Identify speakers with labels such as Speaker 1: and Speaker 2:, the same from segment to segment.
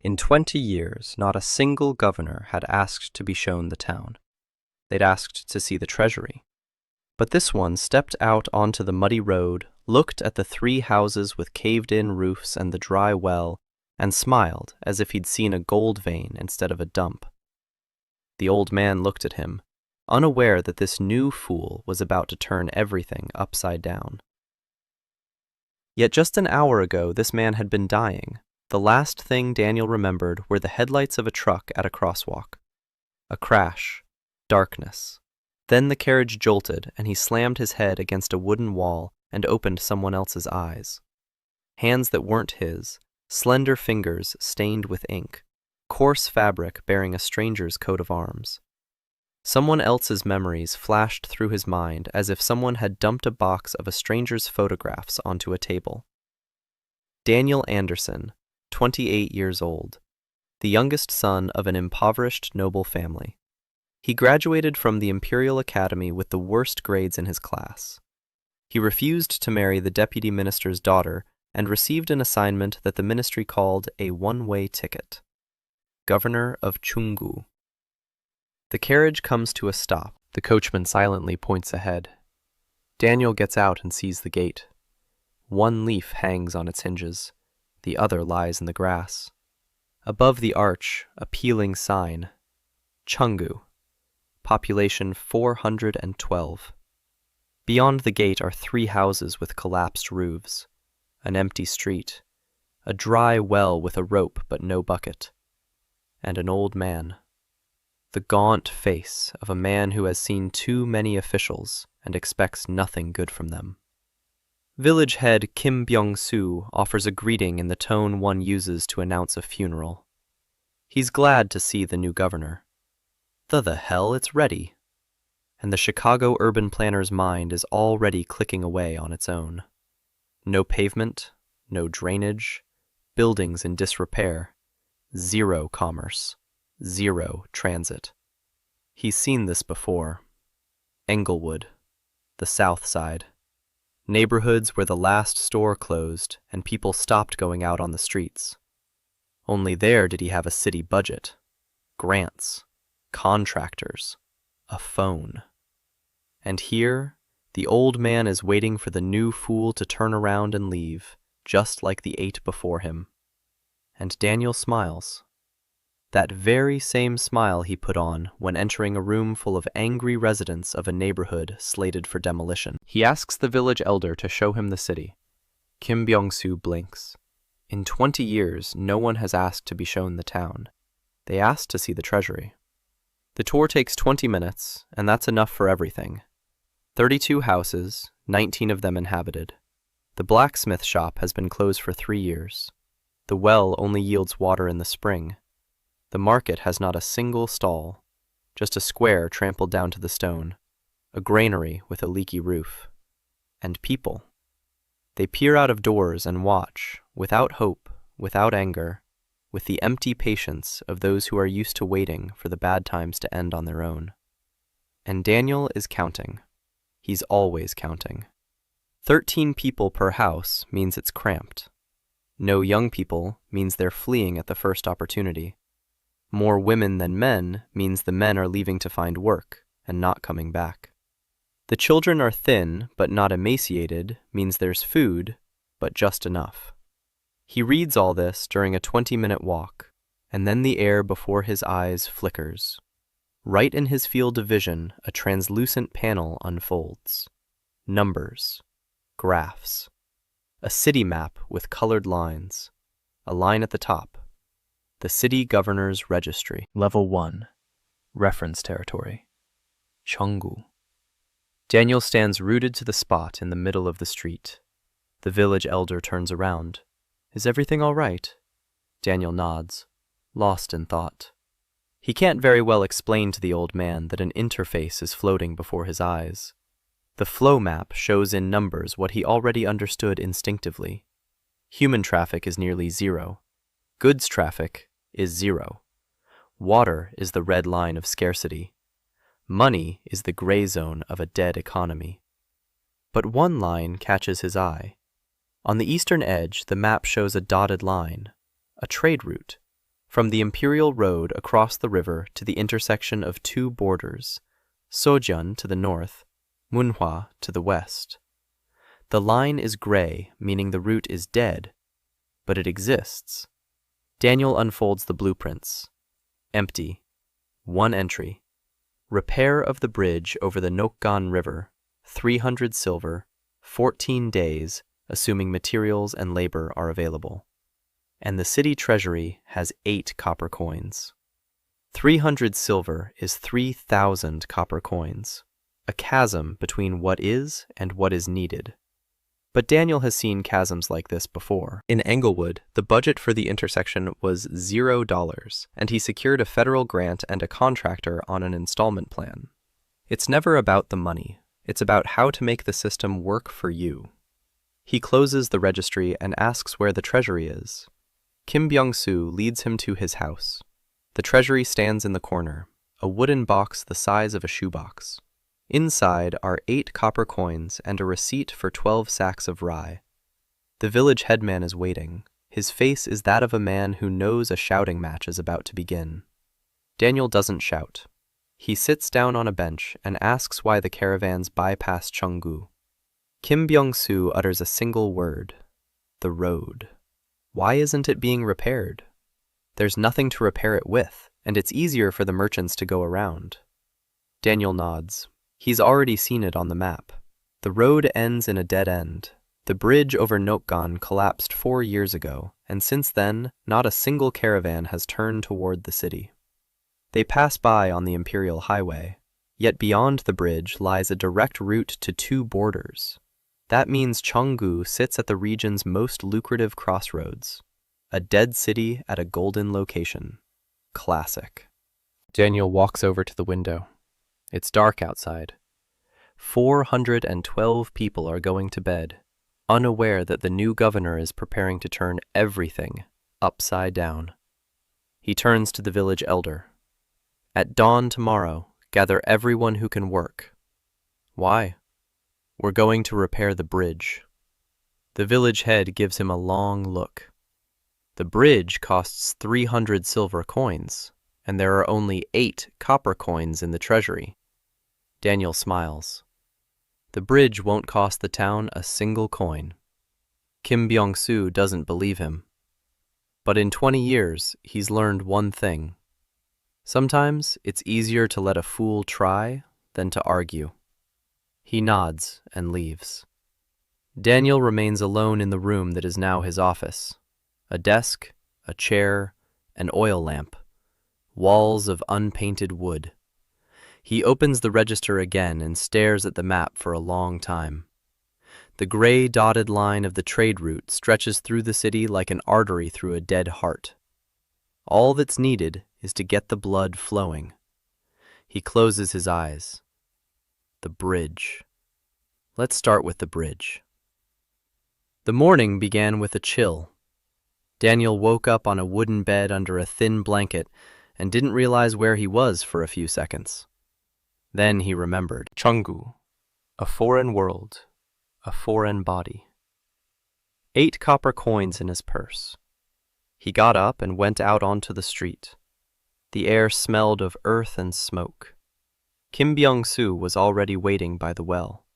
Speaker 1: In 20 years, not a single governor had asked to be shown the town. They'd asked to see the treasury. But this one stepped out onto the muddy road, looked at the 3 houses with caved-in roofs and the dry well, and smiled as if he'd seen a gold vein instead of a dump. The old man looked at him, unaware that this new fool was about to turn everything upside down. Yet just an hour ago, this man had been dying. The last thing Daniel remembered were the headlights of a truck at a crosswalk. A crash. Darkness. Then the carriage jolted, and he slammed his head against a wooden wall and opened someone else's eyes. Hands that weren't his, slender fingers stained with ink, coarse fabric bearing a stranger's coat of arms. Someone else's memories flashed through his mind as if someone had dumped a box of a stranger's photographs onto a table. Daniel Anderson, 28 years old, the youngest son of an impoverished noble family. He graduated from the Imperial Academy with the worst grades in his class. He refused to marry the deputy minister's daughter and received an assignment that the ministry called a one-way ticket. Governor of Chungju. The carriage comes to a stop. The coachman silently points ahead. Daniel gets out and sees the gate. One leaf hangs on its hinges. The other lies in the grass. Above the arch, a peeling sign. Chungju. Population 412. Beyond the gate are 3 houses with collapsed roofs. An empty street. A dry well with a rope but no bucket. And an old man. The gaunt face of a man who has seen too many officials and expects nothing good from them. Village head Kim Byung-soo offers a greeting in the tone one uses to announce a funeral. He's glad to see the new governor. The hell, it's ready. And the Chicago urban planner's mind is already clicking away on its own. No pavement, no drainage, buildings in disrepair, 0 commerce. 0 transit. He's seen this before. Englewood, the South Side. Neighborhoods where the last store closed and people stopped going out on the streets. Only there did he have a city budget, grants, contractors, a phone. And here, the old man is waiting for the new fool to turn around and leave, just like the 8 before him. And Daniel smiles. That very same smile he put on when entering a room full of angry residents of a neighborhood slated for demolition. He asks the village elder to show him the city. Kim Byung-soo blinks. In 20 years, no one has asked to be shown the town. They asked to see the treasury. The tour takes 20 minutes, and that's enough for everything. 32 houses, 19 of them inhabited. The blacksmith shop has been closed for 3 years. The well only yields water in the spring. The market has not a single stall, just a square trampled down to the stone, a granary with a leaky roof. And people. They peer out of doors and watch, without hope, without anger, with the empty patience of those who are used to waiting for the bad times to end on their own. And Daniel is counting. He's always counting. 13 people per house means it's cramped. No young people means they're fleeing at the first opportunity. More women than men means the men are leaving to find work and not coming back. The children are thin but not emaciated means there's food, but just enough. He reads all this during a 20-minute walk, and then the air before his eyes flickers. Right in his field of vision, a translucent panel unfolds. Numbers. Graphs. A city map with colored lines. A line at the top. The City Governor's Registry. Level 1. Reference Territory. Chungju. Daniel stands rooted to the spot in the middle of the street. The village elder turns around. Is everything all right? Daniel nods, lost in thought. He can't very well explain to the old man that an interface is floating before his eyes. The flow map shows in numbers what he already understood instinctively. Human traffic is nearly 0. Goods traffic is 0. Water is the red line of scarcity. Money is the gray zone of a dead economy. But one line catches his eye. On the eastern edge, the map shows a dotted line, a trade route, From the imperial road across the river to the intersection of two borders, Sojun to the north, Manhwa to the west. The line is gray, meaning the route is dead, but it exists. Daniel unfolds the blueprints. Empty. One entry. Repair of the bridge over the Nokgan River, 300 silver, 14 days, assuming materials and labor are available. And the city treasury has 8 copper coins. 300 silver is 3,000 copper coins, a chasm between what is and what is needed. But Daniel has seen chasms like this before. In Englewood, the budget for the intersection was $0, and he secured a federal grant and a contractor on an installment plan. It's never about the money. It's about how to make the system work for you. He closes the registry and asks where the treasury is. Kim Byung-soo leads him to his house. The treasury stands in the corner, a wooden box the size of a shoebox. Inside are 8 copper coins and a receipt for 12 sacks of rye. The village headman is waiting. His face is that of a man who knows a shouting match is about to begin. Daniel doesn't shout. He sits down on a bench and asks why the caravans bypass Cheonggu. Kim Byung-soo utters a single word: the road. Why isn't it being repaired? There's nothing to repair it with, and it's easier for the merchants to go around. Daniel nods. He's already seen it on the map. The road ends in a dead end. The bridge over Nokgan collapsed 4 years ago, and since then, not a single caravan has turned toward the city. They pass by on the Imperial Highway, yet beyond the bridge lies a direct route to 2 borders. That means Cheonggu sits at the region's most lucrative crossroads. A dead city at a golden location. Classic. Daniel walks over to the window. It's dark outside. 412 people are going to bed, unaware that the new governor is preparing to turn everything upside down. He turns to the village elder. At dawn tomorrow, gather everyone who can work. Why? We're going to repair the bridge. The village head gives him a long look. The bridge costs 300 silver coins, and there are only 8 copper coins in the treasury. Daniel smiles. The bridge won't cost the town a single coin. Kim Byung-soo doesn't believe him. But in 20 years, he's learned one thing. Sometimes it's easier to let a fool try than to argue. He nods and leaves. Daniel remains alone in the room that is now his office. A desk, a chair, an oil lamp. Walls of unpainted wood. He opens the register again and stares at the map for a long time. The gray dotted line of the trade route stretches through the city like an artery through a dead heart. All that's needed is to get the blood flowing. He closes his eyes. The bridge. Let's start with the bridge. The morning began with a chill. Daniel woke up on a wooden bed under a thin blanket and didn't realize where he was for a few seconds. Then he remembered. Cheonggu, a foreign world, a foreign body. 8 copper coins in his purse. He got up and went out onto the street. The air smelled of earth and smoke. Kim Byung-soo was already waiting by the well.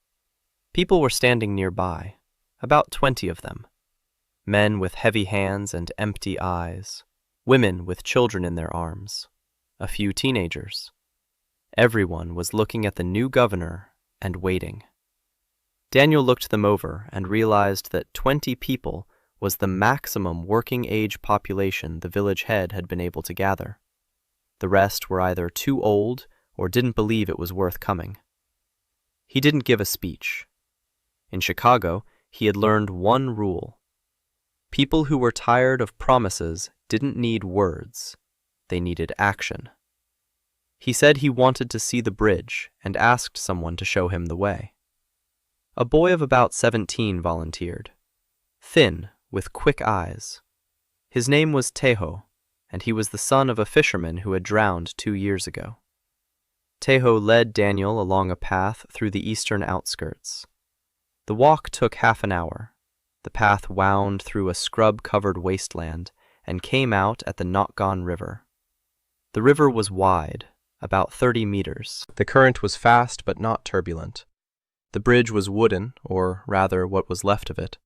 Speaker 1: People were standing nearby, about 20 of them. Men with heavy hands and empty eyes. Women with children in their arms. A few teenagers. Everyone was looking at the new governor and waiting. Daniel looked them over and realized that 20 people was the maximum working-age population the village head had been able to gather. The rest were either too old or didn't believe it was worth coming. He didn't give a speech. In Chicago, he had learned one rule. People who were tired of promises didn't need words. They needed action. He said he wanted to see the bridge and asked someone to show him the way. A boy of about 17 volunteered. Thin, with quick eyes. His name was Taeho, and he was the son of a fisherman who had drowned 2 years ago. Taeho led Daniel along a path through the eastern outskirts. The walk took half an hour. The path wound through a scrub-covered wasteland, and came out at the Notgon River. The river was wide, about 30 meters. The current was fast but not turbulent. The bridge was wooden, or rather what was left of it.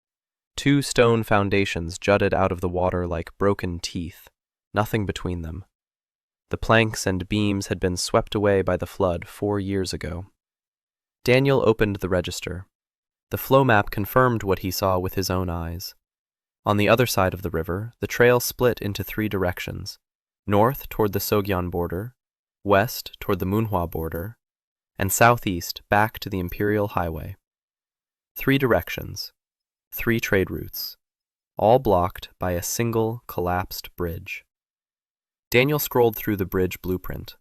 Speaker 1: 2 stone foundations jutted out of the water like broken teeth, nothing between them. The planks and beams had been swept away by the flood 4 years ago. Daniel opened the register. The flow map confirmed what he saw with his own eyes. On the other side of the river, the trail split into 3 directions: north toward the Sogyeon border, west toward the Manhwa border, and southeast back to the Imperial Highway. 3 directions, 3 trade routes, all blocked by a single collapsed bridge. Daniel scrolled through the bridge blueprint.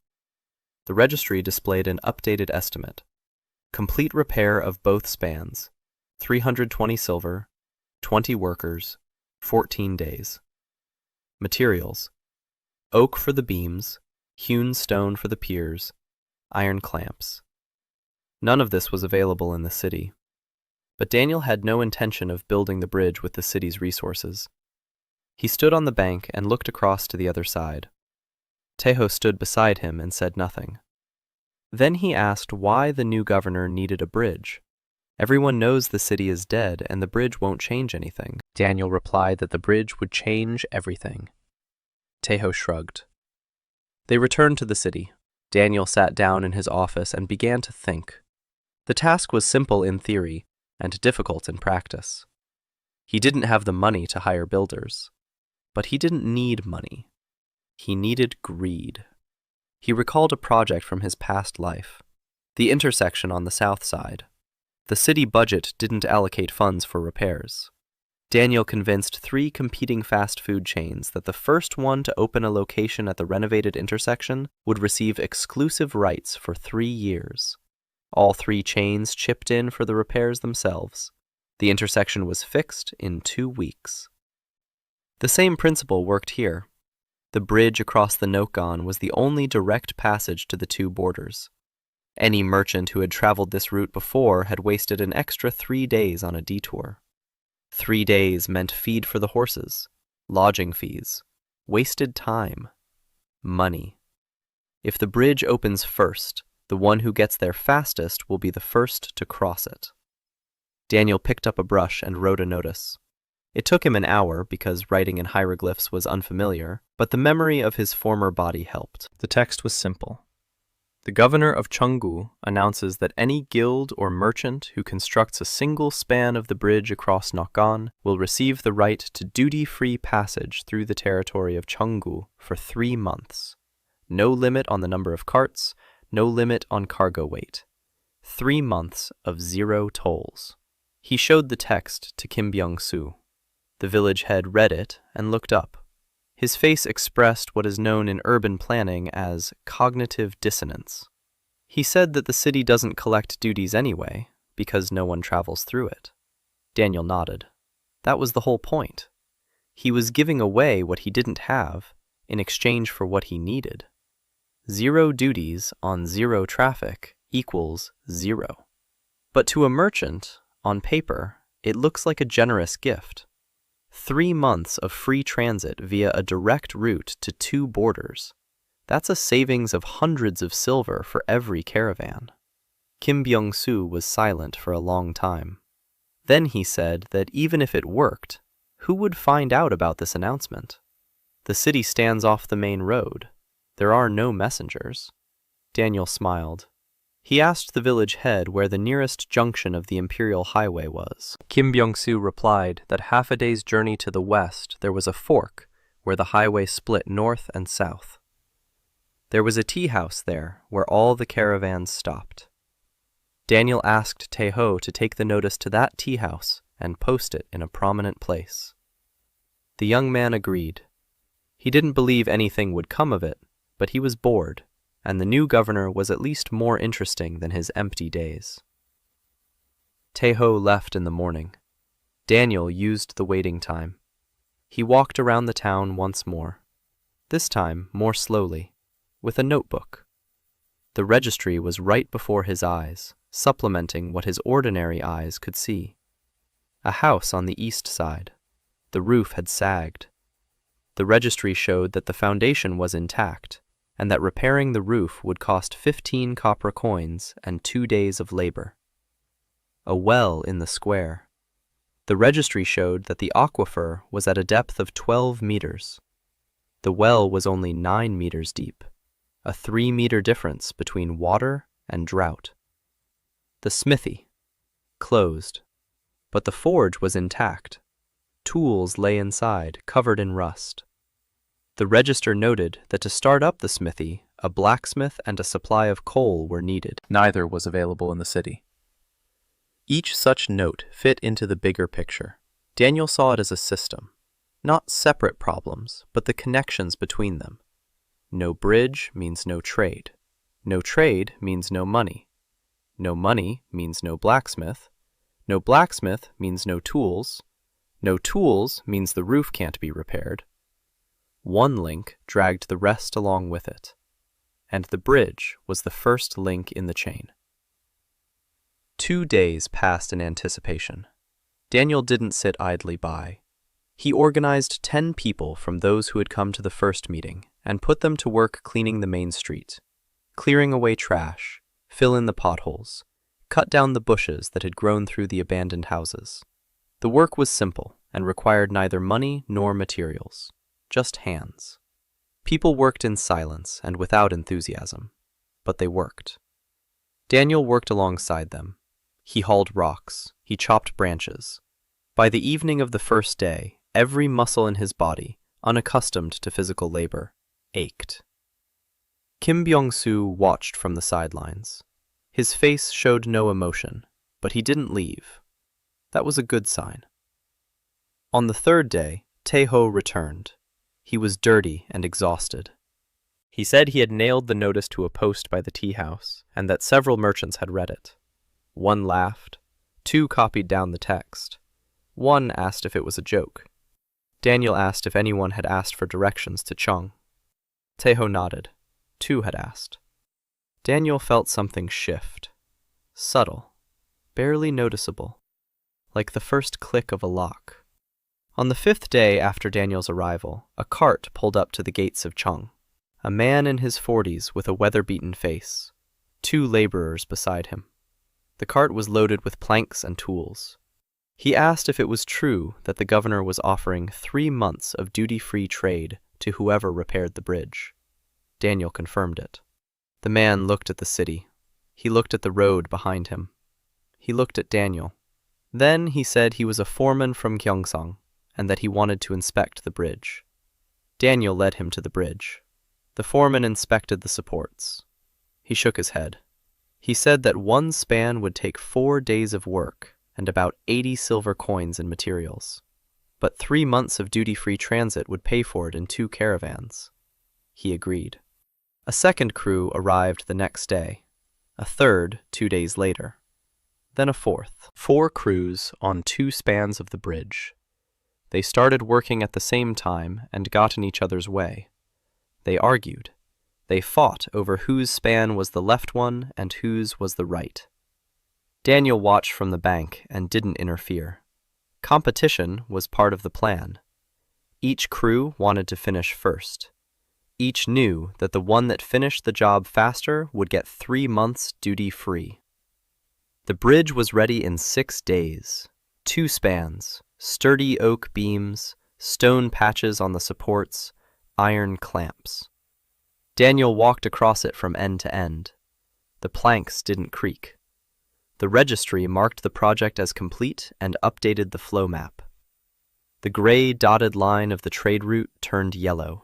Speaker 1: The registry displayed an updated estimate. Complete repair of both spans, 320 silver, 20 workers, 14 days. Materials: oak for the beams, hewn stone for the piers, iron clamps. None of this was available in the city. But Daniel had no intention of building the bridge with the city's resources. He stood on the bank and looked across to the other side. Taeho stood beside him and said nothing. Then he asked why the new governor needed a bridge. Everyone knows the city is dead and the bridge won't change anything. Daniel replied that the bridge would change everything. Taeho shrugged. They returned to the city. Daniel sat down in his office and began to think. The task was simple in theory and difficult in practice. He didn't have the money to hire builders. But he didn't need money. He needed greed. He recalled a project from his past life: the intersection on the south side. The city budget didn't allocate funds for repairs. Daniel convinced 3 competing fast food chains that the first one to open a location at the renovated intersection would receive exclusive rights for 3 years. All 3 chains chipped in for the repairs themselves. The intersection was fixed in 2 weeks. The same principle worked here. The bridge across the Notgon was the only direct passage to the 2 borders. Any merchant who had traveled this route before had wasted an extra 3 days on a detour. 3 days meant feed for the horses, lodging fees, wasted time, money. If the bridge opens first, the one who gets there fastest will be the first to cross it. Daniel picked up a brush and wrote a notice. It took him an hour because writing in hieroglyphs was unfamiliar, but the memory of his former body helped. The text was simple. The governor of Cheonggu announces that any guild or merchant who constructs a single span of the bridge across Notgon will receive the right to duty-free passage through the territory of Cheonggu for 3 months. No limit on the number of carts, no limit on cargo weight. 3 months of 0 tolls. He showed the text to Kim Byung-soo. The village head read it and looked up. His face expressed what is known in urban planning as cognitive dissonance. He said that the city doesn't collect duties anyway, because no one travels through it. Daniel nodded. That was the whole point. He was giving away what he didn't have in exchange for what he needed. 0 duties on 0 traffic equals 0. But to a merchant, on paper, it looks like a generous gift. 3 months of free transit via a direct route to 2 borders. That's a savings of hundreds of silver for every caravan. Kim Byung-soo was silent for a long time. Then he said that even if it worked, who would find out about this announcement? The city stands off the main road. There are no messengers. Daniel smiled. He asked the village head where the nearest junction of the Imperial Highway was. Kim Byung-soo replied that half a day's journey to the west there was a fork where the highway split north and south. There was a tea house there where all the caravans stopped. Daniel asked Taeho to take the notice to that tea house and post it in a prominent place. The young man agreed. He didn't believe anything would come of it, but he was bored, and the new governor was at least more interesting than his empty days. Taeho left in the morning. Daniel used the waiting time. He walked around the town once more, this time more slowly, with a notebook. The registry was right before his eyes, supplementing what his ordinary eyes could see. A house on the east side. The roof had sagged. The registry showed that the foundation was intact, and that repairing the roof would cost 15 copper coins and 2 days of labor. A well in the square. The registry showed that the aquifer was at a depth of 12 meters. The well was only 9 meters deep, a 3-meter difference between water and drought. The smithy. Closed. But the forge was intact. Tools lay inside, covered in rust. The register noted that to start up the smithy, a blacksmith and a supply of coal were needed. Neither was available in the city. Each such note fit into the bigger picture. Daniel saw it as a system, not separate problems, but the connections between them. No bridge means no trade. No trade means no money. No money means no blacksmith. No blacksmith means no tools. No tools means the roof can't be repaired. One link dragged the rest along with it, and the bridge was the first link in the chain. 2 days passed in anticipation. Daniel didn't sit idly by. He organized 10 people from those who had come to the first meeting and put them to work cleaning the main street, clearing away trash, fill in the potholes, cut down the bushes that had grown through the abandoned houses. The work was simple and required neither money nor materials, just hands. People worked in silence and without enthusiasm, but they worked. Daniel worked alongside them. He hauled rocks, he chopped branches. By the evening of the first day, every muscle in his body, unaccustomed to physical labor, ached. Kim Byung-soo watched from the sidelines. His face showed no emotion, but he didn't leave. That was a good sign. On the third day, Tae-ho returned. He was dirty and exhausted. He said he had nailed the notice to a post by the tea house and that several merchants had read it. One laughed. 2 copied down the text. 1 asked if it was a joke. Daniel asked if anyone had asked for directions to Chung. Tae-ho nodded. 2 had asked. Daniel felt something shift. Subtle. Barely noticeable. Like the first click of a lock. On the 5th day after Daniel's arrival, a cart pulled up to the gates of Chung. A man in his 40s with a weather-beaten face. 2 laborers beside him. The cart was loaded with planks and tools. He asked if it was true that the governor was offering 3 months of duty-free trade to whoever repaired the bridge. Daniel confirmed it. The man looked at the city. He looked at the road behind him. He looked at Daniel. Then he said he was a foreman from Gyeongsang and that he wanted to inspect the bridge. Daniel led him to the bridge. The foreman inspected the supports. He shook his head. He said that 1 span would take 4 days of work and about 80 silver coins in materials. But 3 months of duty-free transit would pay for it in 2 caravans. He agreed. A second crew arrived the next day, a third 2 days later, then a fourth. 4 crews on 2 spans of the bridge. They started working at the same time and got in each other's way. They argued. They fought over whose span was the left one and whose was the right. Daniel watched from the bank and didn't interfere. Competition was part of the plan. Each crew wanted to finish first. Each knew that the one that finished the job faster would get 3 months duty-free. The bridge was ready in 6 days. 2 spans, sturdy oak beams, stone patches on the supports, iron clamps. Daniel walked across it from end to end. The planks didn't creak. The registry marked the project as complete and updated the flow map. The gray dotted line of the trade route turned yellow.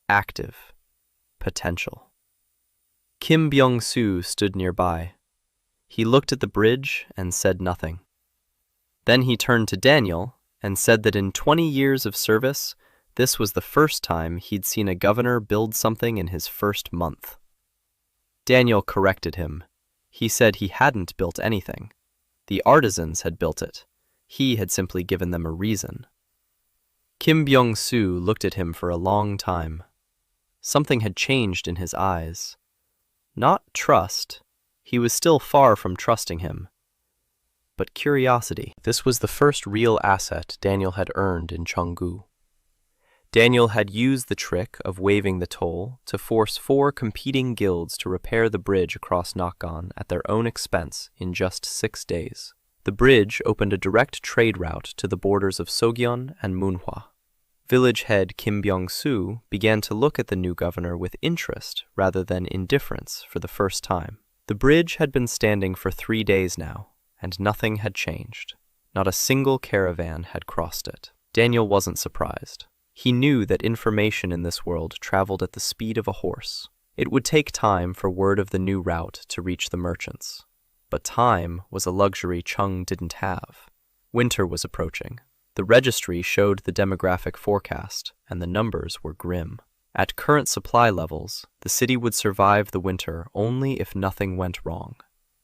Speaker 1: Active. Potential. Kim Byung-soo stood nearby. He looked at the bridge and said nothing. Then he turned to Daniel and said that in 20 years of service, this was the first time he'd seen a governor build something in his first month. Daniel corrected him. He said he hadn't built anything. The artisans had built it. He had simply given them a reason. Kim Byung-soo looked at him for a long time. Something had changed in his eyes. Not trust. He was still far from trusting him. But curiosity. This was the first real asset Daniel had earned in Cheonggu. Daniel had used the trick of waiving the toll to force 4 competing guilds to repair the bridge across Nakon at their own expense in just 6 days. The bridge opened a direct trade route to the borders of Sogyeon and Manhwa. Village head Kim Byung-soo began to look at the new governor with interest rather than indifference for the first time. The bridge had been standing for 3 days now, and nothing had changed. Not a single caravan had crossed it. Daniel wasn't surprised. He knew that information in this world traveled at the speed of a horse. It would take time for word of the new route to reach the merchants. But time was a luxury Chung didn't have. Winter was approaching. The registry showed the demographic forecast, and the numbers were grim. At current supply levels, the city would survive the winter only if nothing went wrong.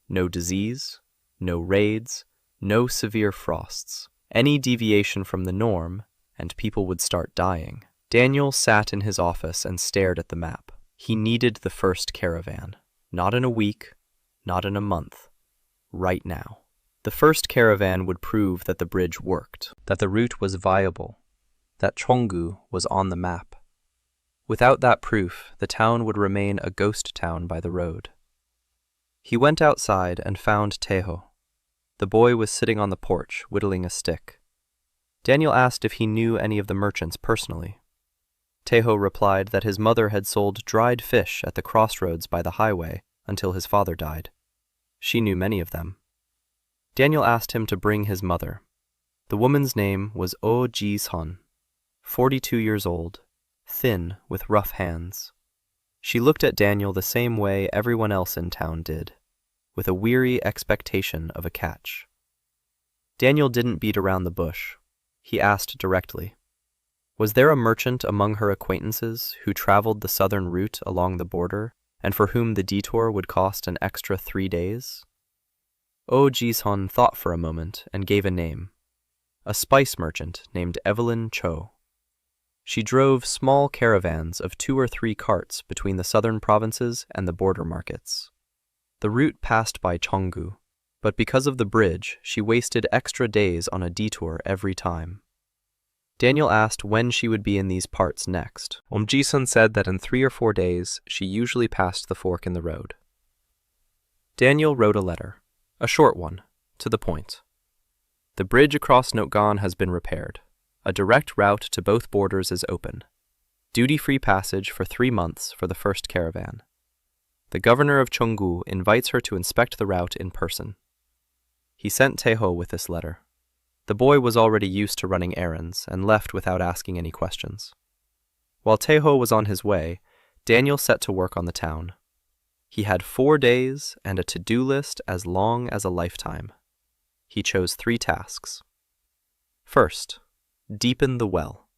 Speaker 1: No disease, no raids, no severe frosts. Any deviation from the norm, and people would start dying. Daniel sat in his office and stared at the map. He needed the first caravan. Not in a week, not in a month. Right now. The first caravan would prove that the bridge worked, that the route was viable, that Cheonggu was on the map. Without that proof, the town would remain a ghost town by the road. He went outside and found Taeho. The boy was sitting on the porch, whittling a stick. Daniel asked if he knew any of the merchants personally. Taeho replied that his mother had sold dried fish at the crossroads by the highway until his father died. She knew many of them. Daniel asked him to bring his mother. The woman's name was Oh Ji-sun, 42 years old, thin with rough hands. She looked at Daniel the same way everyone else in town did, with a weary expectation of a catch. Daniel didn't beat around the bush. He asked directly. Was there a merchant among her acquaintances who traveled the southern route along the border and for whom the detour would cost an extra 3 days? Oh Ji-sun thought for a moment and gave a name. A spice merchant named Evelyn Cho. She drove small caravans of 2 or 3 carts between the southern provinces and the border markets. The route passed by Cheonggu, but because of the bridge, she wasted extra days on a detour every time. Daniel asked when she would be in these parts next. Ji-sun said that in 3 or 4 days, she usually passed the fork in the road. Daniel wrote a letter. A short one, to the point. The bridge across Notgon has been repaired. A direct route to both borders is open. Duty-free passage for 3 months for the first caravan. The governor of Cheonggu invites her to inspect the route in person. He sent Taeho with this letter. The boy was already used to running errands and left without asking any questions. While Taeho was on his way, Daniel set to work on the town. He had 4 days and a to-do list as long as a lifetime. He chose 3 tasks. First, deepen the well.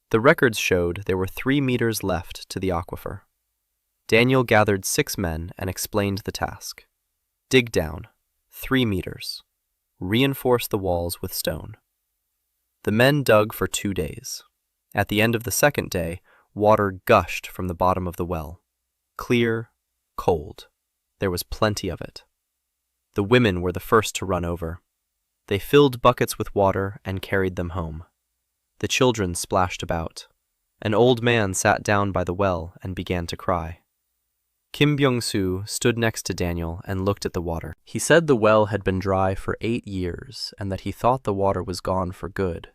Speaker 1: The records showed there were 3 meters left to the aquifer. Daniel gathered 6 men and explained the task. Dig down, 3 meters. Reinforce the walls with stone. The men dug for 2 days. At the end of the second day, water gushed from the bottom of the well. Clear, cold. There was plenty of it. The women were the first to run over. They filled buckets with water and carried them home. The children splashed about. An old man sat down by the well and began to cry. Kim Byung-soo stood next to Daniel and looked at the water. He said the well had been dry for 8 years and that he thought the water was gone for good.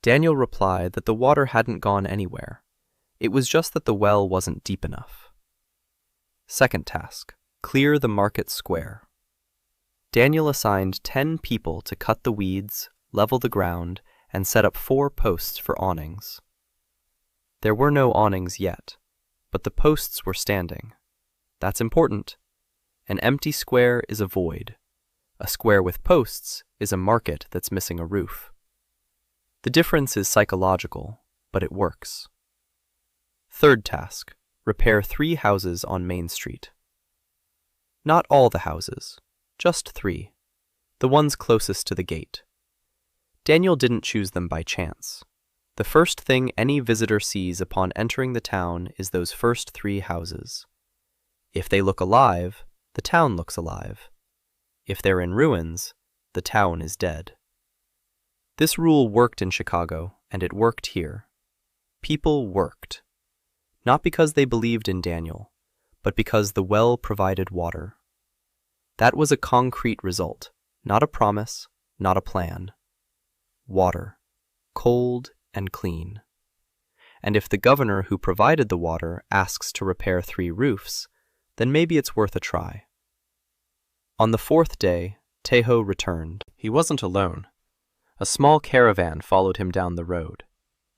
Speaker 1: Daniel replied that the water hadn't gone anywhere. It was just that the well wasn't deep enough. Second task, clear the market square. Daniel assigned 10 people to cut the weeds, level the ground, and set up 4 posts for awnings. There were no awnings yet, but the posts were standing. That's important. An empty square is a void. A square with posts is a market that's missing a roof. The difference is psychological, but it works. Third task, repair 3 houses on Main Street. Not all the houses, just 3, the ones closest to the gate. Daniel didn't choose them by chance. The first thing any visitor sees upon entering the town is those first 3 houses. If they look alive, the town looks alive. If they're in ruins, the town is dead. This rule worked in Chicago, and it worked here. People worked, not because they believed in Daniel, but because the well provided water. That was a concrete result, not a promise, not a plan. Water, cold and clean. And if the governor who provided the water asks to repair 3 roofs, then maybe it's worth a try. On the 4th day, Teho returned. He wasn't alone. A small caravan followed him down the road.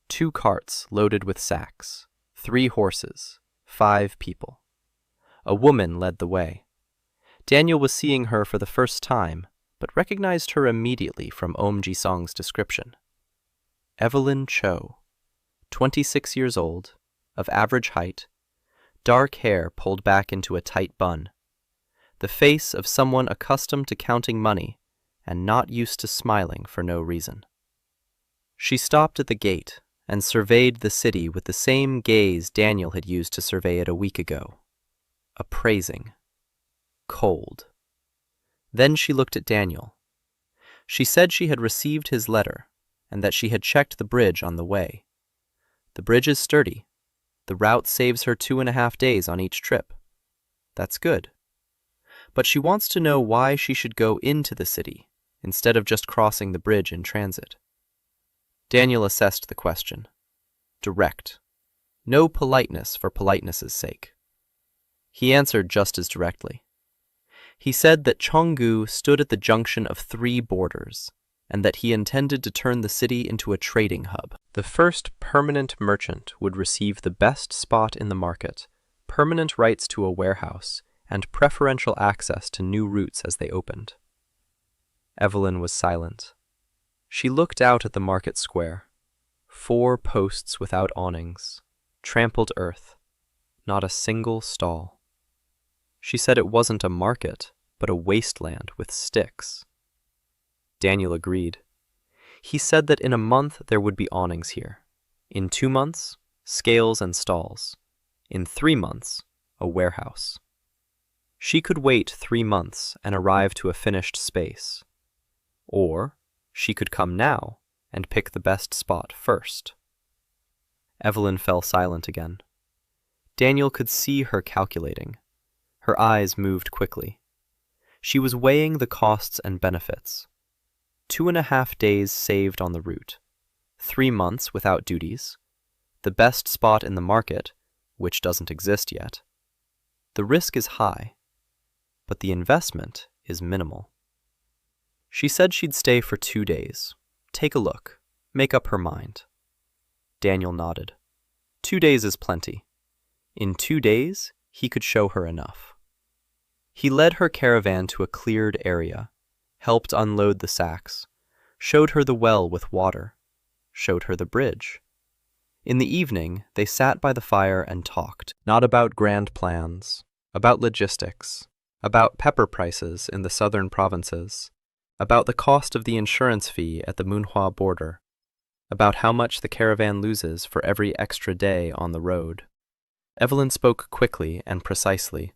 Speaker 1: 2 carts loaded with sacks, 3 horses, 5 people. A woman led the way. Daniel was seeing her for the first time, but recognized her immediately from Om Ji-song's description. Evelyn Cho, 26 years old, of average height, dark hair pulled back into a tight bun, the face of someone accustomed to counting money and not used to smiling for no reason. She stopped at the gate and surveyed the city with the same gaze Daniel had used to survey it a week ago. Appraising. Cold. Then she looked at Daniel. She said she had received his letter and that she had checked the bridge on the way. The bridge is sturdy. The route saves her 2.5 days on each trip. That's good. But she wants to know why she should go into the city instead of just crossing the bridge in transit. Daniel assessed the question. Direct. No politeness for politeness' sake. He answered just as directly. He said that Cheonggu stood at the junction of 3 borders, and that he intended to turn the city into a trading hub. The first permanent merchant would receive the best spot in the market, permanent rights to a warehouse, and preferential access to new routes as they opened. Evelyn was silent. She looked out at the market square. 4 posts without awnings, trampled earth, not a single stall. She said it wasn't a market, but a wasteland with sticks. Daniel agreed. He said that in a month there would be awnings here. In 2 months, scales and stalls. In 3 months, a warehouse. She could wait 3 months and arrive to a finished space. Or she could come now and pick the best spot first. Evelyn fell silent again. Daniel could see her calculating. Her eyes moved quickly. She was weighing the costs and benefits. 2.5 days saved on the route. 3 months without duties. The best spot in the market, which doesn't exist yet. The risk is high, but the investment is minimal. She said she'd stay for 2 days. Take a look. Make up her mind. Daniel nodded. 2 days is plenty. In 2 days, he could show her enough. He led her caravan to a cleared area, helped unload the sacks, showed her the well with water, showed her the bridge. In the evening, they sat by the fire and talked, not about grand plans, about logistics, about pepper prices in the southern provinces, about the cost of the insurance fee at the Manhwa border, about how much the caravan loses for every extra day on the road. Evelyn spoke quickly and precisely.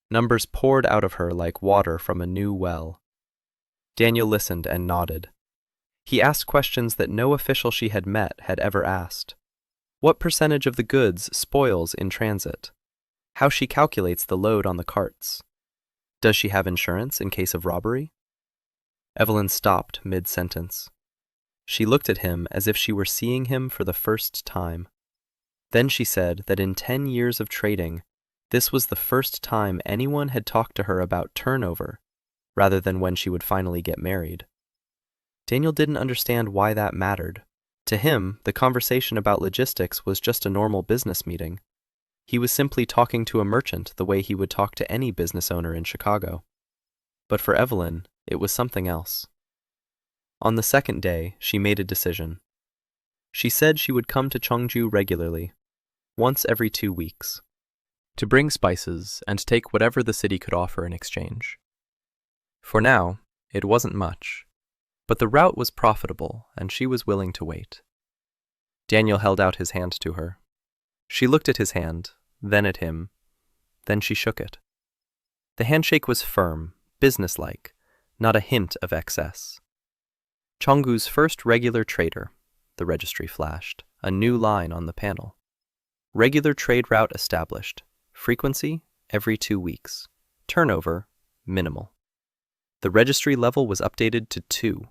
Speaker 1: Numbers poured out of her like water from a new well. Daniel listened and nodded. He asked questions that no official she had met had ever asked. What percentage of the goods spoils in transit? How she calculates the load on the carts? Does she have insurance in case of robbery? Evelyn stopped mid-sentence. She looked at him as if she were seeing him for the first time. Then she said that in 10 years of trading, this was the first time anyone had talked to her about turnover, rather than when she would finally get married. Daniel didn't understand why that mattered. To him, the conversation about logistics was just a normal business meeting. He was simply talking to a merchant the way he would talk to any business owner in Chicago. But for Evelyn, it was something else. On the 2nd day, she made a decision. She said she would come to Cheongju regularly, once every 2 weeks, to bring spices and take whatever the city could offer in exchange. For now, it wasn't much, but the route was profitable and she was willing to wait. Daniel held out his hand to her. She looked at his hand, then at him, then she shook it. The handshake was firm, businesslike, not a hint of excess. Chonggu's first regular trader, the registry flashed, a new line on the panel. Regular trade route established. Frequency, every 2 weeks. Turnover, minimal. The registry level was updated to 2.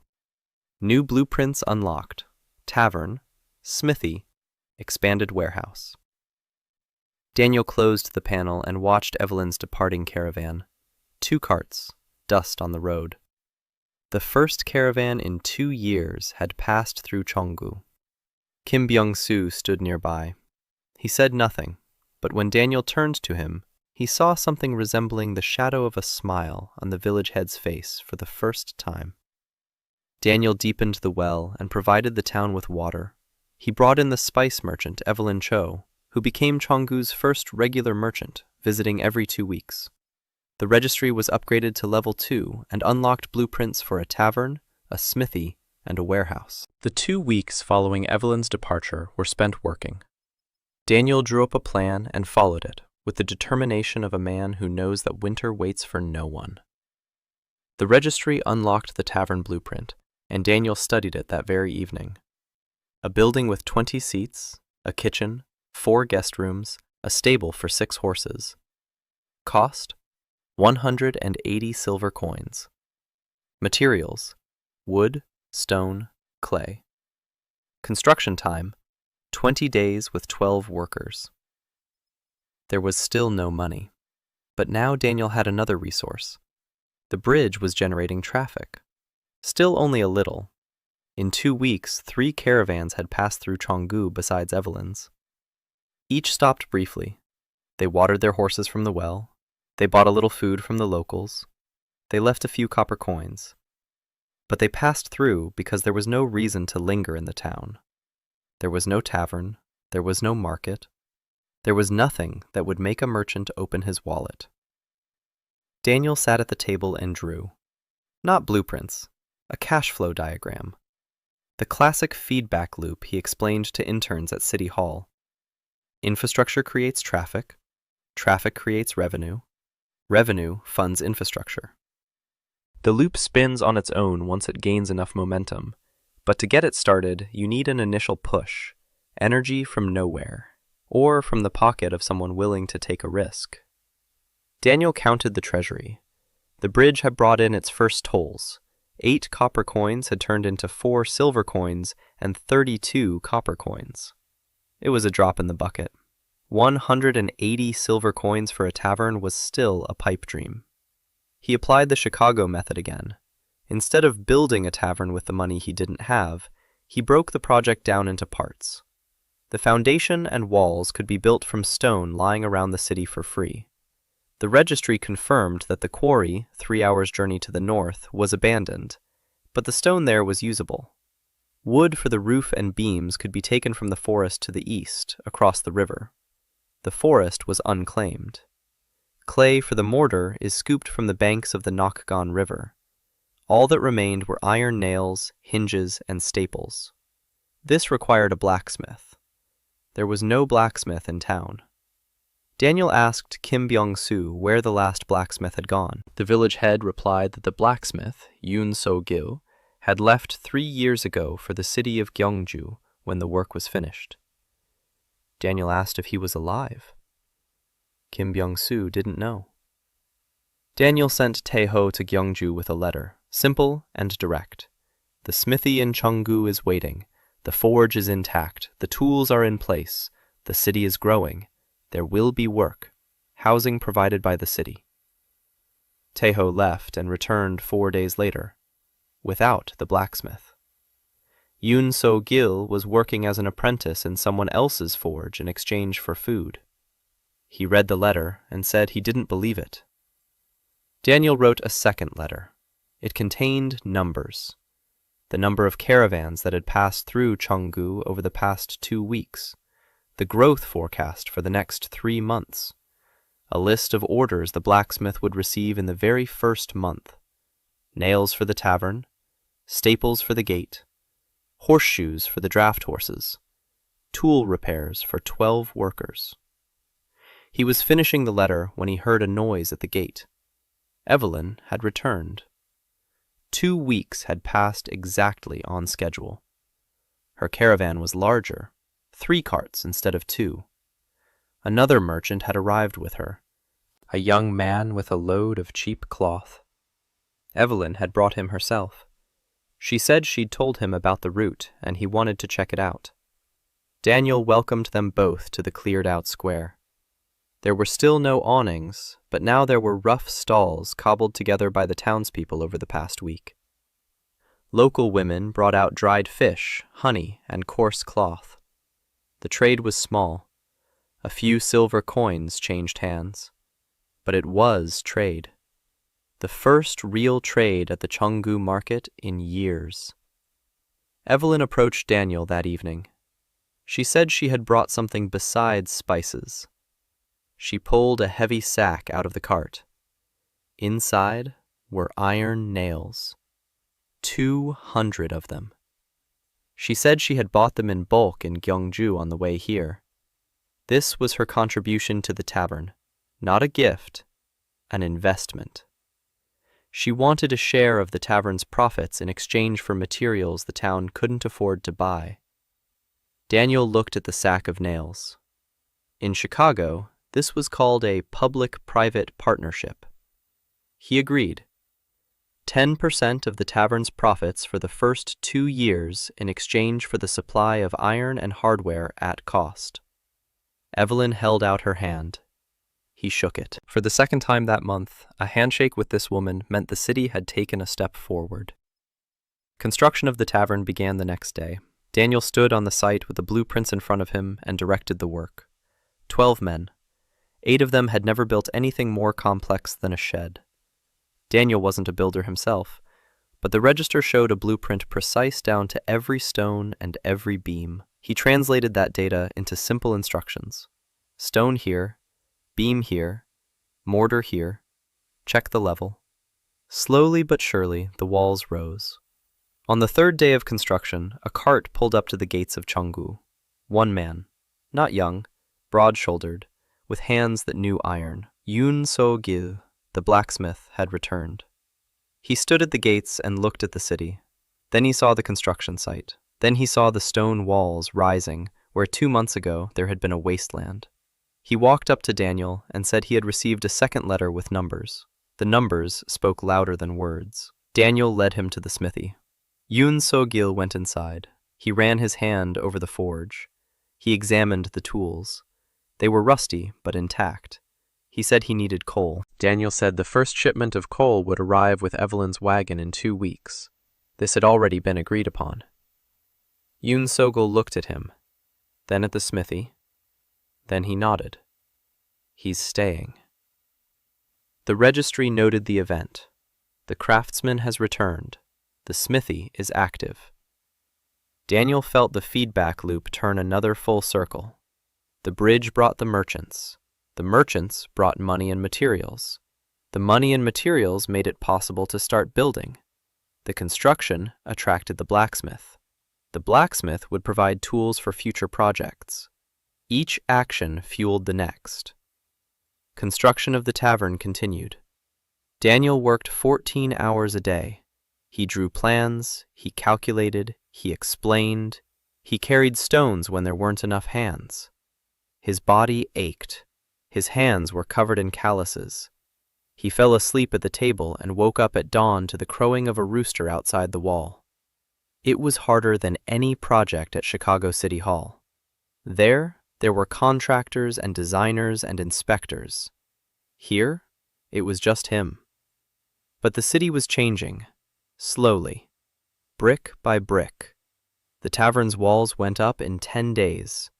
Speaker 1: New blueprints unlocked. Tavern, smithy, expanded warehouse. Daniel closed the panel and watched Evelyn's departing caravan. 2 carts, dust on the road. The first caravan in 2 years had passed through Chonggu. Kim Byung-soo stood nearby. He said nothing, but when Daniel turned to him, he saw something resembling the shadow of a smile on the village head's face for the first time. Daniel deepened the well and provided the town with water. He brought in the spice merchant Evelyn Cho, who became Chonggu's first regular merchant, visiting every 2 weeks. The registry was upgraded to level 2 and unlocked blueprints for a tavern, a smithy, and a warehouse. The 2 weeks following Evelyn's departure were spent working. Daniel drew up a plan and followed it, with the determination of a man who knows that winter waits for no one. The registry unlocked the tavern blueprint, and Daniel studied it that very evening. A building with 20 seats, a kitchen, 4 guest rooms, a stable for 6 horses. Cost, 180 silver coins. Materials, wood, stone, clay. Construction time, 20 days with 12 workers. There was still no money, but now Daniel had another resource. The bridge was generating traffic. Still only a little. In 2 weeks, 3 caravans had passed through Chonggu besides Evelyn's. Each stopped briefly. They watered their horses from the well. They bought a little food from the locals. They left a few copper coins. But they passed through because there was no reason to linger in the town. There was no tavern. There was no market. There was nothing that would make a merchant open his wallet. Daniel sat at the table and drew. Not blueprints, a cash flow diagram. The classic feedback loop he explained to interns at City Hall. Infrastructure creates traffic. Traffic creates revenue. Revenue funds infrastructure. The loop spins on its own once it gains enough momentum, but to get it started, you need an initial push, energy from nowhere, or from the pocket of someone willing to take a risk. Daniel counted the treasury. The bridge had brought in its first tolls. 8 copper coins had turned into 4 silver coins and 32 copper coins. It was a drop in the bucket. 180 silver coins for a tavern was still a pipe dream. He applied the Chicago method again. Instead of building a tavern with the money he didn't have, he broke the project down into parts. The foundation and walls could be built from stone lying around the city for free. The registry confirmed that the quarry, 3 hours' journey to the north, was abandoned, but the stone there was usable. Wood for the roof and beams could be taken from the forest to the east, across the river. The forest was unclaimed. Clay for the mortar is scooped from the banks of the Nakgon River. All that remained were iron nails, hinges, and staples. This required a blacksmith. There was no blacksmith in town. Daniel asked Kim Byung-soo where the last blacksmith had gone. The village head replied that the blacksmith, Yoon So-gil, had left 3 years ago for the city of Gyeongju when the work was finished. Daniel asked if he was alive. Kim Byung-soo didn't know. Daniel sent Tae-ho to Gyeongju with a letter, simple and direct. The smithy in Chonggu is waiting. The forge is intact. The tools are in place. The city is growing. There will be work. Housing provided by the city. Tae-ho left and returned 4 days later, without the blacksmith. Yoon So-gil was working as an apprentice in someone else's forge in exchange for food. He read the letter and said he didn't believe it. Daniel wrote a second letter. It contained numbers. The number of caravans that had passed through Chonggu over the past 2 weeks. The growth forecast for the next 3 months. A list of orders the blacksmith would receive in the very first month. Nails for the tavern. Staples for the gate. Horseshoes for the draft horses. Tool repairs for 12 workers. He was finishing the letter when he heard a noise at the gate. Evelyn had returned. 2 weeks had passed exactly on schedule. Her caravan was larger, 3 carts instead of 2. Another merchant had arrived with her, a young man with a load of cheap cloth. Evelyn had brought him herself. She said she'd told him about the route and he wanted to check it out. Daniel welcomed them both to the cleared-out square. There were still no awnings, but now there were rough stalls cobbled together by the townspeople over the past week. Local women brought out dried fish, honey, and coarse cloth. The trade was small. A few silver coins changed hands. But it was trade. The first real trade at the Cheonggu market in years. Evelyn approached Daniel that evening. She said she had brought something besides spices. She pulled a heavy sack out of the cart. Inside were iron nails. 200 of them. She said she had bought them in bulk in Gyeongju on the way here. This was her contribution to the tavern, not a gift, an investment. She wanted a share of the tavern's profits in exchange for materials the town couldn't afford to buy. Daniel looked at the sack of nails. In Chicago, this was called a public-private partnership. He agreed. 10% of the tavern's profits for the first 2 years in exchange for the supply of iron and hardware at cost. Evelyn held out her hand. He shook it. For the second time that month, a handshake with this woman meant the city had taken a step forward. Construction of the tavern began the next day. Daniel stood on the site with the blueprints in front of him and directed the work. 12 men. 8 of them had never built anything more complex than a shed. Daniel wasn't a builder himself, but the register showed a blueprint precise down to every stone and every beam. He translated that data into simple instructions. Stone here, beam here, mortar here, check the level. Slowly but surely, the walls rose. On the 3rd day of construction, a cart pulled up to the gates of Cheonggu. One man, not young, broad-shouldered, with hands that knew iron. Yoon So-gil, the blacksmith, had returned. He stood at the gates and looked at the city. Then he saw the construction site. Then he saw the stone walls rising where 2 months ago there had been a wasteland. He walked up to Daniel and said he had received a second letter with numbers. The numbers spoke louder than words. Daniel led him to the smithy. Yoon So-gil went inside. He ran his hand over the forge. He examined the tools. They were rusty, but intact. He said he needed coal. Daniel said the first shipment of coal would arrive with Evelyn's wagon in 2 weeks. This had already been agreed upon. Yoon So-gil looked at him, then at the smithy. Then he nodded. He's staying. The registry noted the event. The craftsman has returned. The smithy is active. Daniel felt the feedback loop turn another full circle. The bridge brought the merchants. The merchants brought money and materials. The money and materials made it possible to start building. The construction attracted the blacksmith. The blacksmith would provide tools for future projects. Each action fueled the next. Construction of the tavern continued. Daniel worked 14 hours a day. He drew plans, he calculated, he explained, he carried stones when there weren't enough hands. His body ached. His hands were covered in calluses. He fell asleep at the table and woke up at dawn to the crowing of a rooster outside the wall. It was harder than any project at Chicago City Hall. There were contractors and designers and inspectors. Here, it was just him. But the city was changing, slowly, brick by brick. The tavern's walls went up in 10 days.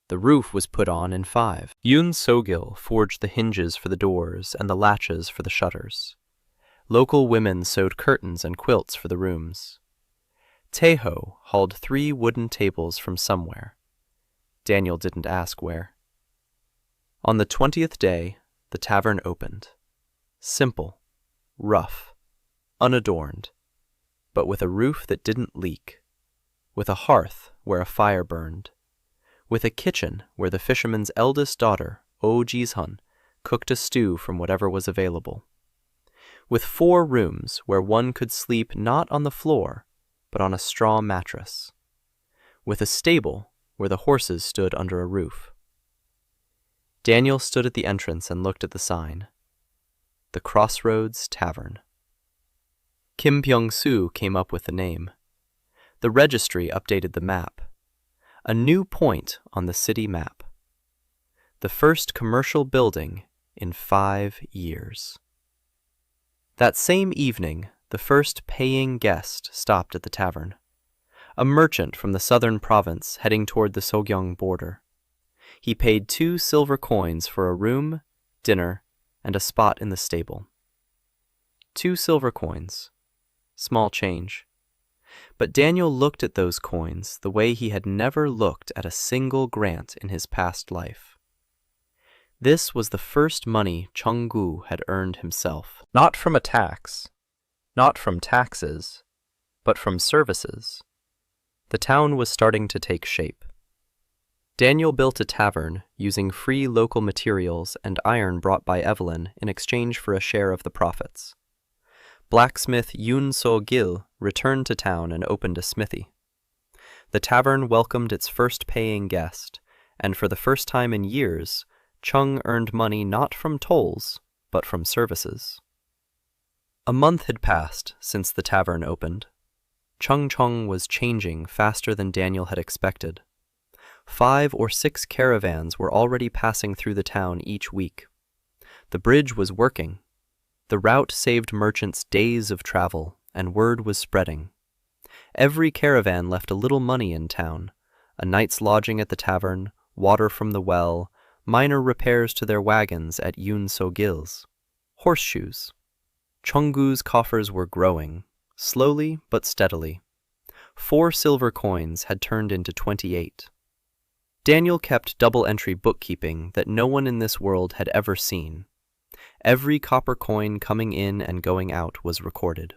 Speaker 1: The roof was put on in 5. Yoon So-gil forged the hinges for the doors and the latches for the shutters. Local women sewed curtains and quilts for the rooms. Taeho hauled 3 wooden tables from somewhere. Daniel didn't ask where. On the 20th day, the tavern opened. Simple, rough, unadorned, but with a roof that didn't leak, with a hearth where a fire burned, with a kitchen where the fisherman's eldest daughter, Oh Ji-sun, cooked a stew from whatever was available, with 4 rooms where one could sleep not on the floor, but on a straw mattress, with a stable where the horses stood under a roof. Daniel stood at the entrance and looked at the sign, "The Crossroads Tavern." Kim Byung-soo came up with the name. The registry updated the map. A new point on the city map. The first commercial building in 5 years. That same evening, the first paying guest stopped at the tavern. A merchant from the southern province heading toward the Sogyeong border. He paid 2 silver coins for a room, dinner, and a spot in the stable. 2 silver coins. Small change. But Daniel looked at those coins the way he had never looked at a single grant in his past life. This was the first money Chung-gu had earned himself. Not from a tax, not from taxes, but from services. The town was starting to take shape. Daniel built a tavern using free local materials and iron brought by Evelyn in exchange for a share of the profits. Blacksmith Yoon So-gil returned to town and opened a smithy. The tavern welcomed its first paying guest, and for the first time in years, Chung earned money not from tolls, but from services. A month had passed since the tavern opened. Chung was changing faster than Daniel had expected. 5 or 6 caravans were already passing through the town each week. The bridge was working. The route saved merchants days of travel, and word was spreading. Every caravan left a little money in town, a night's lodging at the tavern, water from the well, minor repairs to their wagons at Yoon So-gil's, horseshoes. Chung-gu's coffers were growing, slowly but steadily. 4 silver coins had turned into 28. Daniel kept double-entry bookkeeping that no one in this world had ever seen. Every copper coin coming in and going out was recorded.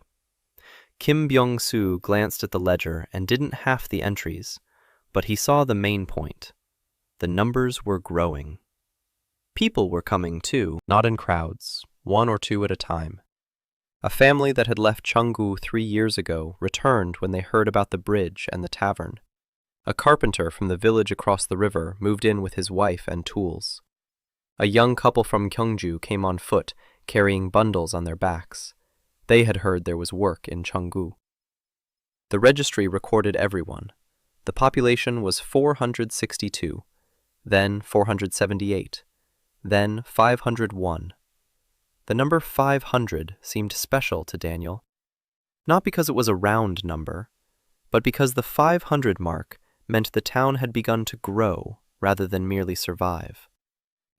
Speaker 1: Kim Byung-soo glanced at the ledger and didn't half the entries, but he saw the main point. The numbers were growing. People were coming too, not in crowds, 1 or 2 at a time. A family that had left Chung-gu 3 years ago returned when they heard about the bridge and the tavern. A carpenter from the village across the river moved in with his wife and tools. A young couple from Gyeongju came on foot, carrying bundles on their backs. They had heard there was work in Chung-gu. The registry recorded everyone. The population was 462, then 478, then 501. The number 500 seemed special to Daniel, not because it was a round number, but because the 500 mark meant the town had begun to grow rather than merely survive.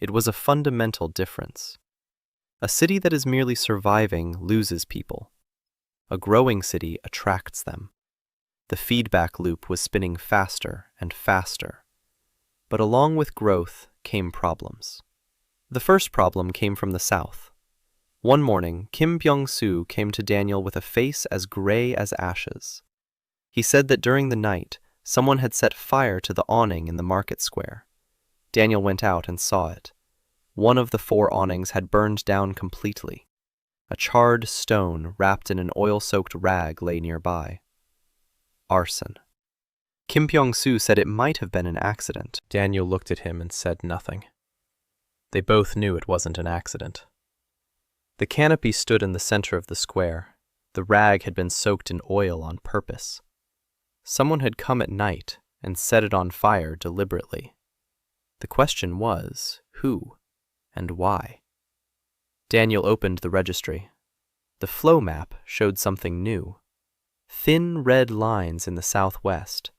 Speaker 1: It was a fundamental difference. A city that is merely surviving loses people. A growing city attracts them. The feedback loop was spinning faster and faster. But along with growth came problems. The first problem came from the south. One morning, Kim Byung-soo came to Daniel with a face as gray as ashes. He said that during the night, someone had set fire to the awning in the market square. Daniel went out and saw it. One of the 4 awnings had burned down completely. A charred stone wrapped in an oil-soaked rag lay nearby. Arson. Kim Byung-soo said it might have been an accident. Daniel looked at him and said nothing. They both knew it wasn't an accident. The canopy stood in the center of the square. The rag had been soaked in oil on purpose. Someone had come at night and set it on fire deliberately. The question was, who and why? Daniel opened the registry. The flow map showed something new. Thin red lines in the southwest.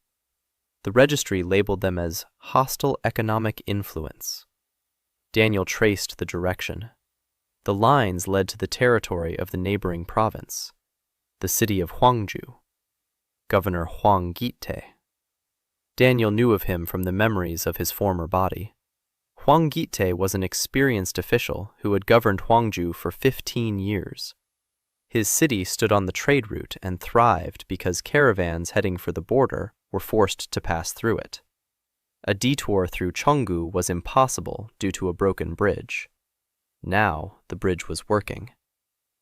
Speaker 1: The registry labeled them as hostile economic influence. Daniel traced the direction. The lines led to the territory of the neighboring province, the city of Hwangju, Governor Hwang Gi-tae. Daniel knew of him from the memories of his former body. Hwang Gi-tae was an experienced official who had governed Hwangju for 15 years. His city stood on the trade route and thrived because caravans heading for the border were forced to pass through it. A detour through Cheonggu was impossible due to a broken bridge. Now the bridge was working.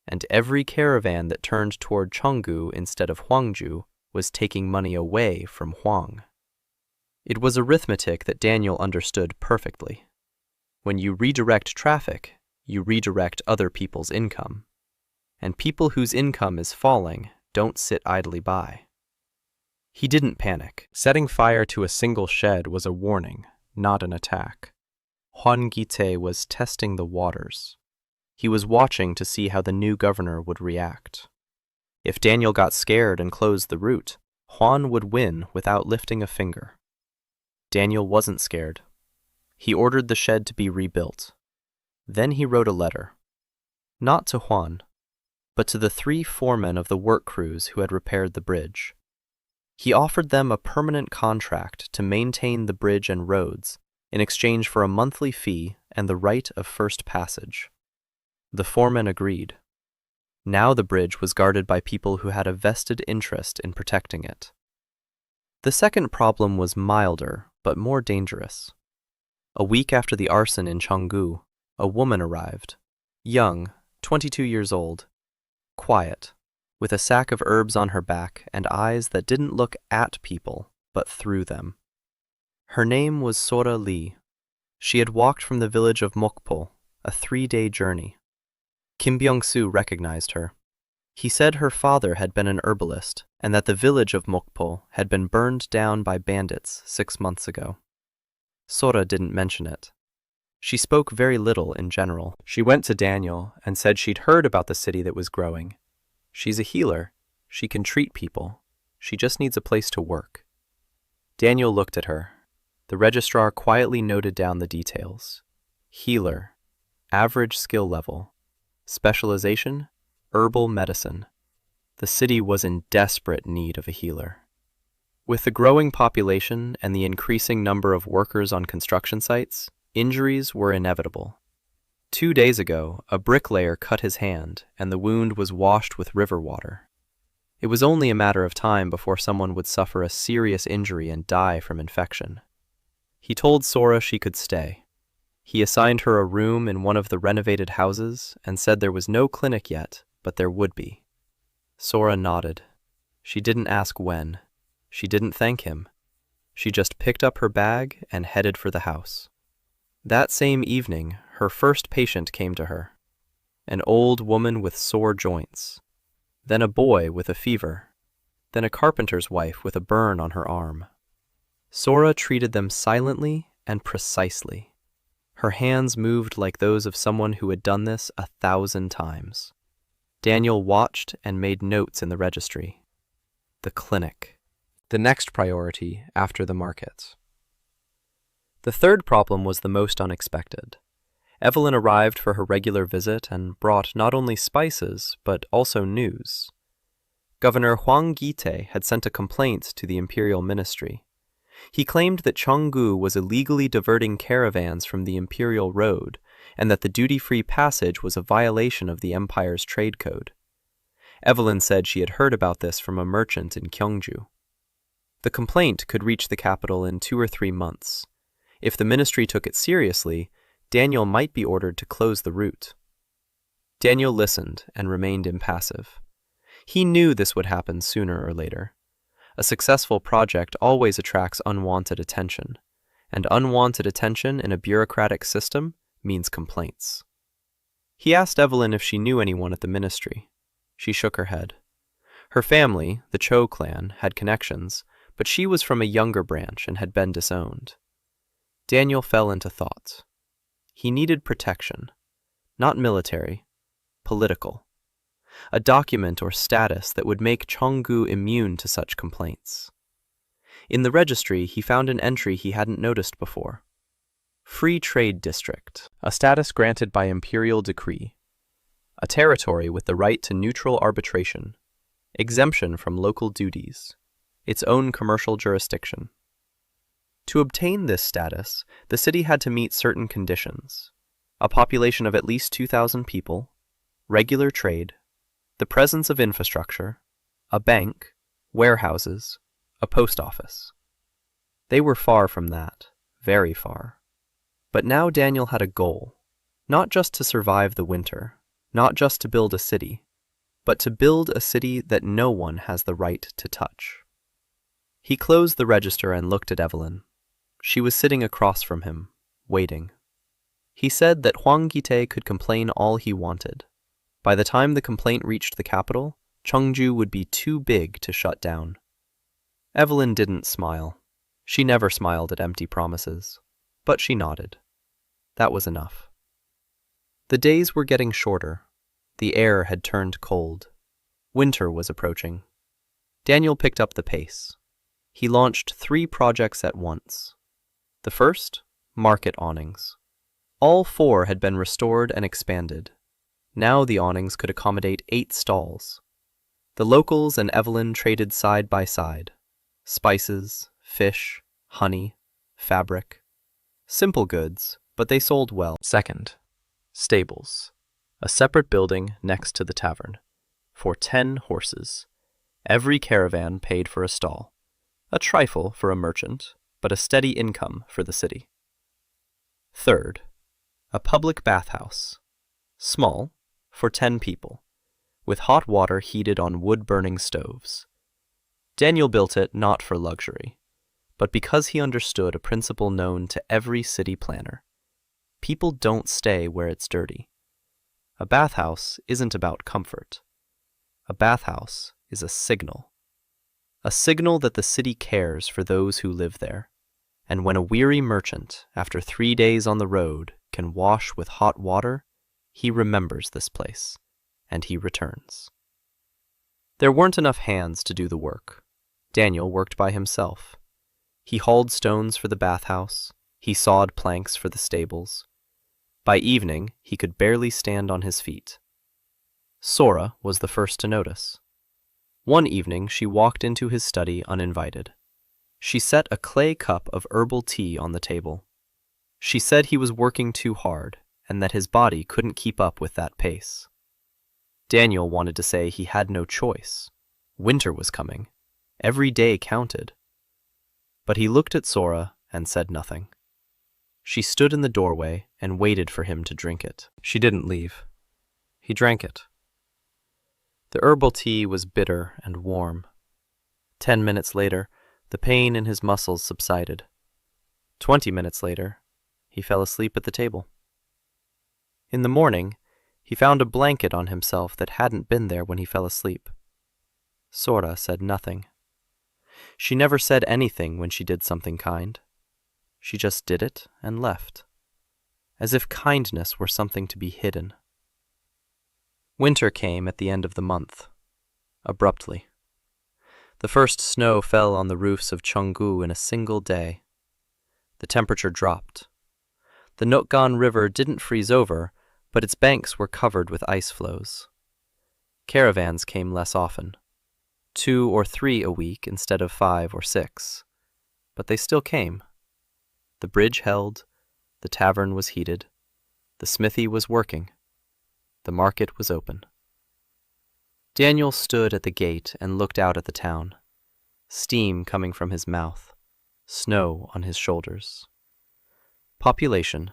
Speaker 1: and every caravan that turned toward Cheonggu instead of Hwangju was taking money away from Hwang. It was arithmetic that Daniel understood perfectly. When you redirect traffic, you redirect other people's income. And people whose income is falling don't sit idly by. He didn't panic. Setting fire to a single shed was a warning, not an attack. Hwan Gite was testing the waters. He was watching to see how the new governor would react. If Daniel got scared and closed the route, Hwan would win without lifting a finger. Daniel wasn't scared. He ordered the shed to be rebuilt. Then he wrote a letter. Not to Hwan, but to the 3 foremen of the work crews who had repaired the bridge. He offered them a permanent contract to maintain the bridge and roads in exchange for a monthly fee and the right of first passage. The foremen agreed. Now the bridge was guarded by people who had a vested interest in protecting it. The second problem was milder, but more dangerous. A week after the arson in Cheonggu, a woman arrived, young, 22 years old, quiet, with a sack of herbs on her back and eyes that didn't look at people, but through them. Her name was Sora Lee. She had walked from the village of Mokpo, a 3-day journey. Kim Byung-soo recognized her. He said her father had been an herbalist and that the village of Mokpo had been burned down by bandits 6 months ago. Sora didn't mention it. She spoke very little in general. She went to Daniel and said she'd heard about the city that was growing. She's a healer. She can treat people. She just needs a place to work. Daniel looked at her. The registrar quietly noted down the details. Healer, average skill level, specialization, herbal medicine. The city was in desperate need of a healer. With the growing population and the increasing number of workers on construction sites, injuries were inevitable. 2 days ago, a bricklayer cut his hand, and the wound was washed with river water. It was only a matter of time before someone would suffer a serious injury and die from infection. He told Sora she could stay. He assigned her a room in one of the renovated houses and said there was no clinic yet, but there would be. Sora nodded. She didn't ask when. She didn't thank him. She just picked up her bag and headed for the house. That same evening, her first patient came to her. An old woman with sore joints. Then a boy with a fever. Then a carpenter's wife with a burn on her arm. Sora treated them silently and precisely. Her hands moved like those of someone who had done this 1,000 times. Daniel watched and made notes in the registry. The clinic. The next priority after the market. The third problem was the most unexpected. Evelyn arrived for her regular visit and brought not only spices, but also news. Governor Hwang Gite had sent a complaint to the imperial ministry. He claimed that Cheonggu was illegally diverting caravans from the imperial road and that the duty-free passage was a violation of the empire's trade code. Evelyn said she had heard about this from a merchant in Gyeongju. The complaint could reach the capital in 2 or 3 months. If the ministry took it seriously, Daniel might be ordered to close the route. Daniel listened and remained impassive. He knew this would happen sooner or later. A successful project always attracts unwanted attention, and unwanted attention in a bureaucratic system means complaints. He asked Evelyn if she knew anyone at the ministry. She shook her head. Her family, the Cho clan, had connections, but she was from a younger branch and had been disowned. Daniel fell into thought. He needed protection, not military, political. A document or status that would make Cheonggu immune to such complaints. In the registry, he found an entry he hadn't noticed before. Free Trade District, a status granted by imperial decree. A territory with the right to neutral arbitration, exemption from local duties, its own commercial jurisdiction. To obtain this status, the city had to meet certain conditions: a population of at least 2,000 people, regular trade, the presence of infrastructure, a bank, warehouses, a post office. They were far from that, very far. But now Daniel had a goal, not just to survive the winter, not just to build a city, but to build a city that no one has the right to touch. He closed the register and looked at Evelyn. She was sitting across from him, waiting. He said that Huang Gite could complain all he wanted. By the time the complaint reached the capital, Cheongju would be too big to shut down. Evelyn didn't smile. She never smiled at empty promises, but she nodded. That was enough. The days were getting shorter. The air had turned cold. Winter was approaching. Daniel picked up the pace. He launched 3 projects at once. The first, market awnings. All 4 had been restored and expanded. Now the awnings could accommodate 8 stalls. The locals and Evelyn traded side by side. Spices, fish, honey, fabric. Simple goods, but they sold well. Second, stables. A separate building next to the tavern. For 10 horses. Every caravan paid for a stall. A trifle for a merchant, but a steady income for the city. Third, a public bathhouse. Small, for 10 people, with hot water heated on wood-burning stoves. Daniel built it not for luxury, but because he understood a principle known to every city planner. People don't stay where it's dirty. A bathhouse isn't about comfort. A bathhouse is a signal. A signal that the city cares for those who live there. And when a weary merchant, after 3 days on the road, can wash with hot water, he remembers this place, and he returns. There weren't enough hands to do the work. Daniel worked by himself. He hauled stones for the bathhouse. He sawed planks for the stables. By evening, he could barely stand on his feet. Sora was the first to notice. One evening, she walked into his study uninvited. She set a clay cup of herbal tea on the table. She said he was working too hard, and that his body couldn't keep up with that pace. Daniel wanted to say he had no choice. Winter was coming. Every day counted. But he looked at Sora and said nothing. She stood in the doorway and waited for him to drink it. She didn't leave. He drank it. The herbal tea was bitter and warm. 10 minutes later, the pain in his muscles subsided. 20 minutes later, he fell asleep at the table. In the morning, he found a blanket on himself that hadn't been there when he fell asleep. Sora said nothing. She never said anything when she did something kind. She just did it and left, as if kindness were something to be hidden. Winter came at the end of the month, abruptly. The first snow fell on the roofs of Cheonggu in a single day. The temperature dropped. The Nokgan River didn't freeze over, but its banks were covered with ice floes. Caravans came less often, 2 or 3 a week instead of 5 or 6, but they still came. The bridge held, the tavern was heated, the smithy was working, the market was open. Daniel stood at the gate and looked out at the town, steam coming from his mouth, snow on his shoulders. Population,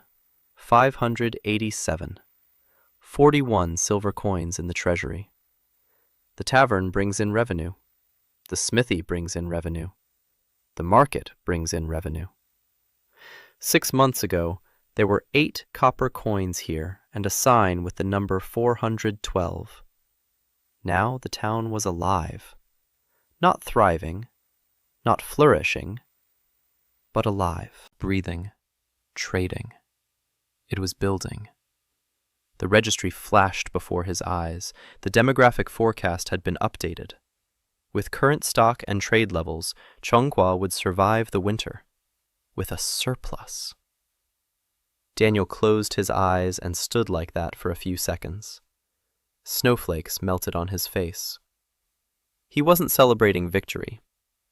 Speaker 1: 587. 41 silver coins in the treasury. The tavern brings in revenue. The smithy brings in revenue. The market brings in revenue. 6 months ago, there were 8 copper coins here and a sign with the number 412. Now the town was alive. Not thriving, not flourishing, but alive, breathing, trading. It was building. The registry flashed before his eyes. The demographic forecast had been updated. With current stock and trade levels, Cheonghua would survive the winter. With a surplus. Daniel closed his eyes and stood like that for a few seconds. Snowflakes melted on his face. He wasn't celebrating victory.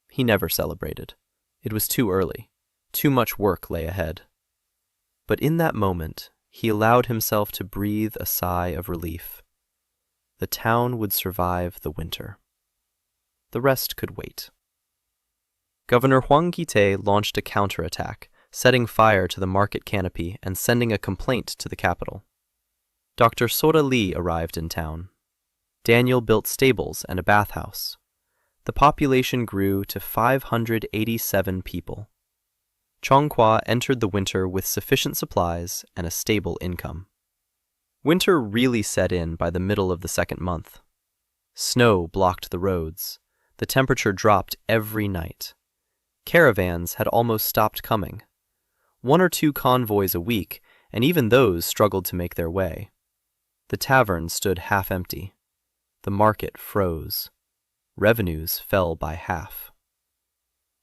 Speaker 1: He never celebrated. It was too early. Too much work lay ahead. But in that moment, he allowed himself to breathe a sigh of relief. The town would survive the winter. The rest could wait. Governor Huang Gite launched a counterattack, setting fire to the market canopy and sending a complaint to the capital. Dr. Sora Lee arrived in town. Daniel built stables and a bathhouse. The population grew to 587 people. Chonghua entered the winter with sufficient supplies and a stable income. Winter really set in by the middle of the second month. Snow blocked the roads. The temperature dropped every night. Caravans had almost stopped coming. 1 or 2 convoys a week, and even those struggled to make their way. The tavern stood half empty. The market froze. Revenues fell by half.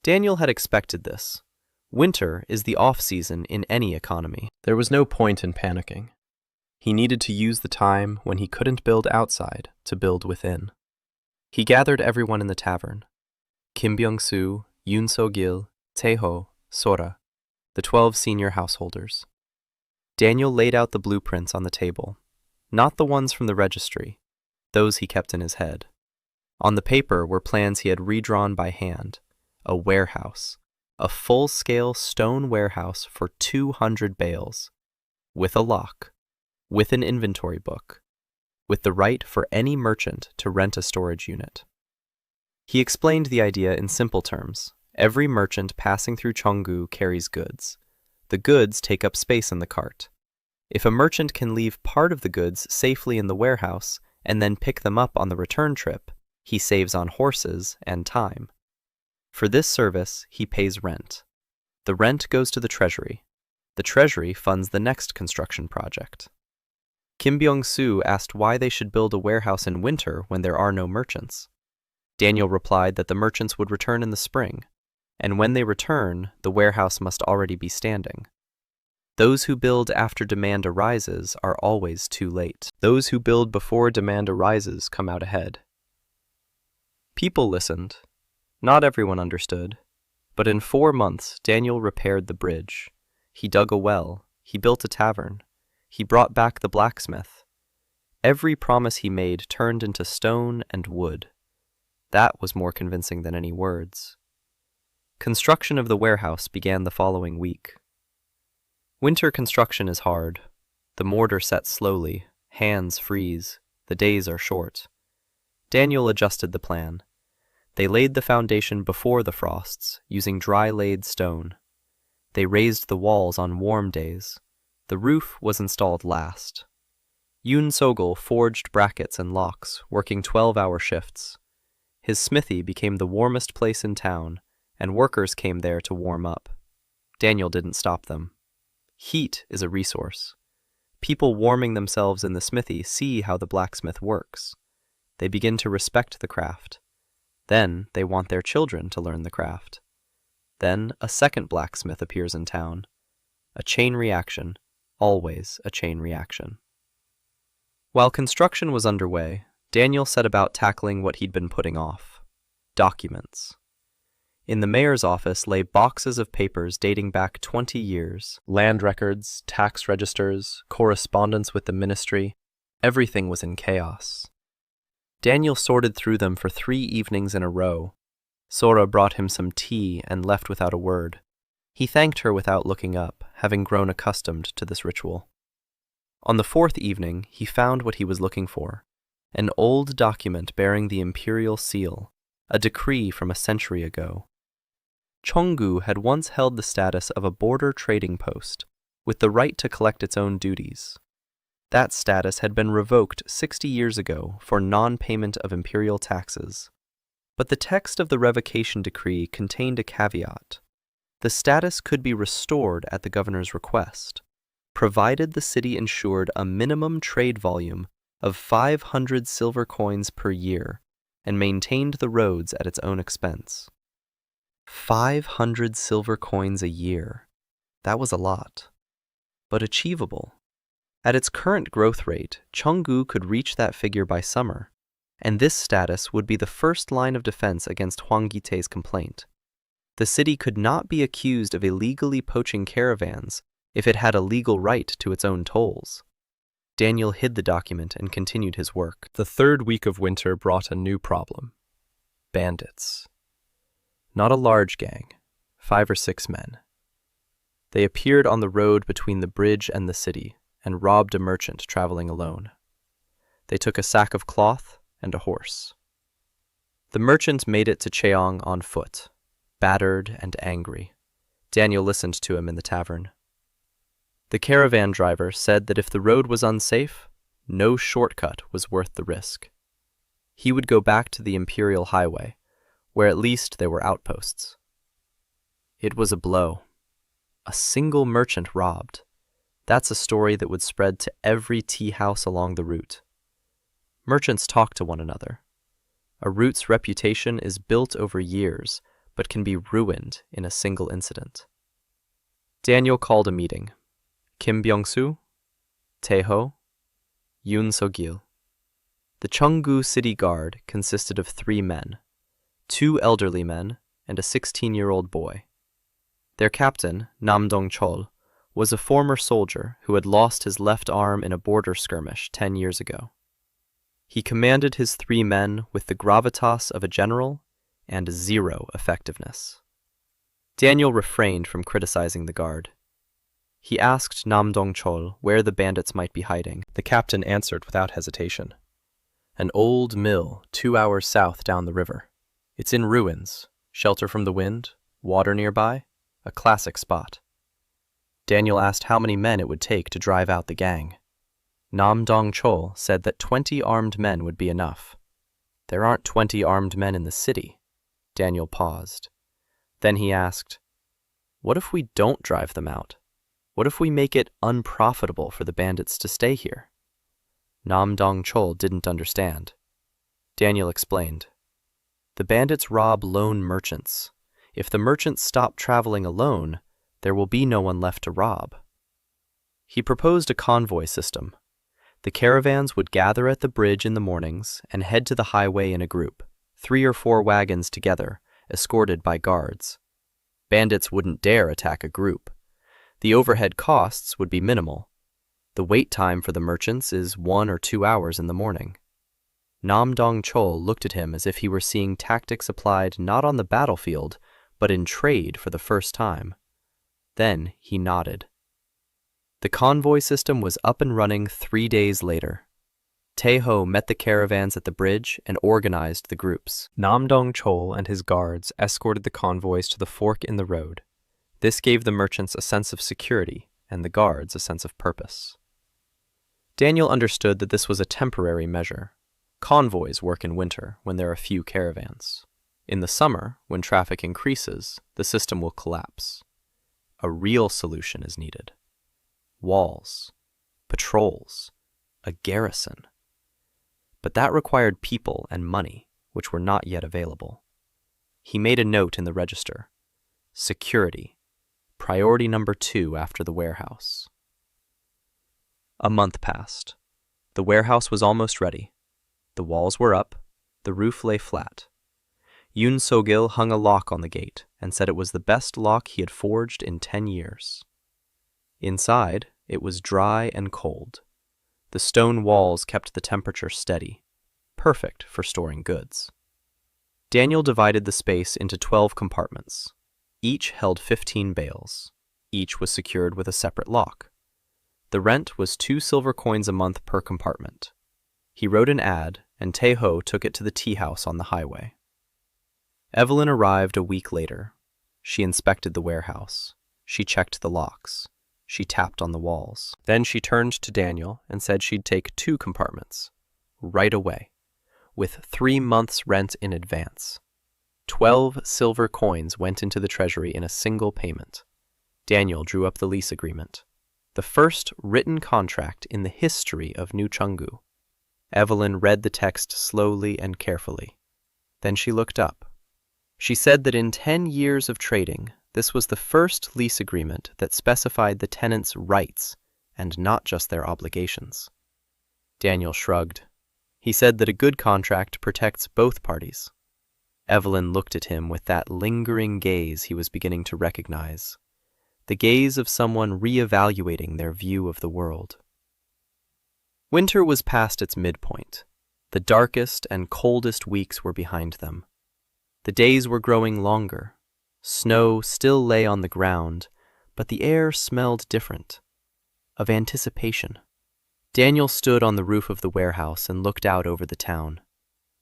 Speaker 1: Daniel had expected this. Winter is the off-season in any economy. There was no point in panicking. He needed to use the time when he couldn't build outside to build within. He gathered everyone in the tavern. Kim Byung-soo, Yoon So-gil, Tae-ho, Sora, the 12 senior householders. Daniel laid out the blueprints on the table, not the ones from the registry, those he kept in his head. On the paper were plans he had redrawn by hand, a warehouse, a full-scale stone warehouse for 200 bales, with a lock, with an inventory book, with the right for any merchant to rent a storage unit. He explained the idea in simple terms. Every merchant passing through Cheonggu carries goods. The goods take up space in the cart. If a merchant can leave part of the goods safely in the warehouse and then pick them up on the return trip, he saves on horses and time. For this service, he pays rent. The rent goes to the treasury. The treasury funds the next construction project. Kim Byung-soo asked why they should build a warehouse in winter when there are no merchants. Daniel replied that the merchants would return in the spring, and when they return, the warehouse must already be standing. Those who build after demand arises are always too late. Those who build before demand arises come out ahead. People listened. Not everyone understood. But in 4 months, Daniel repaired the bridge. He dug a well. He built a tavern. He brought back the blacksmith. Every promise he made turned into stone and wood. That was more convincing than any words. Construction of the warehouse began the following week. Winter construction is hard. The mortar sets slowly, hands freeze, the days are short. Daniel adjusted the plan. They laid the foundation before the frosts, using dry-laid stone. They raised the walls on warm days. The roof was installed last. Yoon So-gil forged brackets and locks, working 12-hour shifts. His smithy became the warmest place in town, and workers came there to warm up. Daniel didn't stop them. Heat is a resource. People warming themselves in the smithy see how the blacksmith works. They begin to respect the craft. Then they want their children to learn the craft. Then a second blacksmith appears in town. A chain reaction, always a chain reaction. While construction was underway, Daniel set about tackling what he'd been putting off: documents. In the mayor's office lay boxes of papers dating back 20 years. Land records, tax registers, correspondence with the ministry. Everything was in chaos. Daniel sorted through them for 3 evenings in a row. Sora brought him some tea and left without a word. He thanked her without looking up, having grown accustomed to this ritual. On the 4th evening, he found what he was looking for: an old document bearing the imperial seal, a decree from a century ago. Cheonggu had once held the status of a border trading post, with the right to collect its own duties. That status had been revoked 60 years ago for non-payment of imperial taxes. But the text of the revocation decree contained a caveat. The status could be restored at the governor's request, provided the city ensured a minimum trade volume of 500 silver coins per year and maintained the roads at its own expense. 500 silver coins a year. That was a lot, but achievable. At its current growth rate, Cheonggu could reach that figure by summer, and this status would be the first line of defense against Hwang Gi-tae's complaint. The city could not be accused of illegally poaching caravans if it had a legal right to its own tolls. Daniel hid the document and continued his work. The 3rd week of winter brought a new problem: bandits. Not a large gang, 5 or 6 men. They appeared on the road between the bridge and the city, and robbed a merchant traveling alone. They took a sack of cloth and a horse. The merchant made it to Cheong on foot, battered and angry. Daniel listened to him in the tavern. The caravan driver said that if the road was unsafe, no shortcut was worth the risk. He would go back to the imperial highway, where at least there were outposts. It was a blow. A single merchant robbed. That's a story that would spread to every tea house along the route. Merchants talk to one another. A route's reputation is built over years, but can be ruined in a single incident. Daniel called a meeting. Kim Byung-soo, Tae-ho, Yoon So-gil. The Cheonggu City Guard consisted of 3 men, 2 elderly men and a 16-year-old boy. Their captain, Nam Dong-chol, was a former soldier who had lost his left arm in a border skirmish 10 years ago. He commanded his 3 men with the gravitas of a general and 0 effectiveness. Daniel refrained from criticizing the guard. He asked Nam Dong-chol where the bandits might be hiding. The captain answered without hesitation. An old mill 2 hours south down the river. It's in ruins, shelter from the wind, water nearby, a classic spot. Daniel asked how many men it would take to drive out the gang. Nam Dong-chol said that 20 armed men would be enough. There aren't 20 armed men in the city. Daniel paused. Then he asked, what if we don't drive them out? What if we make it unprofitable for the bandits to stay here? Nam Dong-chol didn't understand. Daniel explained. The bandits rob lone merchants. If the merchants stop traveling alone, there will be no one left to rob. He proposed a convoy system. The caravans would gather at the bridge in the mornings and head to the highway in a group, 3 or 4 wagons together, escorted by guards. Bandits wouldn't dare attack a group. The overhead costs would be minimal. The wait time for the merchants is 1 or 2 hours in the morning. Nam Dong-chol looked at him as if he were seeing tactics applied not on the battlefield, but in trade for the first time. Then he nodded. The convoy system was up and running 3 days later. Tae-ho met the caravans at the bridge and organized the groups. Nam Dong-chol and his guards escorted the convoys to the fork in the road. This gave the merchants a sense of security and the guards a sense of purpose. Daniel understood that this was a temporary measure. Convoys work in winter when there are few caravans. In the summer, when traffic increases, the system will collapse. A real solution is needed. Walls, patrols, a garrison. But that required people and money, which were not yet available. He made a note in the register. Security. Priority number 2 after the warehouse. A month passed. The warehouse was almost ready. The walls were up. The roof lay flat. Yoon So-gil hung a lock on the gate and said it was the best lock he had forged in 10 years. Inside, it was dry and cold. The stone walls kept the temperature steady, perfect for storing goods. Daniel divided the space into 12 compartments. Each held 15 bales. Each was secured with a separate lock. The rent was 2 silver coins a month per compartment. He wrote an ad, and Tae-ho took it to the tea house on the highway. Evelyn arrived a week later. She inspected the warehouse. She checked the locks. She tapped on the walls. Then she turned to Daniel and said she'd take 2 compartments, right away, with 3 months' rent in advance. 12 silver coins went into the treasury in a single payment. Daniel drew up the lease agreement, the first written contract in the history of New Cheonggu. Evelyn read the text slowly and carefully. Then she looked up. She said that in 10 years of trading, this was the first lease agreement that specified the tenants' rights and not just their obligations. Daniel shrugged. He said that a good contract protects both parties. Evelyn looked at him with that lingering gaze he was beginning to recognize, the gaze of someone reevaluating their view of the world. Winter was past its midpoint. The darkest and coldest weeks were behind them. The days were growing longer. Snow still lay on the ground, but the air smelled different. of anticipation. Daniel stood on the roof of the warehouse and looked out over the town.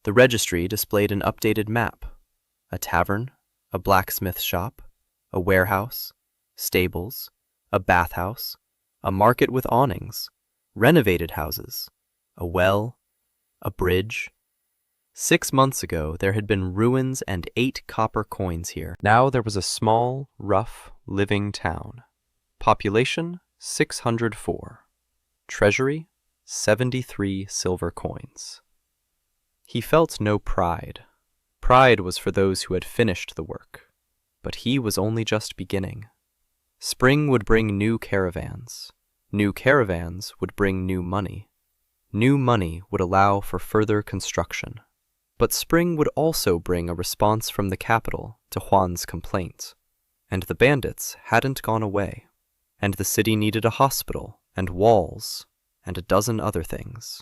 Speaker 1: The registry displayed an updated map: a tavern, a blacksmith shop, a warehouse, stables, a bathhouse, a market with awnings, renovated houses, a well, a bridge. 6 months ago, there had been ruins and 8 copper coins here. Now there was a small, rough, living town. Population, 604. Treasury, 73 silver coins. He felt no pride. Pride was for those who had finished the work. But he was only just beginning. Spring would bring new caravans. New caravans would bring new money. New money would allow for further construction. But spring would also bring a response from the capital to Juan's complaint. And the bandits hadn't gone away. And the city needed a hospital and walls and a dozen other things.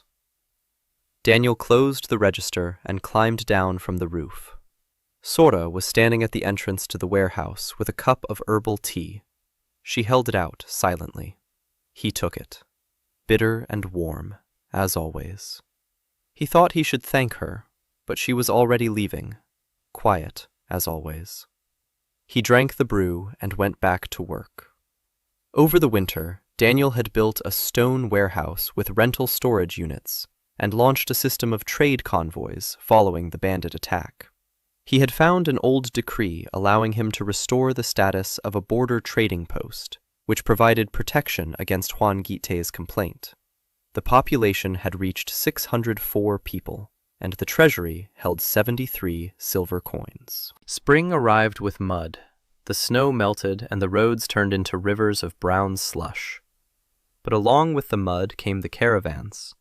Speaker 1: Daniel closed the register and climbed down from the roof. Sora was standing at the entrance to the warehouse with a cup of herbal tea. She held it out silently. He took it, bitter and warm, as always. He thought he should thank her, but she was already leaving, quiet as always. He drank the brew and went back to work. Over the winter, Daniel had built a stone warehouse with rental storage units and launched a system of trade convoys following the bandit attack. He had found an old decree allowing him to restore the status of a border trading post, which provided protection against Juan Guite's complaint. The population had reached 604 people, and the treasury held 73 silver coins. Spring arrived with mud. The snow melted and the roads turned into rivers of brown slush. But along with the mud came the caravans.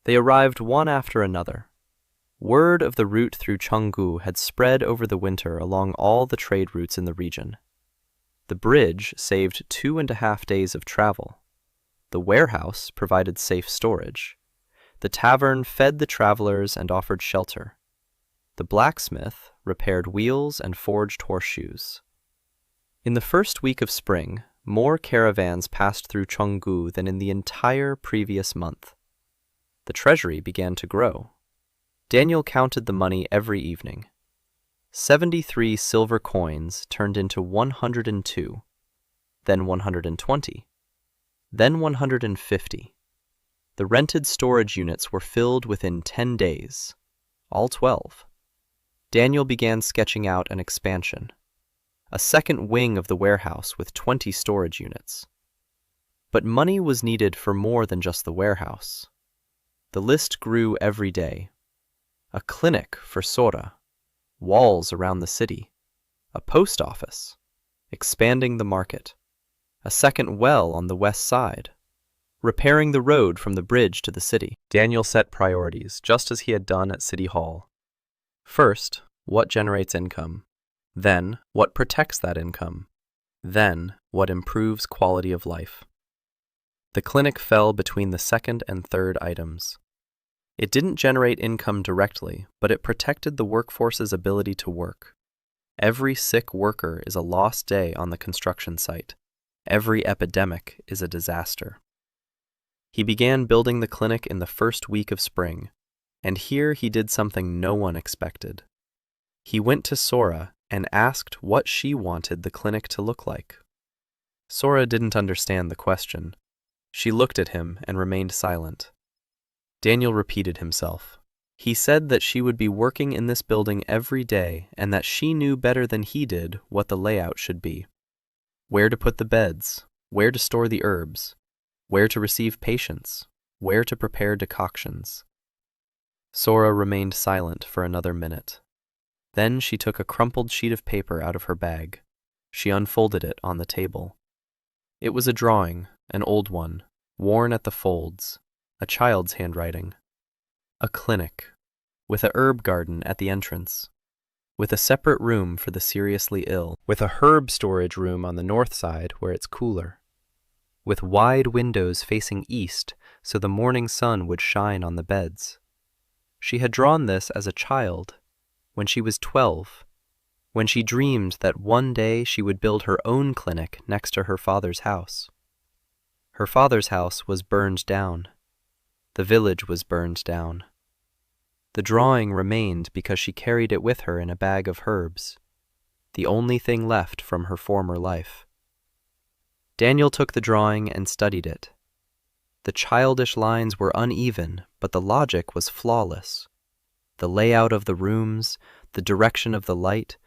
Speaker 1: They arrived one after another. Word of the route through Chengdu had spread over the winter along all the trade routes in the region. The bridge saved 2.5 days of travel. The warehouse provided safe storage. The tavern fed the travelers and offered shelter. The blacksmith repaired wheels and forged horseshoes. In the first week of spring, more caravans passed through Chengdu than in the entire previous month. The treasury began to grow. Daniel counted the money every evening. 73 silver coins turned into 102, then 120, then 150. The rented storage units were filled within 10 days, all 12. Daniel began sketching out an expansion, a second wing of the warehouse with 20 storage units. But money was needed for more than just the warehouse. The list grew every day. A clinic for Sora, walls around the city, a post office, expanding the market, a second well on the west side, repairing the road from the bridge to the city. Daniel set priorities, just as he had done at City Hall. First, what generates income? Then, what protects that income? Then, what improves quality of life? The clinic fell between the second and third items. It didn't generate income directly, but it protected the workforce's ability to work. Every sick worker is a lost day on the construction site. Every epidemic is a disaster. He began building the clinic in the first week of spring, and here he did something no one expected. He went to Sora and asked what she wanted the clinic to look like. Sora didn't understand the question. She looked at him and remained silent. Daniel repeated himself. He said that she would be working in this building every day and that she knew better than he did what the layout should be. Where to put the beds, where to store the herbs, where to receive patients, where to prepare decoctions. Sora remained silent for another minute. Then she took a crumpled sheet of paper out of her bag. She unfolded it on the table. It was a drawing, an old one, worn at the folds, a child's handwriting. A clinic, with a herb garden at the entrance, with a separate room for the seriously ill, with a herb storage room on the north side where it's cooler, with wide windows facing east so the morning sun would shine on the beds. She had drawn this as a child, when she was 12, when she dreamed that one day she would build her own clinic next to her father's house. Her father's house was burned down. The village was burned down. The drawing remained because she carried it with her in a bag of herbs, the only thing left from her former life. Daniel took the drawing and studied it. The childish lines were uneven, but the logic was flawless. The layout of the rooms, the direction of the light,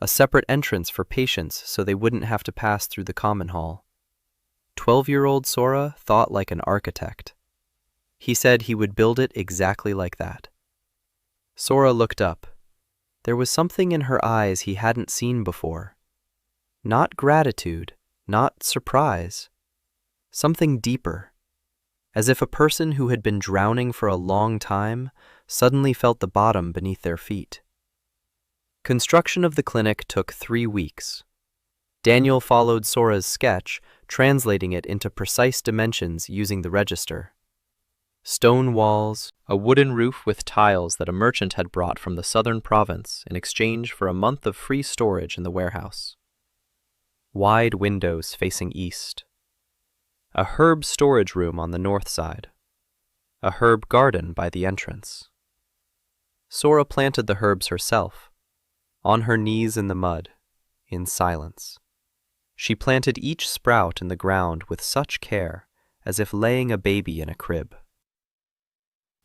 Speaker 1: a separate entrance for patients so they wouldn't have to pass through the common hall. 12-year-old Sora thought like an architect. He said he would build it exactly like that. Sora looked up. There was something in her eyes he hadn't seen before. Not gratitude, not surprise. Something deeper. As if a person who had been drowning for a long time suddenly felt the bottom beneath their feet. Construction of the clinic took 3 weeks. Daniel followed Sora's sketch, translating it into precise dimensions using the register. Stone walls, a wooden roof with tiles that a merchant had brought from the southern province in exchange for a month of free storage in the warehouse. Wide windows facing east. A herb storage room on the north side. A herb garden by the entrance. Sora planted the herbs herself, on her knees in the mud, in silence. She planted each sprout in the ground with such care, as if laying a baby in a crib.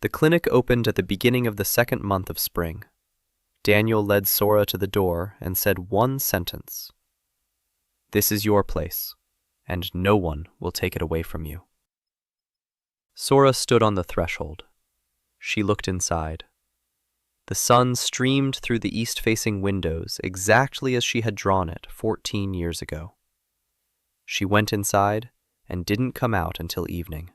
Speaker 1: The clinic opened at the beginning of the 2nd month of spring. Daniel led Sora to the door and said one sentence. "This is your place, and no one will take it away from you." Sora stood on the threshold. She looked inside. The sun streamed through the east-facing windows exactly as she had drawn it 14 years ago. She went inside and didn't come out until evening.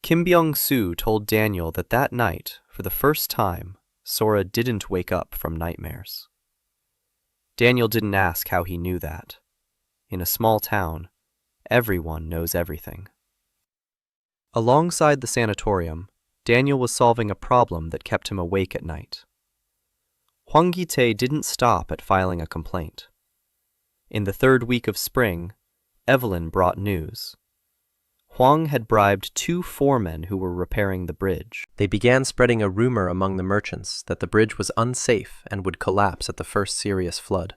Speaker 1: Kim Byung-soo told Daniel that night, for the first time, Sora didn't wake up from nightmares. Daniel didn't ask how he knew that. In a small town, everyone knows everything. Alongside the sanatorium, Daniel was solving a problem that kept him awake at night. Hwang Gi-tae didn't stop at filing a complaint. In the 3rd week of spring, Evelyn brought news. Hwang had bribed 2 foremen who were repairing the bridge. They began spreading a rumor among the merchants that the bridge was unsafe and would collapse at the first serious flood.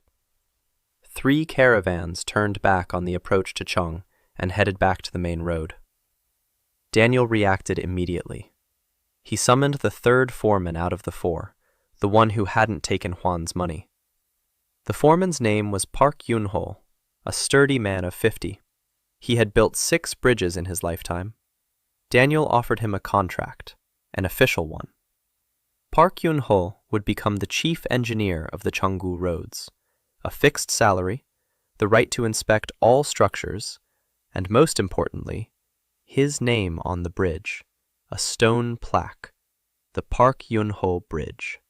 Speaker 1: 3 caravans turned back on the approach to Cheong and headed back to the main road. Daniel reacted immediately. He summoned the 3rd foreman out of the 4, the one who hadn't taken Hwan's money. The foreman's name was Park Yun-ho, a sturdy man of 50. He had built 6 bridges in his lifetime. Daniel offered him a contract, an official one. Park Yun-ho would become the chief engineer of the Cheonggu roads, a fixed salary, the right to inspect all structures, and most importantly, his name on the bridge, a stone plaque, the Park Yun-ho Bridge.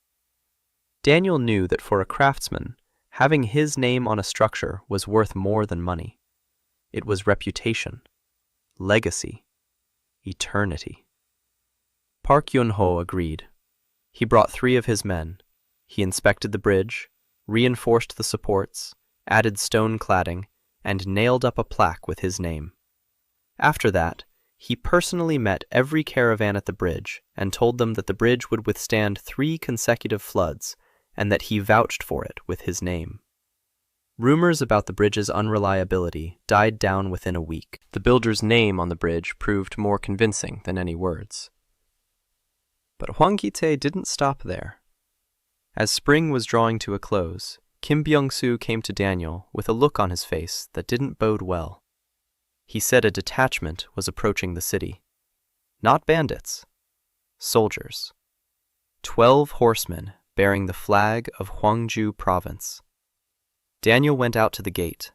Speaker 1: Daniel knew that for a craftsman, having his name on a structure was worth more than money. It was reputation, legacy, eternity. Park Yun-ho agreed. He brought 3 of his men. He inspected the bridge, reinforced the supports, added stone cladding, and nailed up a plaque with his name. After that, he personally met every caravan at the bridge and told them that the bridge would withstand 3 consecutive floods and that he vouched for it with his name. Rumors about the bridge's unreliability died down within a week. The builder's name on the bridge proved more convincing than any words. But Hwang Gi-tae didn't stop there. As spring was drawing to a close, Kim Byung-soo came to Daniel with a look on his face that didn't bode well. He said a detachment was approaching the city. Not bandits. Soldiers. 12 horsemen bearing the flag of Hwangju Province. Daniel went out to the gate.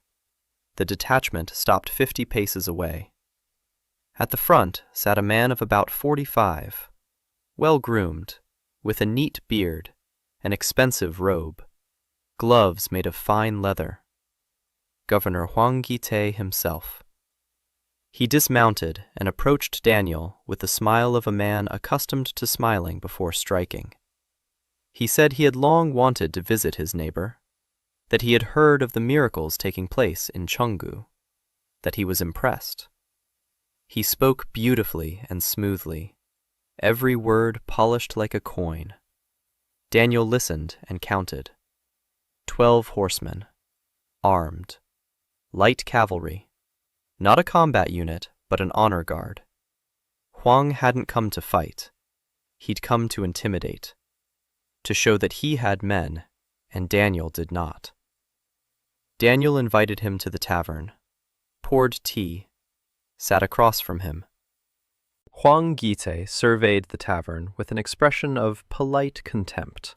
Speaker 1: The detachment stopped 50 paces away. At the front sat a man of about 45, well-groomed, with a neat beard, an expensive robe, gloves made of fine leather. Governor Hwang Gi-tae himself. He dismounted and approached Daniel with the smile of a man accustomed to smiling before striking. He said he had long wanted to visit his neighbor, that he had heard of the miracles taking place in Cheonggu, that he was impressed. He spoke beautifully and smoothly, every word polished like a coin. Daniel listened and counted. 12 horsemen, armed, light cavalry, not a combat unit, but an honor guard. Huang hadn't come to fight. He'd come to intimidate, to show that he had men, and Daniel did not. Daniel invited him to the tavern, poured tea, sat across from him. Huang Gite surveyed the tavern with an expression of polite contempt.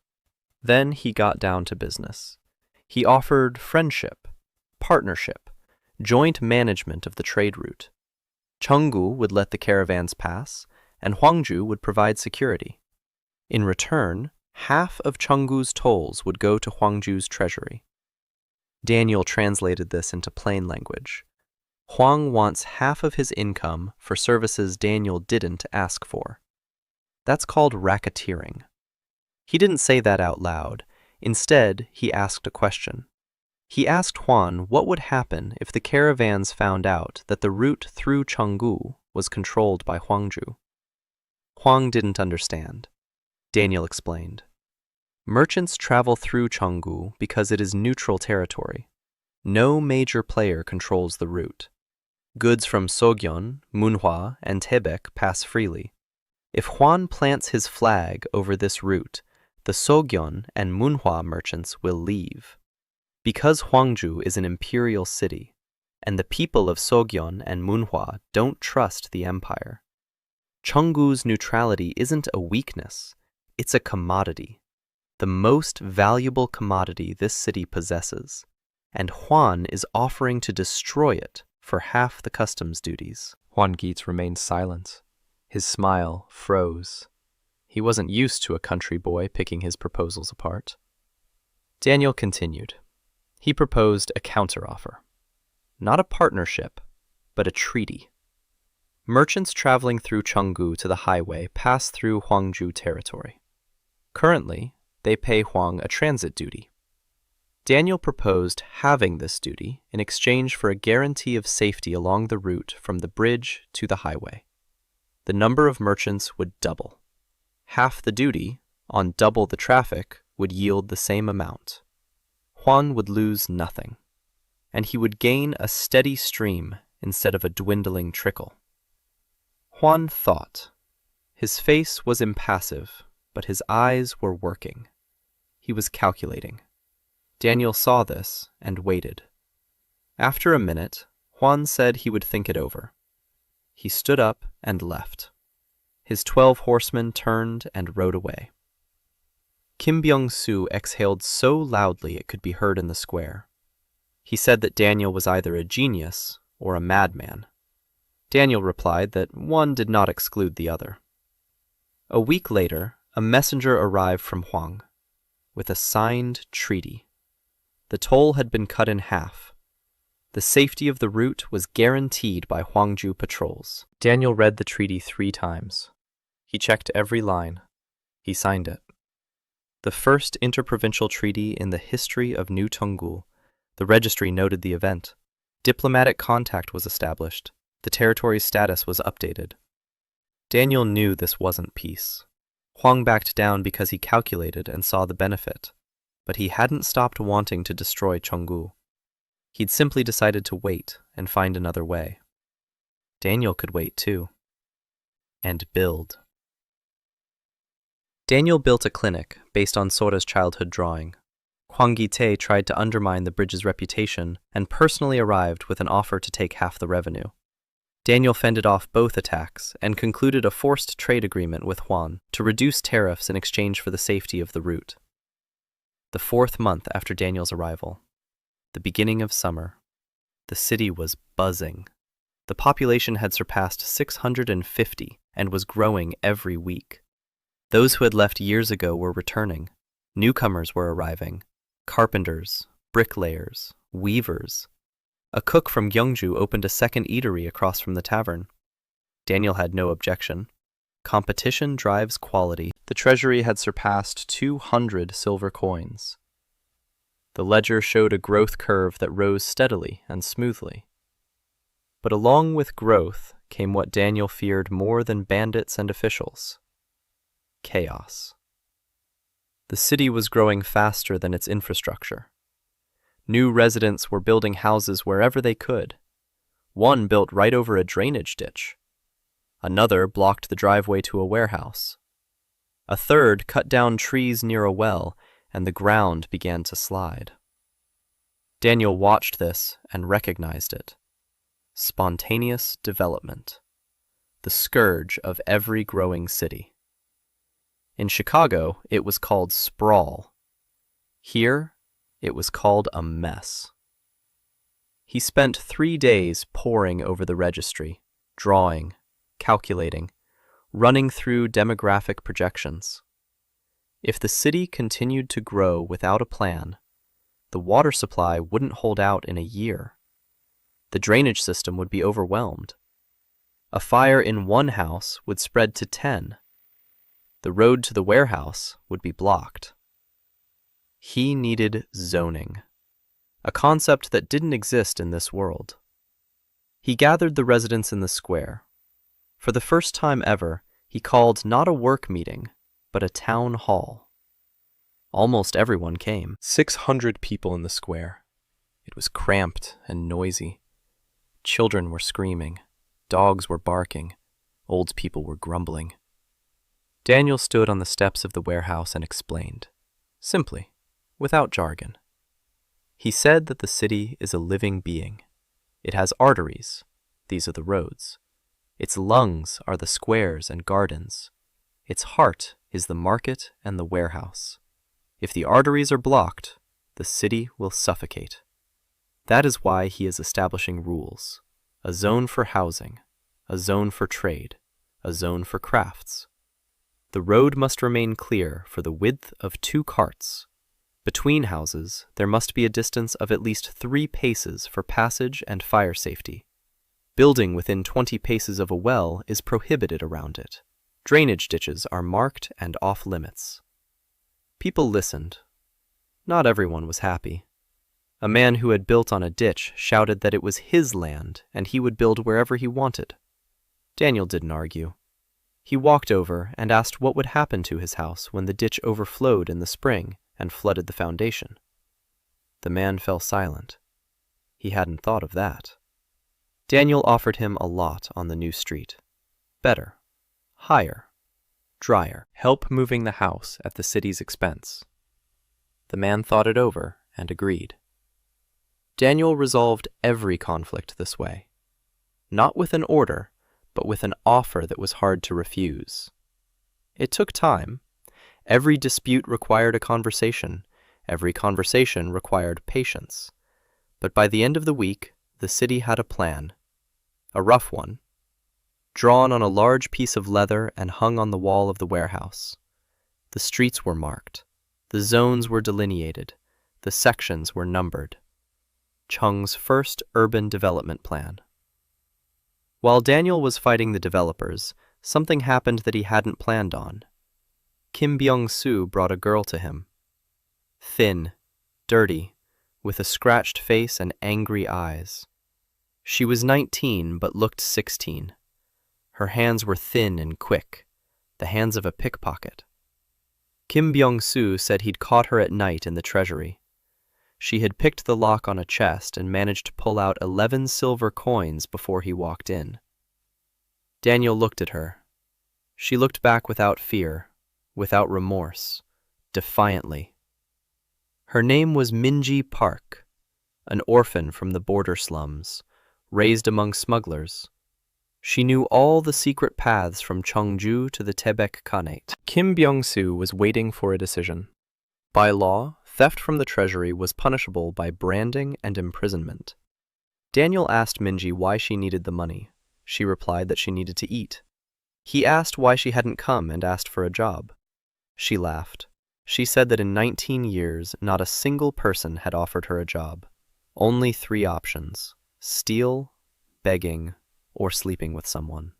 Speaker 1: Then he got down to business. He offered friendship, partnership, joint management of the trade route. Chenggu would let the caravans pass, and Huangju would provide security. In return, half of Chenggu's tolls would go to Huangju's treasury. Daniel translated this into plain language. Huang wants half of his income for services Daniel didn't ask for. That's called racketeering. He didn't say that out loud. Instead, he asked a question. He asked Huan what would happen if the caravans found out that the route through Chenggu was controlled by Huangju. Huang didn't understand. Daniel explained. Merchants travel through Chenggu because it is neutral territory. No major player controls the route. Goods from Sogyeon, Manhwa, and Taebaek pass freely. If Huan plants his flag over this route, the Sogyeon and Manhwa merchants will leave. Because Huangju is an imperial city, and the people of Sogyeon and Manhwa don't trust the empire. Chenggu's neutrality isn't a weakness, it's a commodity, the most valuable commodity this city possesses, and Huan is offering to destroy it for half the customs duties. Huan Geets remained silent. His smile froze. He wasn't used to a country boy picking his proposals apart. Daniel continued. He proposed a counteroffer. Not a partnership, but a treaty. Merchants traveling through Chenggu to the highway pass through Huangju territory. Currently, they pay Huang a transit duty. Daniel proposed halving this duty in exchange for a guarantee of safety along the route from the bridge to the highway. The number of merchants would double. Half the duty, on double the traffic, would yield the same amount. Huan would lose nothing, and he would gain a steady stream instead of a dwindling trickle. Huan thought. His face was impassive, but his eyes were working. He was calculating. Daniel saw this and waited. After a minute, Huan said he would think it over. He stood up and left. His 12 horsemen turned and rode away. Kim Byung-soo exhaled so loudly it could be heard in the square. He said that Daniel was either a genius or a madman. Daniel replied that one did not exclude the other. A week later, a messenger arrived from Huang with a signed treaty. The toll had been cut in half. The safety of the route was guaranteed by Huangju patrols. Daniel read the treaty 3 times. He checked every line. He signed it. The first interprovincial treaty in the history of New Chenggu. The registry noted the event. Diplomatic contact was established. The territory's status was updated. Daniel knew this wasn't peace. Huang backed down because he calculated and saw the benefit. But he hadn't stopped wanting to destroy Chenggu. He'd simply decided to wait and find another way. Daniel could wait too. And build. Daniel built a clinic based on Sora's childhood drawing. Huang Gite tried to undermine the bridge's reputation and personally arrived with an offer to take half the revenue. Daniel fended off both attacks and concluded a forced trade agreement with Huan to reduce tariffs in exchange for the safety of the route. The 4th month after Daniel's arrival, the beginning of summer, the city was buzzing. The population had surpassed 650 and was growing every week. Those who had left years ago were returning. Newcomers were arriving. Carpenters, bricklayers, weavers. A cook from Gyeongju opened a second eatery across from the tavern. Daniel had no objection. Competition drives quality. The treasury had surpassed 200 silver coins. The ledger showed a growth curve that rose steadily and smoothly. But along with growth came what Daniel feared more than bandits and officials: chaos. The city was growing faster than its infrastructure. New residents were building houses wherever they could. One built right over a drainage ditch. Another blocked the driveway to a warehouse. A third cut down trees near a well, and the ground began to slide. Daniel watched this and recognized it. Spontaneous development, the scourge of every growing city. In Chicago, it was called sprawl. Here, it was called a mess. He spent 3 days poring over the registry, drawing, calculating, running through demographic projections. If the city continued to grow without a plan, the water supply wouldn't hold out in a year. The drainage system would be overwhelmed. A fire in one house would spread to 10. The road to the warehouse would be blocked. He needed zoning, a concept that didn't exist in this world. He gathered the residents in the square. For the first time ever, he called not a work meeting, but a town hall. Almost everyone came. 600 people in the square. It was cramped and noisy. Children were screaming. Dogs were barking. Old people were grumbling. Daniel stood on the steps of the warehouse and explained, simply, without jargon. He said that the city is a living being. It has arteries. These are the roads. Its lungs are the squares and gardens. Its heart is the market and the warehouse. If the arteries are blocked, the city will suffocate. That is why he is establishing rules: a zone for housing, a zone for trade, a zone for crafts. The road must remain clear for the width of 2 carts. Between houses, there must be a distance of at least 3 paces for passage and fire safety. Building within 20 paces of a well is prohibited around it. Drainage ditches are marked and off limits. People listened. Not everyone was happy. A man who had built on a ditch shouted that it was his land and he would build wherever he wanted. Daniel didn't argue. He walked over and asked what would happen to his house when the ditch overflowed in the spring and flooded the foundation. The man fell silent. He hadn't thought of that. Daniel offered him a lot on the new street. Better, higher, drier, help moving the house at the city's expense. The man thought it over and agreed. Daniel resolved every conflict this way, not with an order, but with an offer that was hard to refuse. It took time. Every dispute required a conversation. Every conversation required patience. But by the end of the week, the city had a plan. A rough one, drawn on a large piece of leather and hung on the wall of the warehouse. The streets were marked. The zones were delineated. The sections were numbered. Chung's first urban development plan. While Daniel was fighting the developers, something happened that he hadn't planned on. Kim Byung-soo brought a girl to him. Thin, dirty, with a scratched face and angry eyes. She was 19 but looked 16. Her hands were thin and quick, the hands of a pickpocket. Kim Byung-soo said he'd caught her at night in the treasury. She had picked the lock on a chest and managed to pull out 11 silver coins before he walked in. Daniel looked at her. She looked back without fear, without remorse, defiantly. Her name was Minji Park, an orphan from the border slums, raised among smugglers. She knew all the secret paths from Cheongju to the Taebaek Khanate. Kim Byung-soo was waiting for a decision. By law, theft from the treasury was punishable by branding and imprisonment. Daniel asked Minji why she needed the money. She replied that she needed to eat. He asked why she hadn't come and asked for a job. She laughed. She said that in 19 years, not a single person had offered her a job. Only 3 options: steal, begging, or sleeping with someone.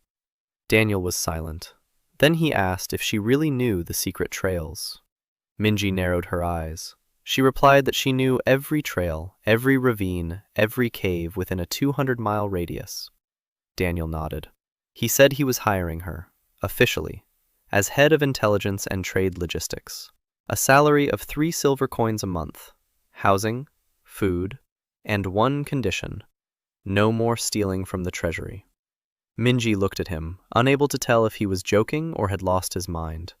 Speaker 1: Daniel was silent. Then he asked if she really knew the secret trails. Minji narrowed her eyes. She replied that she knew every trail, every ravine, every cave within a 200-mile radius. Daniel nodded. He said he was hiring her, officially, as head of intelligence and trade logistics. A salary of 3 silver coins a month, housing, food, and one condition: no more stealing from the treasury. Minji looked at him, unable to tell if he was joking or had lost his mind.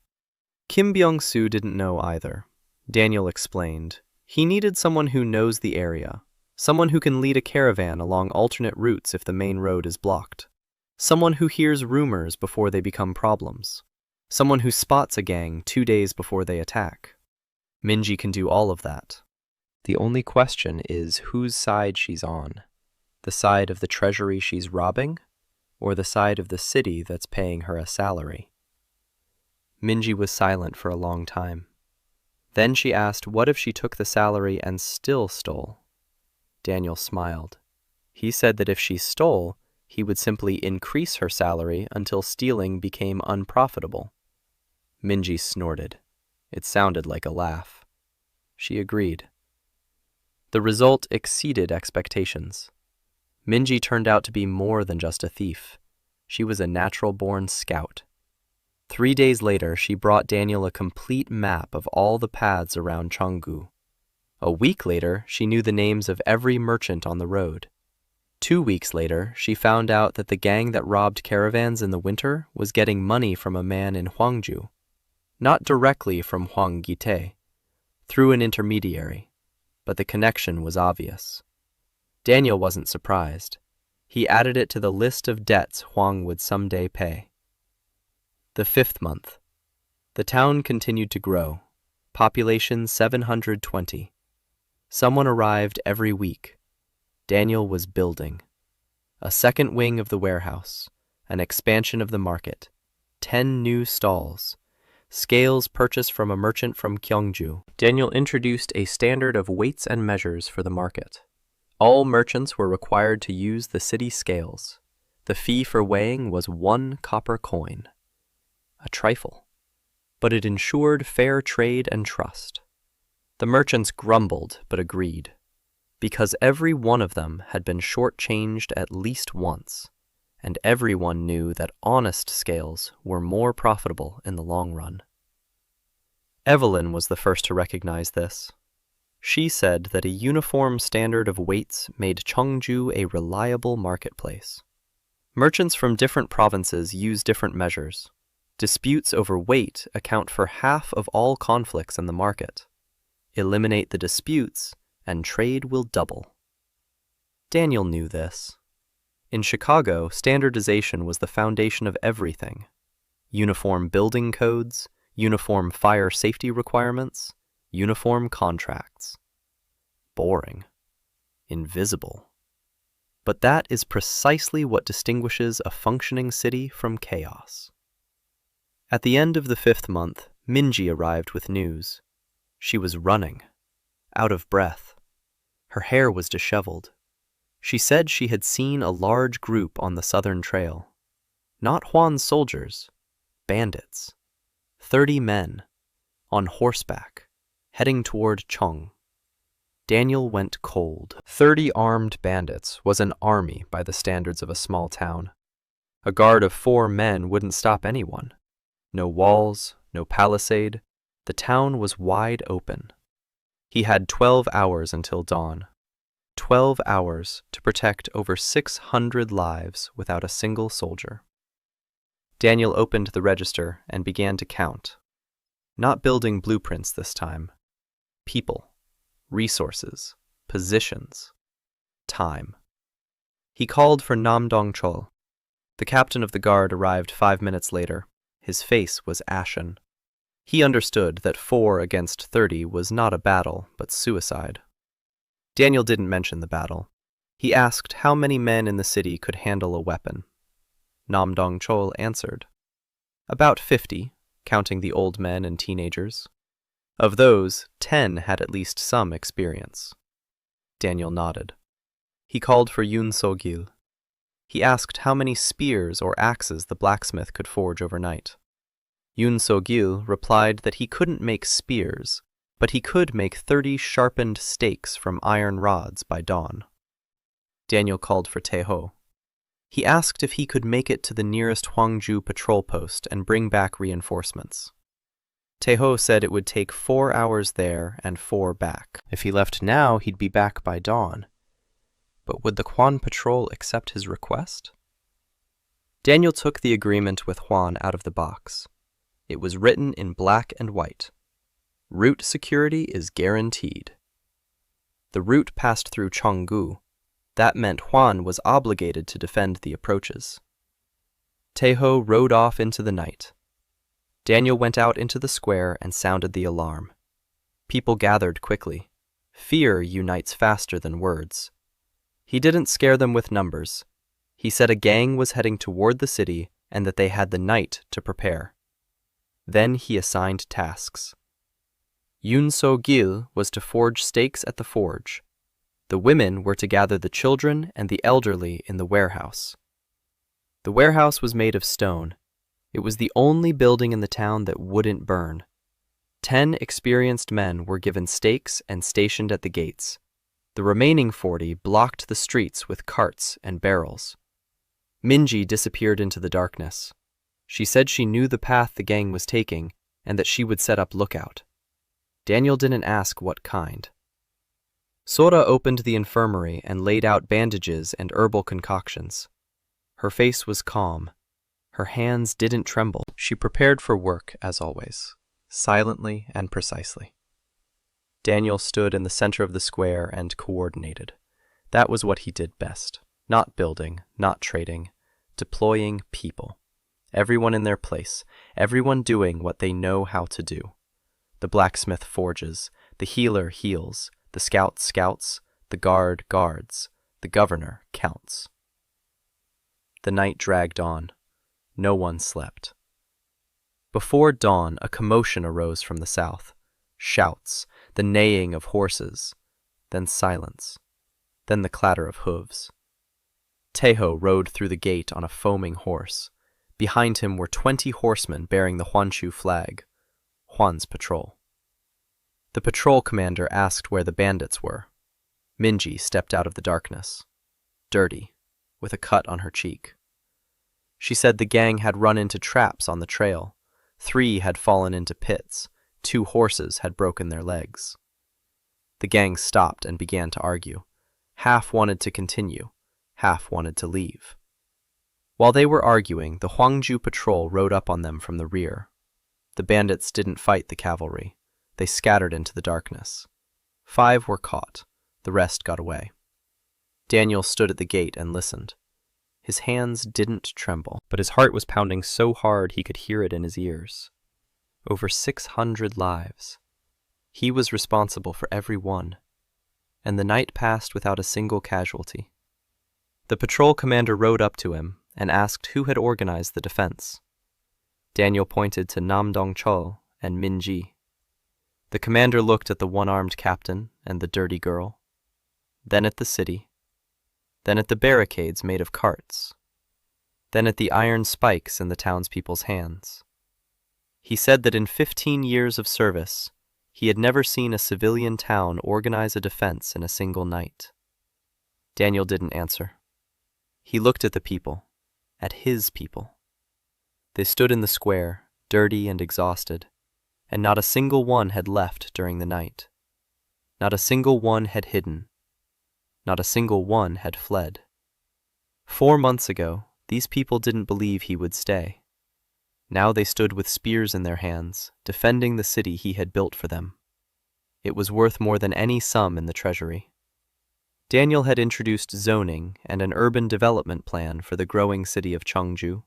Speaker 1: Kim Byung-soo didn't know either. Daniel explained. He needed someone who knows the area, someone who can lead a caravan along alternate routes if the main road is blocked, someone who hears rumors before they become problems, someone who spots a gang 2 days before they attack. Minji can do all of that. The only question is whose side she's on. The side of the treasury she's robbing, or the side of the city that's paying her a salary? Minji was silent for a long time. Then she asked what if she took the salary and still stole. Daniel smiled. He said that if she stole, he would simply increase her salary until stealing became unprofitable. Minji snorted. It sounded like a laugh. She agreed. The result exceeded expectations. Minji turned out to be more than just a thief. She was a natural-born scout. 3 days later, she brought Daniel a complete map of all the paths around Cheonggu. A week later, she knew the names of every merchant on the road. 2 weeks later, she found out that the gang that robbed caravans in the winter was getting money from a man in Hwangju. Not directly from Hwang Gi-tae, through an intermediary, but the connection was obvious. Daniel wasn't surprised. He added it to the list of debts Hwang would someday pay. The 5th month. The town continued to grow. Population 720. Someone arrived every week. Daniel was building. A second wing of the warehouse, an expansion of the market, 10 new stalls, scales purchased from a merchant from Gyeongju. Daniel introduced a standard of weights and measures for the market. All merchants were required to use the city scales. The fee for weighing was 1 copper coin. A trifle. But it ensured fair trade and trust. The merchants grumbled but agreed, because every one of them had been shortchanged at least once, and everyone knew that honest scales were more profitable in the long run. Evelyn was the first to recognize this. She said that a uniform standard of weights made Cheongju a reliable marketplace. Merchants from different provinces use different measures. Disputes over weight account for half of all conflicts in the market. Eliminate the disputes, and trade will double. Daniel knew this. In Chicago, standardization was the foundation of everything. Uniform building codes, uniform fire safety requirements, uniform contracts. Boring. Invisible. But that is precisely what distinguishes a functioning city from chaos. At the end of the 5th month, Minji arrived with news. She was running, out of breath. Her hair was disheveled. She said she had seen a large group on the southern trail. Not Hwan's soldiers, bandits. 30 men, on horseback, heading toward Cheong. Daniel went cold. 30 armed bandits was an army by the standards of a small town. A guard of 4 men wouldn't stop anyone. No walls, no palisade. The town was wide open. He had 12 hours until dawn. 12 hours to protect over 600 lives without a single soldier. Daniel opened the register and began to count. Not building blueprints this time. People, resources, positions, time. He called for Nam Dong-chol. The captain of the guard arrived 5 minutes later. His face was ashen. He understood that 4 against 30 was not a battle, but suicide. Daniel didn't mention the battle. He asked how many men in the city could handle a weapon. Nam Dong-chol answered. About 50, counting the old men and teenagers. Of those, 10 had at least some experience. Daniel nodded. He called for Yoon So-gil. He asked how many spears or axes the blacksmith could forge overnight. Yoon So-gil replied that he couldn't make spears, but he could make 30 sharpened stakes from iron rods by dawn. Daniel called for Tae-ho. He asked if he could make it to the nearest Huangju patrol post and bring back reinforcements. Taeho said it would take 4 hours there and 4 back. If he left now, he'd be back by dawn. But would the Quan patrol accept his request? Daniel took the agreement with Huan out of the box. It was written in black and white. Route security is guaranteed. The route passed through Cheonggu. That meant Huan was obligated to defend the approaches. Taeho rode off into the night. Daniel went out into the square and sounded the alarm. People gathered quickly. Fear unites faster than words. He didn't scare them with numbers. He said a gang was heading toward the city and that they had the night to prepare. Then he assigned tasks. Yoon So-gil was to forge stakes at the forge. The women were to gather the children and the elderly in the warehouse. The warehouse was made of stone. It was the only building in the town that wouldn't burn. 10 experienced men were given stakes and stationed at the gates. The remaining 40 blocked the streets with carts and barrels. Minji disappeared into the darkness. She said she knew the path the gang was taking and that she would set up lookout. Daniel didn't ask what kind. Sora opened the infirmary and laid out bandages and herbal concoctions. Her face was calm. Her hands didn't tremble. She prepared for work, as always, silently and precisely. Daniel stood in the center of the square and coordinated. That was what he did best. Not building, not trading, deploying people. Everyone in their place, everyone doing what they know how to do. The blacksmith forges, the healer heals, the scout scouts, the guard guards, the governor counts. The night dragged on. No one slept. Before dawn, a commotion arose from the south. Shouts, the neighing of horses, then silence, then the clatter of hooves. Taeho rode through the gate on a foaming horse. Behind him were 20 horsemen bearing the Hwanshu flag, Huan's patrol. The patrol commander asked where the bandits were. Minji stepped out of the darkness, dirty, with a cut on her cheek. She said the gang had run into traps on the trail. 3 had fallen into pits. 2 horses had broken their legs. The gang stopped and began to argue. Half wanted to continue, half wanted to leave. While they were arguing, the Huangju patrol rode up on them from the rear. The bandits didn't fight the cavalry. They scattered into the darkness. 5 were caught. The rest got away. Daniel stood at the gate and listened. His hands didn't tremble, but his heart was pounding so hard he could hear it in his ears. Over 600 lives. He was responsible for every one. And the night passed without a single casualty. The patrol commander rode up to him and asked who had organized the defense. Daniel pointed to Nam Dong-chul and Min Ji. The commander looked at the one-armed captain and the dirty girl, then at the city, then at the barricades made of carts, then at the iron spikes in the townspeople's hands. He said that in 15 years of service, he had never seen a civilian town organize a defense in a single night. Daniel didn't answer. He looked at the people, at his people. They stood in the square, dirty and exhausted, and not a single one had left during the night. Not a single one had hidden. Not a single one had fled. 4 months ago, these people didn't believe he would stay. Now they stood with spears in their hands, defending the city he had built for them. It was worth more than any sum in the treasury. Daniel had introduced zoning and an urban development plan for the growing city of Cheongju.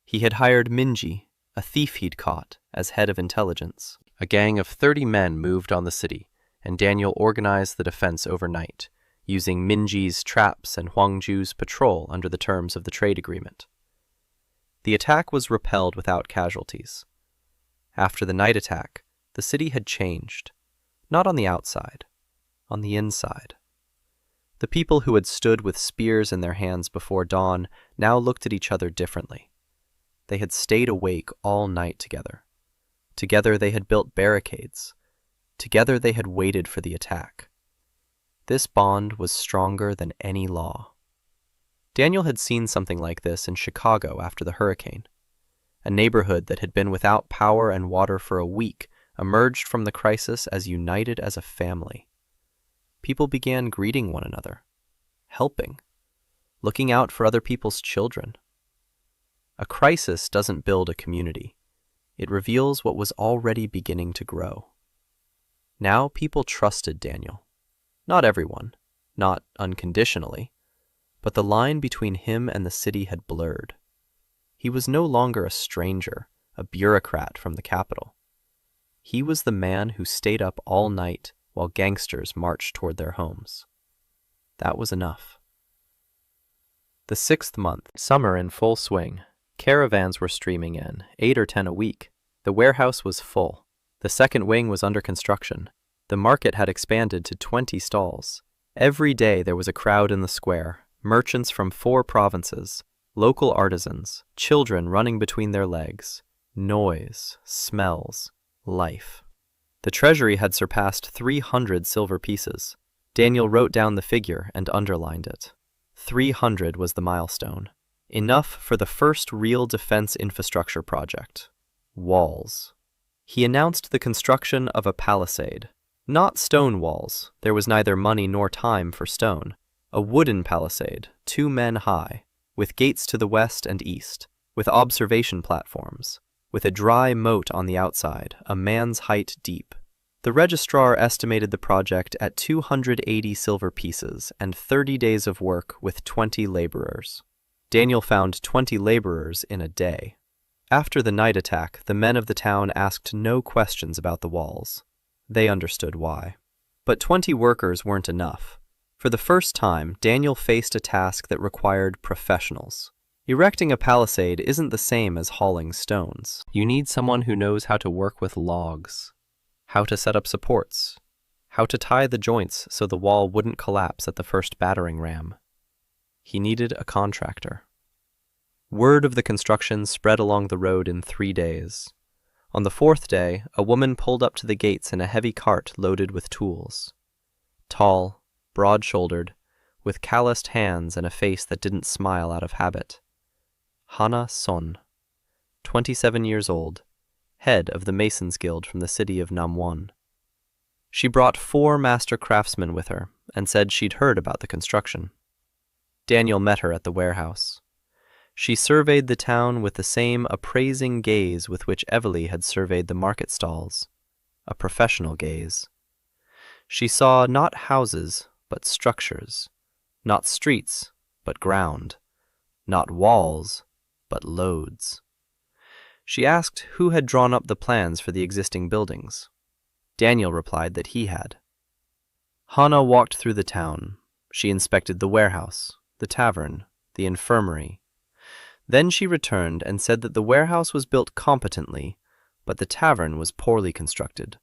Speaker 1: He had hired Minji, a thief he'd caught, as head of intelligence. A gang of 30 men moved on the city, and Daniel organized the defense overnight, using Minji's traps and Huangju's patrol under the terms of the trade agreement. The attack was repelled without casualties. After the night attack, the city had changed, not on the outside, on the inside. The people who had stood with spears in their hands before dawn now looked at each other differently. They had stayed awake all night together. Together they had built barricades. Together they had waited for the attack. This bond was stronger than any law. Daniel had seen something like this in Chicago after the hurricane. A neighborhood that had been without power and water for a week emerged from the crisis as united as a family. People began greeting one another, helping, looking out for other people's children. A crisis doesn't build a community. It reveals what was already beginning to grow. Now people trusted Daniel. Not everyone, not unconditionally, but the line between him and the city had blurred. He was no longer a stranger, a bureaucrat from the capital. He was the man who stayed up all night while gangsters marched toward their homes. That was enough. The 6th month, summer in full swing. Caravans were streaming in, 8 or 10 a week. The warehouse was full. The second wing was under construction. The market had expanded to 20 stalls. Every day there was a crowd in the square, merchants from 4 provinces, local artisans, children running between their legs, noise, smells, life. The treasury had surpassed 300 silver pieces. Daniel wrote down the figure and underlined it. 300 was the milestone. Enough for the first real defense infrastructure project. Walls. He announced the construction of a palisade. Not stone walls, there was neither money nor time for stone. A wooden palisade, 2 men high, with gates to the west and east, with observation platforms, with a dry moat on the outside, a man's height deep. The registrar estimated the project at 280 silver pieces and 30 days of work with 20 laborers. Daniel found 20 laborers in a day. After the night attack, the men of the town asked no questions about the walls. They understood why. But 20 workers weren't enough. For the first time, Daniel faced a task that required professionals. Erecting a palisade isn't the same as hauling stones. You need someone who knows how to work with logs, how to set up supports, how to tie the joints so the wall wouldn't collapse at the first battering ram. He needed a contractor. Word of the construction spread along the road in 3 days. On the 4th day, a woman pulled up to the gates in a heavy cart loaded with tools. Tall, broad-shouldered, with calloused hands and a face that didn't smile out of habit. Hana Son, 27 years old, head of the Masons Guild from the city of Namwon. She brought 4 master craftsmen with her and said she'd heard about the construction. Daniel met her at the warehouse. She surveyed the town with the same appraising gaze with which Evely had surveyed the market stalls, a professional gaze. She saw not houses, but structures, not streets, but ground, not walls, but loads. She asked who had drawn up the plans for the existing buildings. Daniel replied that he had. Hana walked through the town. She inspected the warehouse, the tavern, the infirmary. Then she returned and said that the warehouse was built competently, but the tavern was poorly constructed.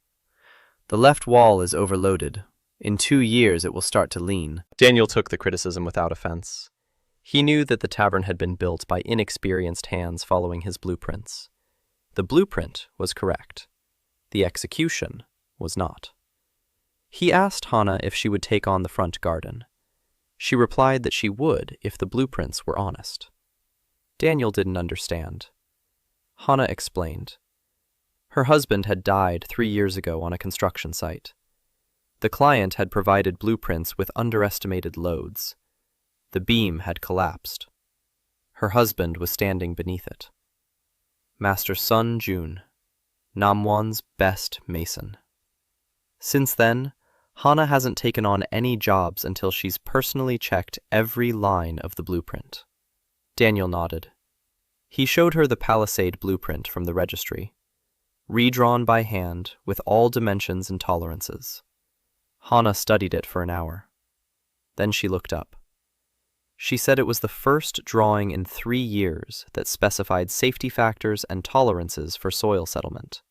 Speaker 1: The left wall is overloaded. In 2 years it will start to lean. Daniel took the criticism without offense. He knew that the tavern had been built by inexperienced hands following his blueprints. The blueprint was correct. The execution was not. He asked Hana if she would take on the front garden. She replied that she would if the blueprints were honest. Daniel didn't understand. Hana explained. Her husband had died 3 years ago on a construction site. The client had provided blueprints with underestimated loads. The beam had collapsed. Her husband was standing beneath it. Master Sun Jun, Namwon's best mason. Since then, Hana hasn't taken on any jobs until she's personally checked every line of the blueprint. Daniel nodded. He showed her the palisade blueprint from the registry, redrawn by hand with all dimensions and tolerances. Hana studied it for an hour. Then she looked up. She said it was the first drawing in 3 years that specified safety factors and tolerances for soil settlement.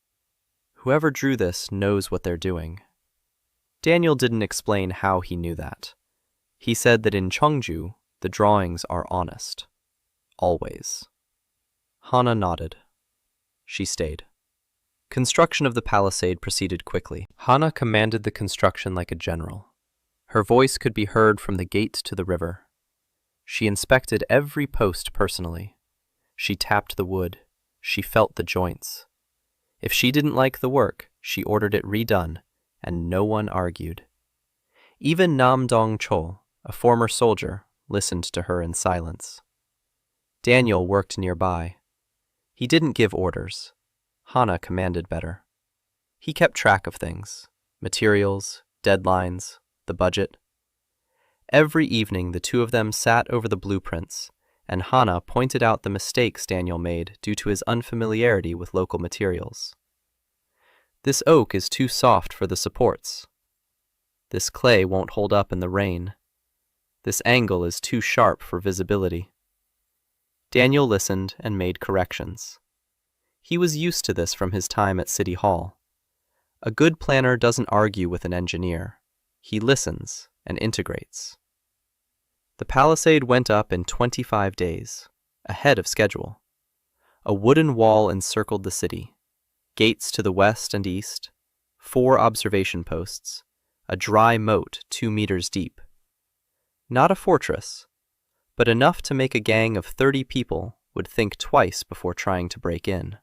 Speaker 1: Whoever drew this knows what they're doing. Daniel didn't explain how he knew that. He said that in Cheongju, the drawings are honest. Always. Hana nodded. She stayed. Construction of the palisade proceeded quickly. Hana commanded the construction like a general. Her voice could be heard from the gate to the river. She inspected every post personally. She tapped the wood. She felt the joints. If she didn't like the work, she ordered it redone, and no one argued. Even Nam Dong-chol, a former soldier, listened to her in silence. Daniel worked nearby. He didn't give orders. Hana commanded better. He kept track of things, materials, deadlines, the budget. Every evening the two of them sat over the blueprints, and Hana pointed out the mistakes Daniel made due to his unfamiliarity with local materials. This oak is too soft for the supports. This clay won't hold up in the rain. This angle is too sharp for visibility. Daniel listened and made corrections. He was used to this from his time at City Hall. A good planner doesn't argue with an engineer. He listens and integrates. The palisade went up in 25 days, ahead of schedule. A wooden wall encircled the city, gates to the west and east, 4 observation posts, a dry moat 2 meters deep. Not a fortress, but enough to make a gang of 30 people would think twice before trying to break in.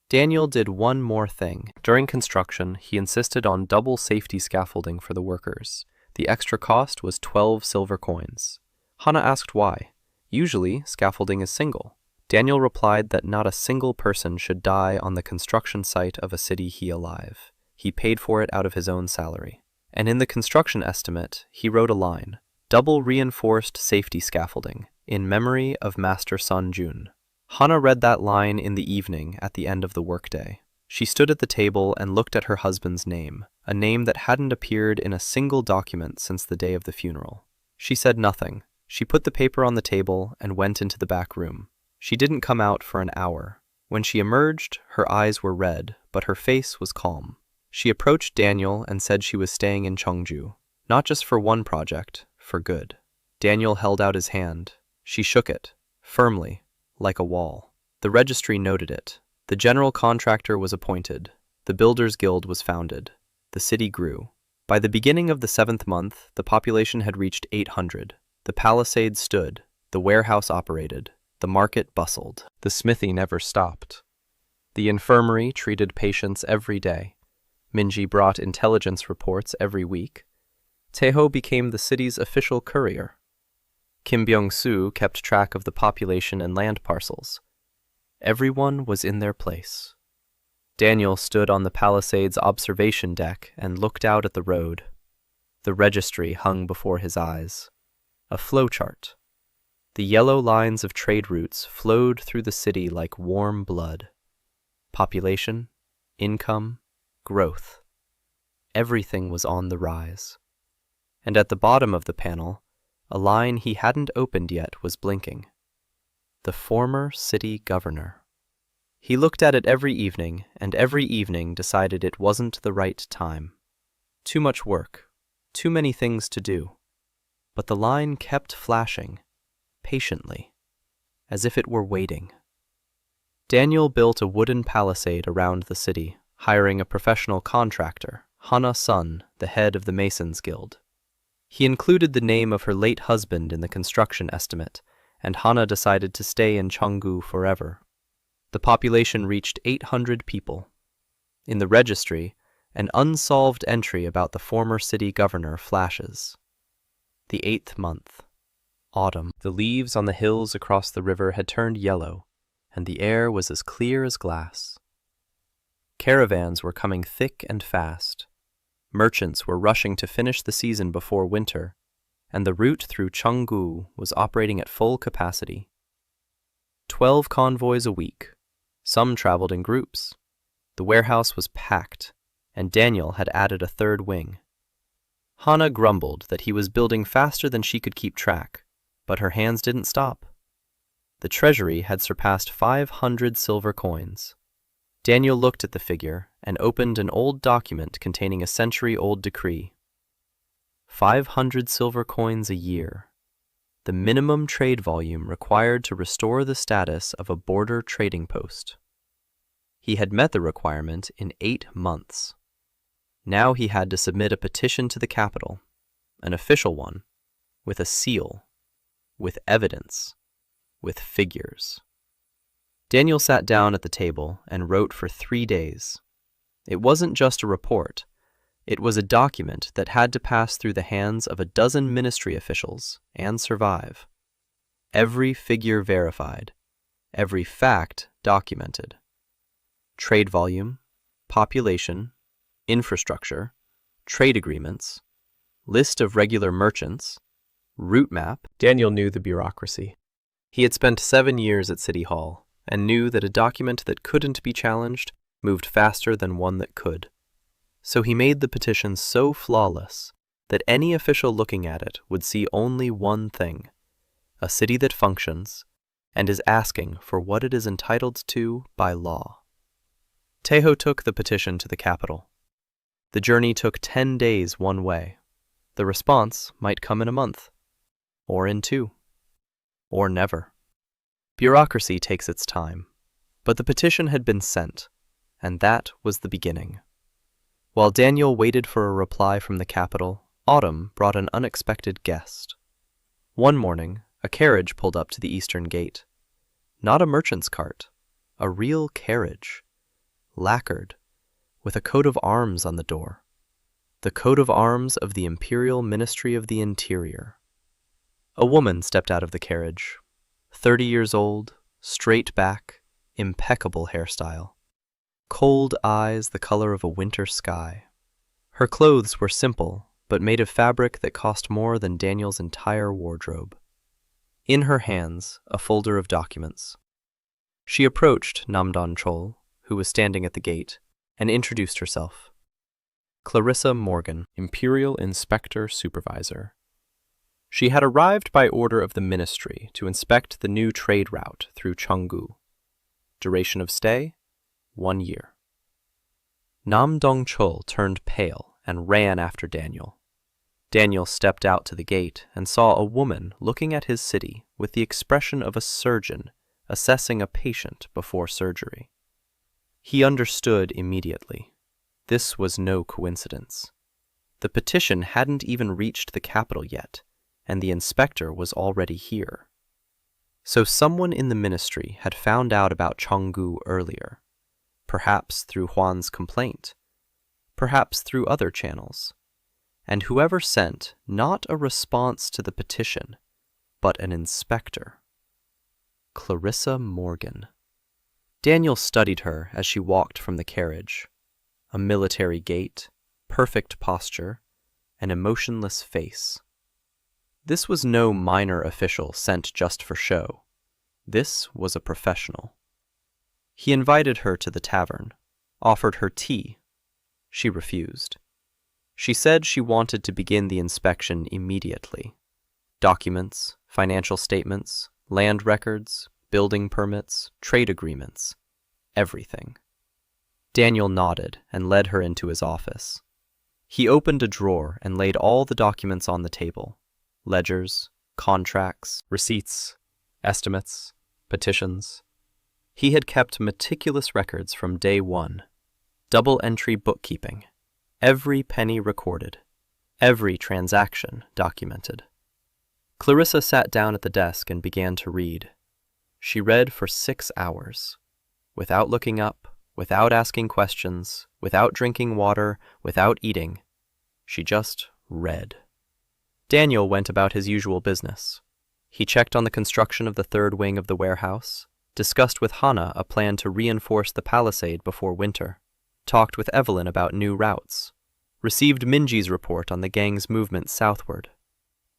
Speaker 1: Daniel did one more thing. During construction, he insisted on double safety scaffolding for the workers. The extra cost was 12 silver coins. Hana asked why. Usually, scaffolding is single. Daniel replied that not a single person should die on the construction site of a city he alive. He paid for it out of his own salary. And in the construction estimate, he wrote a line, "Double reinforced safety scaffolding, in memory of Master Sun Jun." Hana read that line in the evening at the end of the workday. She stood at the table and looked at her husband's name, a name that hadn't appeared in a single document since the day of the funeral. She said nothing. She put the paper on the table and went into the back room. She didn't come out for an hour. When she emerged, her eyes were red, but her face was calm. She approached Daniel and said she was staying in Cheongju, not just for one project, for good. Daniel held out his hand. She shook it, firmly, like a wall. The registry noted it. The general contractor was appointed. The Builders Guild was founded. The city grew. By the beginning of the 7th month, the population had reached 800. The palisade stood. The warehouse operated. The market bustled. The smithy never stopped. The infirmary treated patients every day. Minji brought intelligence reports every week. Taeho became the city's official courier. Kim Byung-soo kept track of the population and land parcels. Everyone was in their place. Daniel stood on the palisade's observation deck and looked out at the road. The registry hung before his eyes. A flowchart. The yellow lines of trade routes flowed through the city like warm blood. Population, income, growth. Everything was on the rise. And at the bottom of the panel, a line he hadn't opened yet was blinking. The former city governor. He looked at it every evening, and every evening decided it wasn't the right time. Too much work, too many things to do. But the line kept flashing, patiently, as if it were waiting. Daniel built a wooden palisade around the city, hiring a professional contractor, Hana Sun, the head of the Masons Guild. He included the name of her late husband in the construction estimate, and Hana decided to stay in Cheongju forever. The population reached 800 people. In the registry, an unsolved entry about the former city governor flashes. The 8th month. Autumn. The leaves on the hills across the river had turned yellow, and the air was as clear as glass. Caravans were coming thick and fast. Merchants were rushing to finish the season before winter, and the route through Cheongju was operating at full capacity. 12 convoys a week. Some traveled in groups. The warehouse was packed, and Daniel had added a 3rd wing. Hana grumbled that he was building faster than she could keep track, but her hands didn't stop. The treasury had surpassed 500 silver coins. Daniel looked at the figure and opened an old document containing a century-old decree. 500 silver coins a year. The minimum trade volume required to restore the status of a border trading post. He had met the requirement in 8 months. Now he had to submit a petition to the capital, an official one, with a seal. with evidence, with figures. Daniel sat down at the table and wrote for 3 days. It wasn't just a report. It was a document that had to pass through the hands of a dozen ministry officials and survive. Every figure verified, every fact documented. Trade volume, population, infrastructure, trade agreements, list of regular merchants, route map. Daniel knew the bureaucracy. He had spent 7 years at City Hall and knew that a document that couldn't be challenged moved faster than one that could. So he made the petition so flawless that any official looking at it would see only one thing: a city that functions and is asking for what it is entitled to by law. Tejo took the petition to the capital. The journey took 10 days one way. The response might come in a month, or in 2, or never. Bureaucracy takes its time, but the petition had been sent, and that was the beginning. While Daniel waited for a reply from the capital, autumn brought an unexpected guest. One morning, a carriage pulled up to the eastern gate. Not a merchant's cart, a real carriage, lacquered, with a coat of arms on the door. The coat of arms of the Imperial Ministry of the Interior. A woman stepped out of the carriage, 30 years old, straight back, impeccable hairstyle. Cold eyes the color of a winter sky. Her clothes were simple, but made of fabric that cost more than Daniel's entire wardrobe. In her hands, a folder of documents. She approached Namdon Chol, who was standing at the gate, and introduced herself. Clarissa Morgan, Imperial Inspector Supervisor. She had arrived by order of the ministry to inspect the new trade route through Cheonggu. Duration of stay: 1 year. Nam Dong-chul turned pale and ran after Daniel. Daniel stepped out to the gate and saw a woman looking at his city with the expression of a surgeon assessing a patient before surgery. He understood immediately. This was no coincidence. The petition hadn't even reached the capital yet, and the inspector was already here. So someone in the ministry had found out about Cheonggu earlier, perhaps through Juan's complaint, perhaps through other channels, and whoever sent not a response to the petition, but an inspector. Clarissa Morgan. Daniel studied her as she walked from the carriage. A military gait, perfect posture, an emotionless face. This was no minor official sent just for show. This was a professional. He invited her to the tavern, offered her tea. She refused. She said she wanted to begin the inspection immediately. Documents, financial statements, land records, building permits, trade agreements, everything. Daniel nodded and led her into his office. He opened a drawer and laid all the documents on the table: ledgers, contracts, receipts, estimates, petitions. He had kept meticulous records from day one. Double-entry bookkeeping. Every penny recorded. Every transaction documented. Clarissa sat down at the desk and began to read. She read for 6 hours, without looking up, without asking questions, without drinking water, without eating. She just read. Daniel went about his usual business. He checked on the construction of the third wing of the warehouse, discussed with Hannah a plan to reinforce the palisade before winter, talked with Evelyn about new routes, received Minji's report on the gang's movement southward.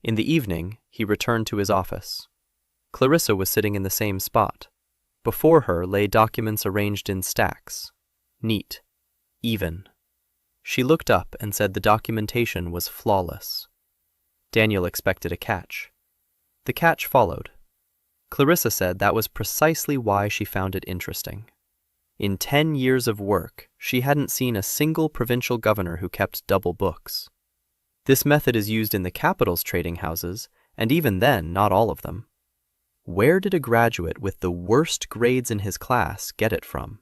Speaker 1: In the evening, he returned to his office. Clarissa was sitting in the same spot. Before her lay documents arranged in stacks, neat, even. She looked up and said the documentation was flawless. Daniel expected a catch. The catch followed. Clarissa said that was precisely why she found it interesting. In 10 years of work, she hadn't seen a single provincial governor who kept double books. This method is used in the capital's trading houses, and even then, not all of them. Where did a graduate with the worst grades in his class get it from?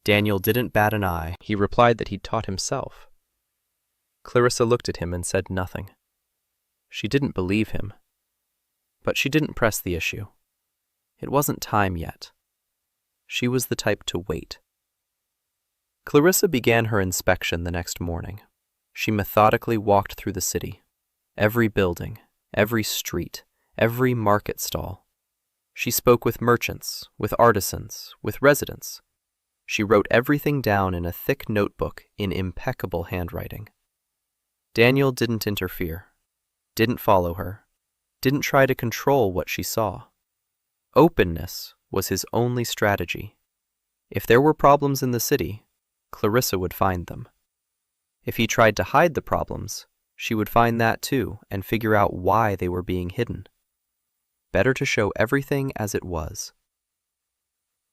Speaker 1: Daniel didn't bat an eye. He replied that he'd taught himself. Clarissa looked at him and said nothing. She didn't believe him. but she didn't press the issue. It wasn't time yet. She was the type to wait. Clarissa began her inspection the next morning. She methodically walked through the city. Every building, every street, every market stall. She spoke with merchants, with artisans, with residents. She wrote everything down in a thick notebook in impeccable handwriting. Daniel didn't interfere, didn't follow her, didn't try to control what she saw. Openness was his only strategy. If there were problems in the city, Clarissa would find them. If he tried to hide the problems, she would find that too and figure out why they were being hidden. Better to show everything as it was.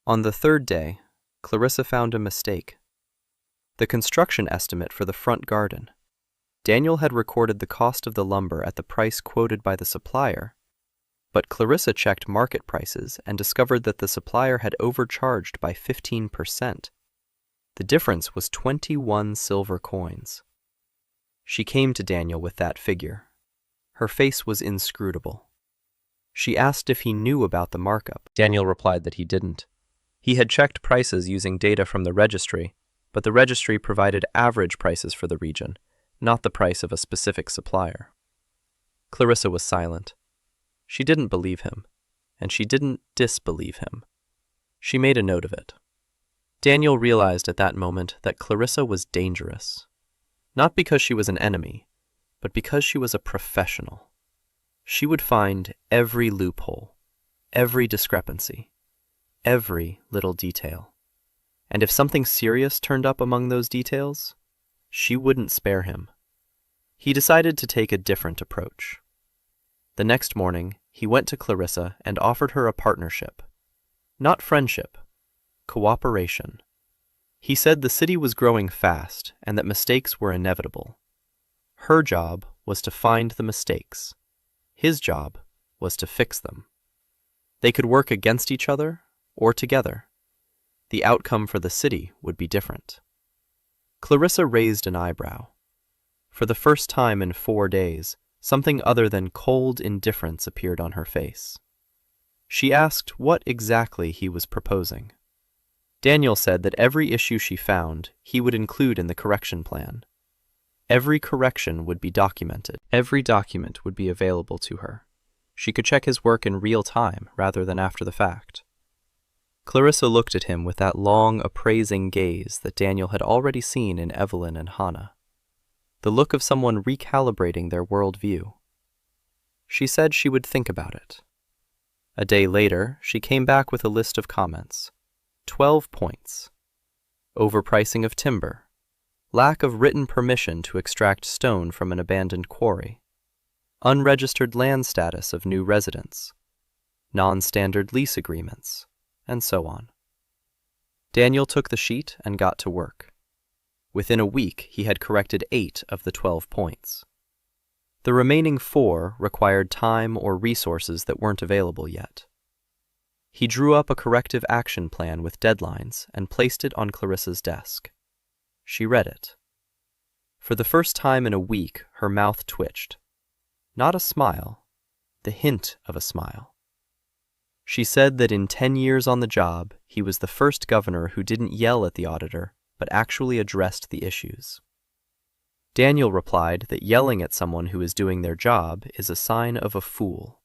Speaker 1: On the third day, Clarissa found a mistake. The construction estimate for the front garden. Daniel had recorded the cost of the lumber at the price quoted by the supplier, but Clarissa checked market prices and discovered that the supplier had overcharged by 15%. The difference was 21 silver coins. She came to Daniel with that figure. Her face was inscrutable. She asked if he knew about the markup. Daniel replied that he didn't. He had checked prices using data from the registry, but the registry provided average prices for the region, not the price of a specific supplier. Clarissa was silent. She didn't believe him, and she didn't disbelieve him. She made a note of it. Daniel realized at that moment that Clarissa was dangerous. Not because she was an enemy, but because she was a professional. She would find every loophole, every discrepancy, every little detail. And if something serious turned up among those details, she wouldn't spare him. He decided to take a different approach. The next morning, he went to Clarissa and offered her a partnership. Not friendship, cooperation. He said the city was growing fast and that mistakes were inevitable. Her job was to find the mistakes. His job was to fix them. They could work against each other or together. The outcome for the city would be different. Clarissa raised an eyebrow. For the first time in 4 days, something other than cold indifference appeared on her face. She asked what exactly he was proposing. Daniel said that every issue she found, he would include in the correction plan. Every correction would be documented. Every document would be available to her. She could check his work in real time rather than after the fact. Clarissa looked at him with that long, appraising gaze that Daniel had already seen in Evelyn and Hannah. The look of someone recalibrating their worldview. She said she would think about it. A day later, she came back with a list of comments. 12 points. Overpricing of timber. Lack of written permission to extract stone from an abandoned quarry. Unregistered land status of new residents. Non-standard lease agreements, and so on. Daniel took the sheet and got to work. Within a week, he had corrected 8 of the 12 points. The remaining 4 required time or resources that weren't available yet. He drew up a corrective action plan with deadlines and placed it on Clarissa's desk. She read it. For the first time in a week, her mouth twitched. Not a smile, the hint of a smile. She said that in 10 years on the job, he was the first governor who didn't yell at the auditor, but actually addressed the issues. Daniel replied that yelling at someone who is doing their job is a sign of a fool.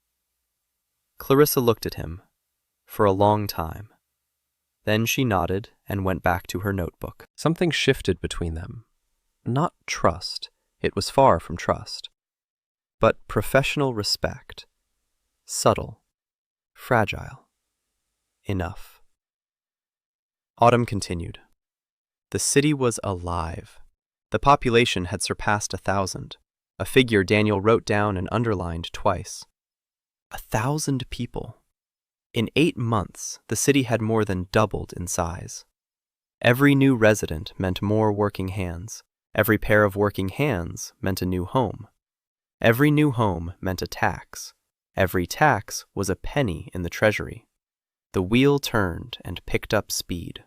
Speaker 1: Clarissa looked at him for a long time. Then she nodded and went back to her notebook. Something shifted between them. Not trust, it was far from trust, but professional respect. Subtle, fragile, enough. Autumn continued. The city was alive. The population had surpassed 1,000, a figure Daniel wrote down and underlined twice. 1,000 people. In 8 months, the city had more than doubled in size. Every new resident meant more working hands. Every pair of working hands meant a new home. Every new home meant a tax. Every tax was a penny in the treasury. The wheel turned and picked up speed.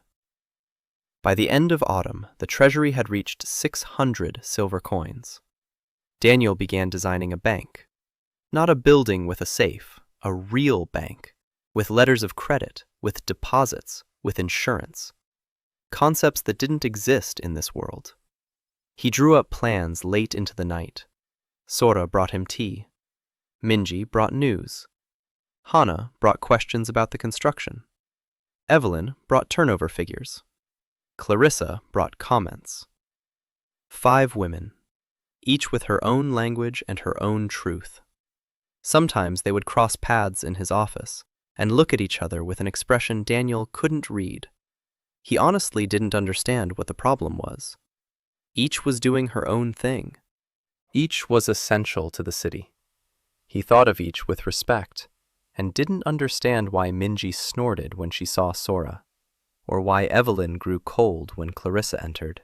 Speaker 1: By the end of autumn, the treasury had reached 600 silver coins. Daniel began designing a bank. Not a building with a safe, A real bank, with letters of credit, with deposits, with insurance. Concepts that didn't exist in this world. He drew up plans late into the night. Sora brought him tea. Minji brought news. Hana brought questions about the construction. Evelyn brought turnover figures. Clarissa brought comments. 5 women, each with her own language and her own truth. Sometimes they would cross paths in his office and look at each other with an expression Daniel couldn't read. He honestly didn't understand what the problem was. Each was doing her own thing. Each was essential to the city. He thought of each with respect and didn't understand why Minji snorted when she saw Sora, or why Evelyn grew cold when Clarissa entered.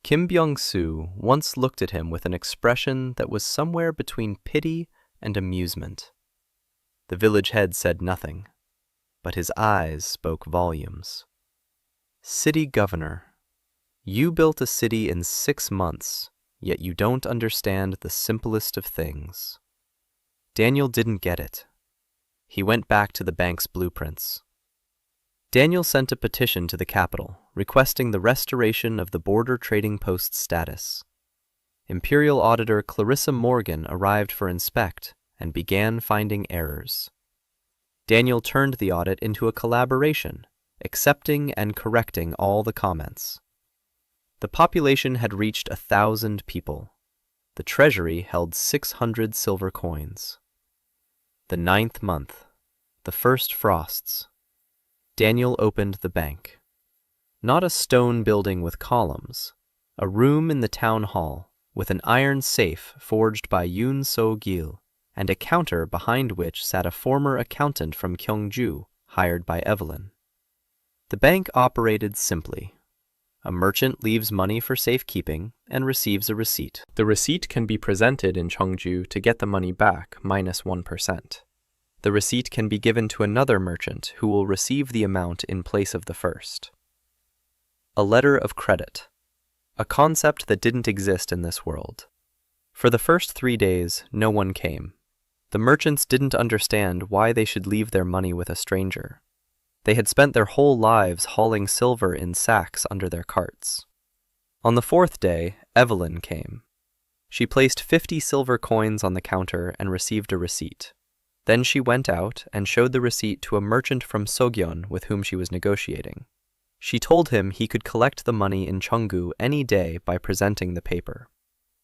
Speaker 1: Kim Byung-soo once looked at him with an expression that was somewhere between pity and amusement. The village head said nothing, but his eyes spoke volumes. City governor, you built a city in 6 months, yet you don't understand the simplest of things. Daniel didn't get it. He went back to the bank's blueprints. Daniel sent a petition to the capital, requesting the restoration of the border trading post status. Imperial Auditor Clarissa Morgan arrived for inspect and began finding errors. Daniel turned the audit into a collaboration, accepting and correcting all the comments. The population had reached 1,000 people. The treasury held 600 silver coins. The 9th month, the first frosts. Daniel opened the bank. Not a stone building with columns, a room in the town hall with an iron safe forged by Yoon So-gil and a counter behind which sat a former accountant from Gyeongju hired by Evelyn. The bank operated simply. A merchant leaves money for safekeeping and receives a receipt. The receipt can be presented in Cheongju to get the money back minus 1%. The receipt can be given to another merchant who will receive the amount in place of the first. A letter of credit. A concept that didn't exist in this world. For the first 3 days, no one came. The merchants didn't understand why they should leave their money with a stranger. They had spent their whole lives hauling silver in sacks under their carts. On the 4th day, Evelyn came. She placed 50 silver coins on the counter and received a receipt. Then she went out and showed the receipt to a merchant from Sogyeon with whom she was negotiating. She told him he could collect the money in Cheonggu any day by presenting the paper.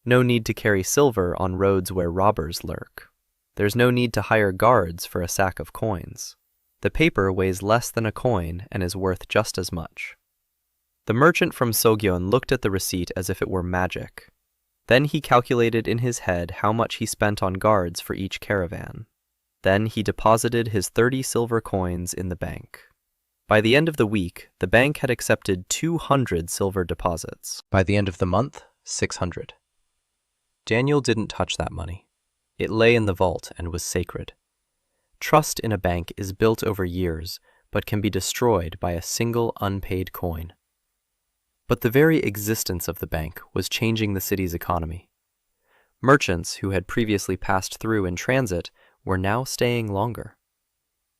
Speaker 1: No need to carry silver on roads where robbers lurk. There's no need to hire guards for a sack of coins. The paper weighs less than a coin and is worth just as much. The merchant from Sogyeon looked at the receipt as if it were magic. Then he calculated in his head how much he spent on guards for each caravan. Then he deposited his 30 silver coins in the bank. By the end of the week, the bank had accepted 200 silver deposits. By the end of the month, 600. Daniel didn't touch that money. It lay in the vault and was sacred. Trust in a bank is built over years, but can be destroyed by a single unpaid coin. But the very existence of the bank was changing the city's economy. Merchants who had previously passed through in transit were now staying longer.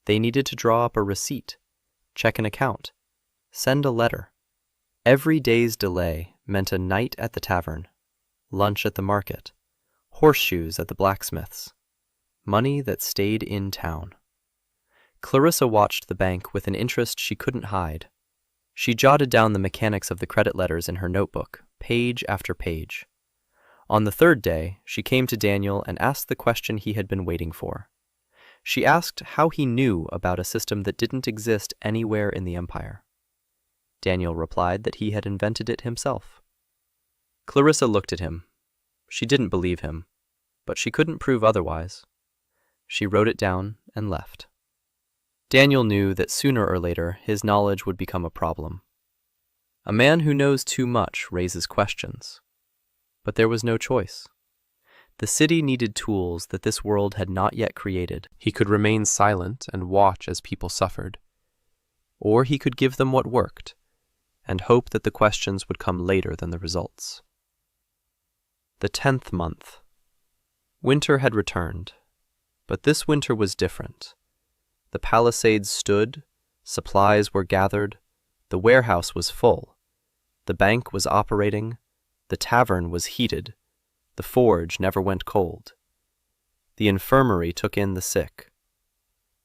Speaker 1: They needed to draw up a receipt, check an account, send a letter. Every day's delay meant a night at the tavern, lunch at the market, horseshoes at the blacksmith's. Money that stayed in town. Clarissa watched the bank with an interest she couldn't hide. She jotted down the mechanics of the credit letters in her notebook, page after page. On the 3rd day, she came to Daniel and asked the question he had been waiting for. She asked how he knew about a system that didn't exist anywhere in the empire. Daniel replied that he had invented it himself. Clarissa looked at him. She didn't believe him, but she couldn't prove otherwise. She wrote it down and left. Daniel knew that sooner or later his knowledge would become a problem. A man who knows too much raises questions. But there was no choice. The city needed tools that this world had not yet created. He could remain silent and watch as people suffered. Or he could give them what worked, and hope that the questions would come later than the results. The 10th month. Winter had returned. But this winter was different. The palisades stood, supplies were gathered, the warehouse was full, the bank was operating, the tavern was heated, the forge never went cold. The infirmary took in the sick.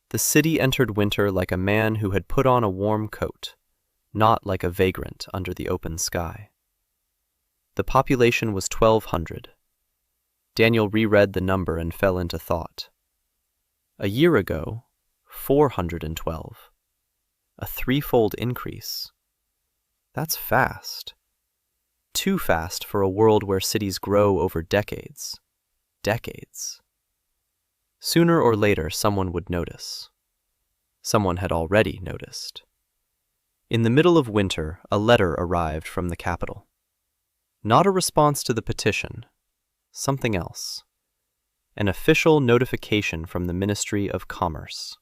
Speaker 1: The city entered winter like a man who had put on a warm coat, not like a vagrant under the open sky. The population was 1,200. Daniel reread the number and fell into thought. A year ago, 412. A threefold increase. That's fast. Too fast for a world where cities grow over decades. Decades. Sooner or later, someone would notice. Someone had already noticed. In the middle of winter, a letter arrived from the capital. Not a response to the petition, something else. An official notification from the Ministry of Commerce.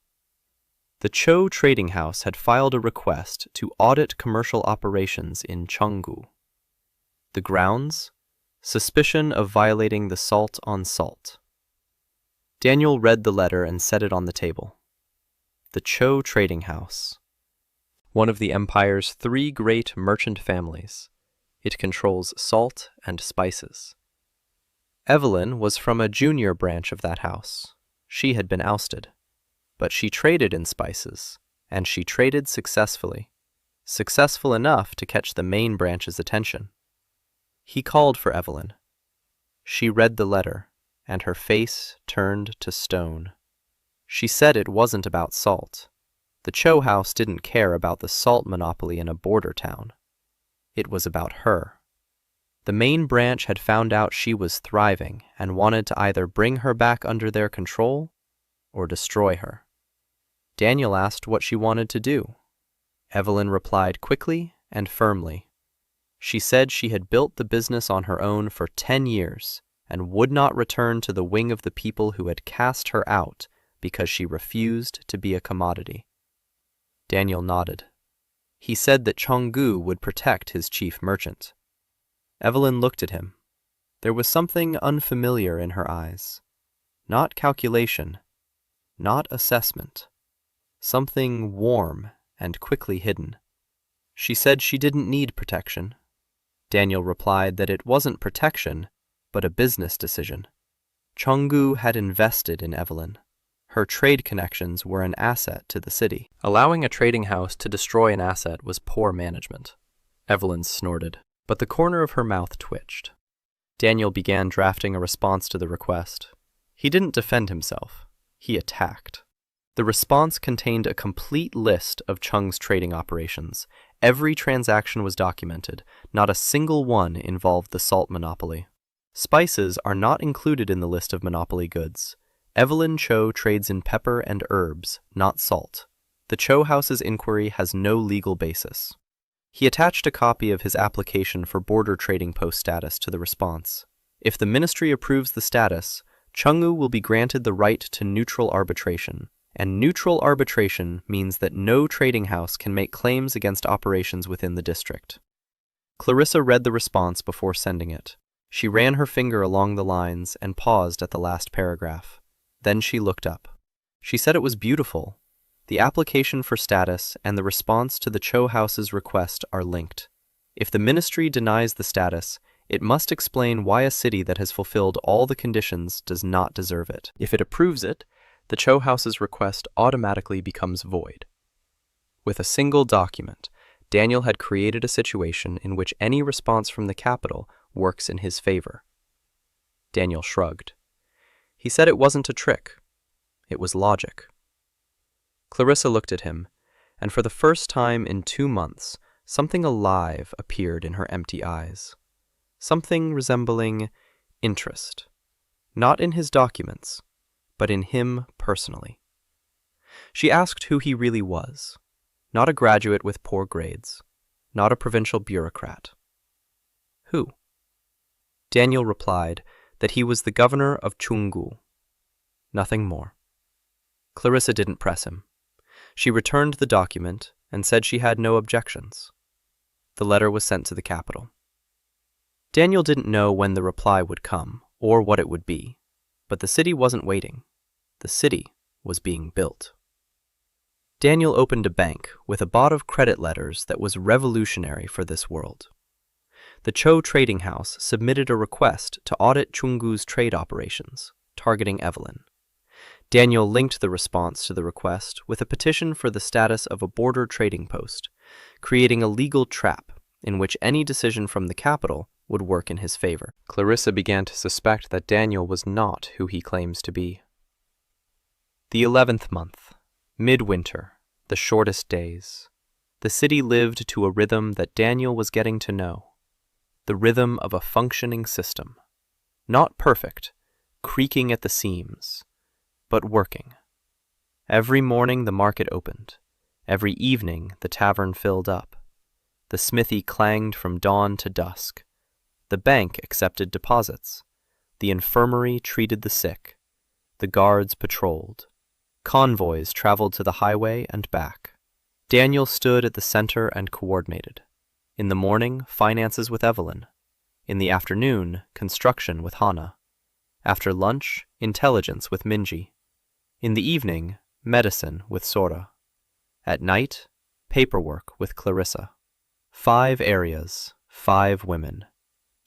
Speaker 1: The Cho Trading House had filed a request to audit commercial operations in Cheonggu. The grounds? Suspicion of violating the salt on salt. Daniel read the letter and set it on the table. The Cho Trading House. One of the empire's 3 great merchant families. It controls salt and spices. Evelyn was from a junior branch of that house. She had been ousted. But she traded in spices, and she traded successfully. Successful enough to catch the main branch's attention. He called for Evelyn. She read the letter, and her face turned to stone. She said it wasn't about salt. The Cho house didn't care about the salt monopoly in a border town. It was about her. The main branch had found out she was thriving and wanted to either bring her back under their control or destroy her. Daniel asked what she wanted to do. Evelyn replied quickly and firmly. She said she had built the business on her own for 10 years and would not return to the wing of the people who had cast her out because she refused to be a commodity. Daniel nodded. He said that Cheonggu would protect his chief merchant. Evelyn looked at him. There was something unfamiliar in her eyes. Not calculation, not assessment. Something warm and quickly hidden. She said she didn't need protection. Daniel replied that it wasn't protection, but a business decision. Cheonggu had invested in Evelyn. Her trade connections were an asset to the city. Allowing a trading house to destroy an asset was poor management. Evelyn snorted, but the corner of her mouth twitched. Daniel began drafting a response to the request. He didn't defend himself. He attacked. The response contained a complete list of Chung's trading operations. Every transaction was documented. Not a single one involved the salt monopoly. Spices are not included in the list of monopoly goods. Evelyn Cho trades in pepper and herbs, not salt. The Cho House's inquiry has no legal basis. He attached a copy of his application for border trading post status to the response. If the ministry approves the status, Cheonggu will be granted the right to neutral arbitration. And neutral arbitration means that no trading house can make claims against operations within the district. Clarissa read the response before sending it. She ran her finger along the lines and paused at the last paragraph. Then she looked up. She said it was beautiful. The application for status and the response to the Cho House's request are linked. If the ministry denies the status, it must explain why a city that has fulfilled all the conditions does not deserve it. If it approves it, the Cho House's request automatically becomes void. With a single document, Daniel had created a situation in which any response from the capital works in his favor. Daniel shrugged. He said it wasn't a trick. It was logic. Clarissa looked at him, and for the first time in 2 months, something alive appeared in her empty eyes. Something resembling interest. Not in his documents, but in him personally. She asked who he really was. Not a graduate with poor grades. Not a provincial bureaucrat. Who? Daniel replied that he was the governor of Cheonggu. Nothing more. Clarissa didn't press him. She returned the document and said she had no objections. The letter was sent to the capital. Daniel didn't know when the reply would come, or what it would be, but the city wasn't waiting. The city was being built. Daniel opened a bank with a bot of credit letters that was revolutionary for this world. The Cho Trading House submitted a request to audit Chungu's trade operations, targeting Evelyn. Daniel linked the response to the request with a petition for the status of a border trading post, creating a legal trap in which any decision from the capital would work in his favor. Clarissa began to suspect that Daniel was not who he claims to be. The 11th month, midwinter, the shortest days. The city lived to a rhythm that Daniel was getting to know. The rhythm of a functioning system. Not perfect, creaking at the seams, but working. Every morning the market opened. Every evening the tavern filled up. The smithy clanged from dawn to dusk. The bank accepted deposits. The infirmary treated the sick. The guards patrolled. Convoys traveled to the highway and back. Daniel stood at the center and coordinated. In the morning, finances with Evelyn. In the afternoon, construction with Hana. After lunch, intelligence with Minji. In the evening, medicine with Sora. At night, paperwork with Clarissa. 5 areas, 5 women.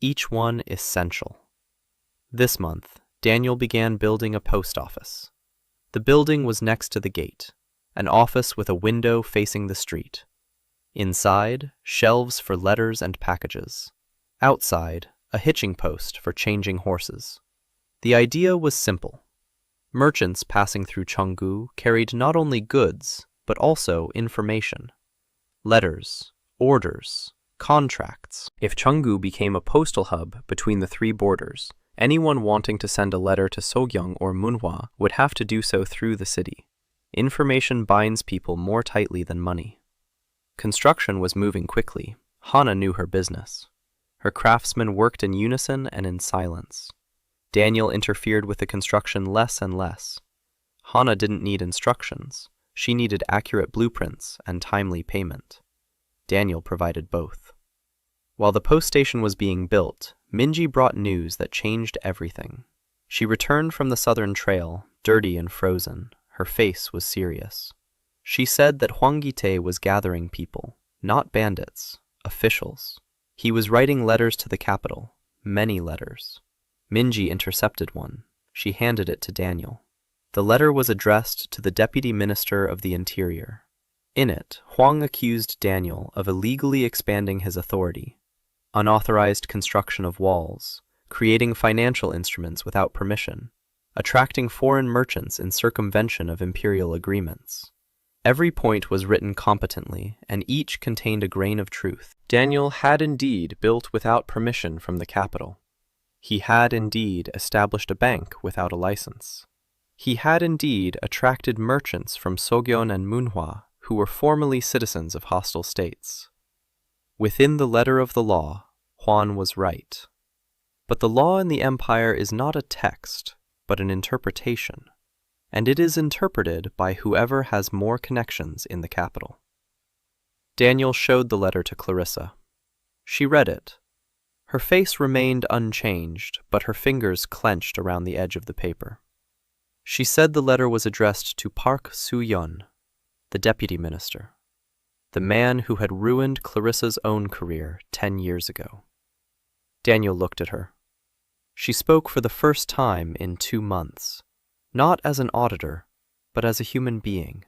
Speaker 1: Each one essential. This month, Daniel began building a post office. The building was next to the gate, an office with a window facing the street. Inside, shelves for letters and packages. Outside, a hitching post for changing horses. The idea was simple. Merchants passing through Chengdu carried not only goods, but also information. Letters, orders, contracts. If Chengdu became a postal hub between the 3 borders, anyone wanting to send a letter to Sogyong or Manhwa would have to do so through the city. Information binds people more tightly than money. Construction was moving quickly. Hana knew her business. Her craftsmen worked in unison and in silence. Daniel interfered with the construction less and less. Hana didn't need instructions. She needed accurate blueprints and timely payment. Daniel provided both. While the post station was being built, Minji brought news that changed everything. She returned from the southern trail, dirty and frozen. Her face was serious. She said that Huang Yite was gathering people, not bandits, officials. He was writing letters to the capital, many letters. Minji intercepted one. She handed it to Daniel. The letter was addressed to the Deputy Minister of the Interior. In it, Huang accused Daniel of illegally expanding his authority, unauthorized construction of walls, creating financial instruments without permission, attracting foreign merchants in circumvention of imperial agreements. Every point was written competently, and each contained a grain of truth. Daniel had indeed built without permission from the capital. He had indeed established a bank without a license. He had indeed attracted merchants from Sogyon and Manhwa who were formerly citizens of hostile states. Within the letter of the law, Huan was right. But the law in the empire is not a text, but an interpretation, and it is interpreted by whoever has more connections in the capital. Daniel showed the letter to Clarissa. She read it. Her face remained unchanged, but her fingers clenched around the edge of the paper. She said the letter was addressed to Park Soo-yeon, the deputy minister, the man who had ruined Clarissa's own career 10 years ago. Daniel looked at her. She spoke for the first time in 2 months, not as an auditor, but as a human being.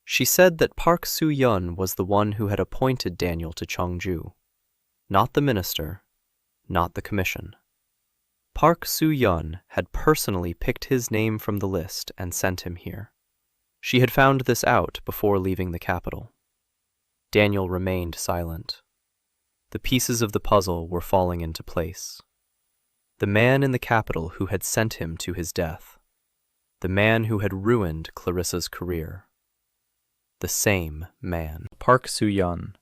Speaker 1: She said that Park Soo-yeon was the one who had appointed Daniel to Cheongju, not the minister, not the commission. Park Soo-yeon had personally picked his name from the list and sent him here. She had found this out before leaving the capital. Daniel remained silent. The pieces of the puzzle were falling into place. The man in the capital who had sent him to his death. The man who had ruined Clarissa's career. The same man. Park Soo-yeon.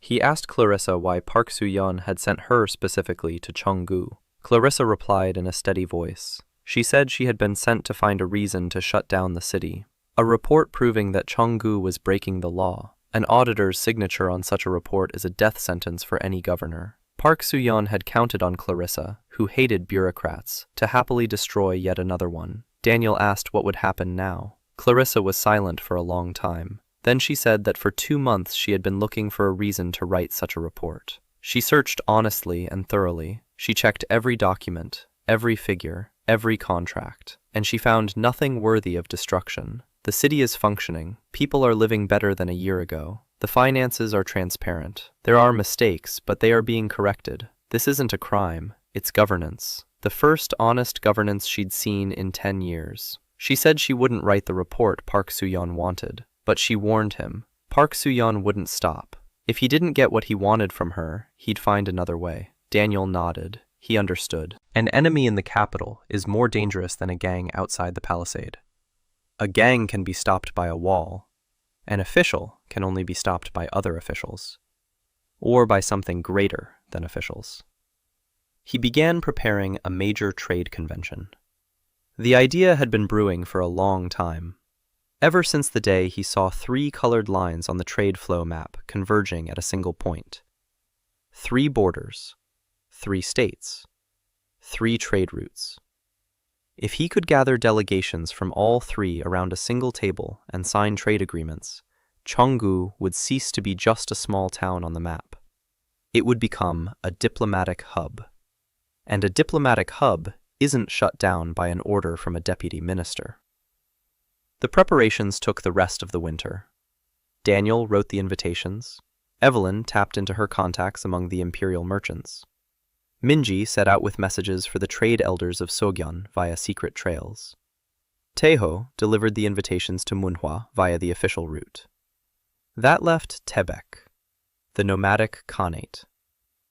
Speaker 1: He asked Clarissa why Park Soo-yeon had sent her specifically to Cheonggu. Clarissa replied in a steady voice. She said she had been sent to find a reason to shut down the city. A report proving that Cheonggu was breaking the law. An auditor's signature on such a report is a death sentence for any governor. Park Soo-yeon had counted on Clarissa, who hated bureaucrats, to happily destroy yet another one. Daniel asked what would happen now. Clarissa was silent for a long time. Then she said that for 2 months she had been looking for a reason to write such a report. She searched honestly and thoroughly. She checked every document, every figure, every contract, and she found nothing worthy of destruction. The city is functioning. People are living better than a year ago. The finances are transparent. There are mistakes, but they are being corrected. This isn't a crime. It's governance. The first honest governance she'd seen in 10 years. She said she wouldn't write the report Park Soo-yeon wanted, but she warned him. Park Soo-yeon wouldn't stop. If he didn't get what he wanted from her, he'd find another way. Daniel nodded. He understood. An enemy in the capital is more dangerous than a gang outside the palisade. A gang can be stopped by a wall. An official can only be stopped by other officials, or by something greater than officials. He began preparing a major trade convention. The idea had been brewing for a long time, ever since the day he saw 3 colored lines on the trade flow map converging at a single point. 3 borders, 3 states, 3 trade routes. If he could gather delegations from all 3 around a single table and sign trade agreements, Cheonggu would cease to be just a small town on the map. It would become a diplomatic hub. And a diplomatic hub isn't shut down by an order from a deputy minister. The preparations took the rest of the winter. Daniel wrote the invitations. Evelyn tapped into her contacts among the imperial merchants. Minji set out with messages for the trade elders of Sogyeon via secret trails. Taeho delivered the invitations to Manhwa via the official route. That left Taebaek, the nomadic Khanate,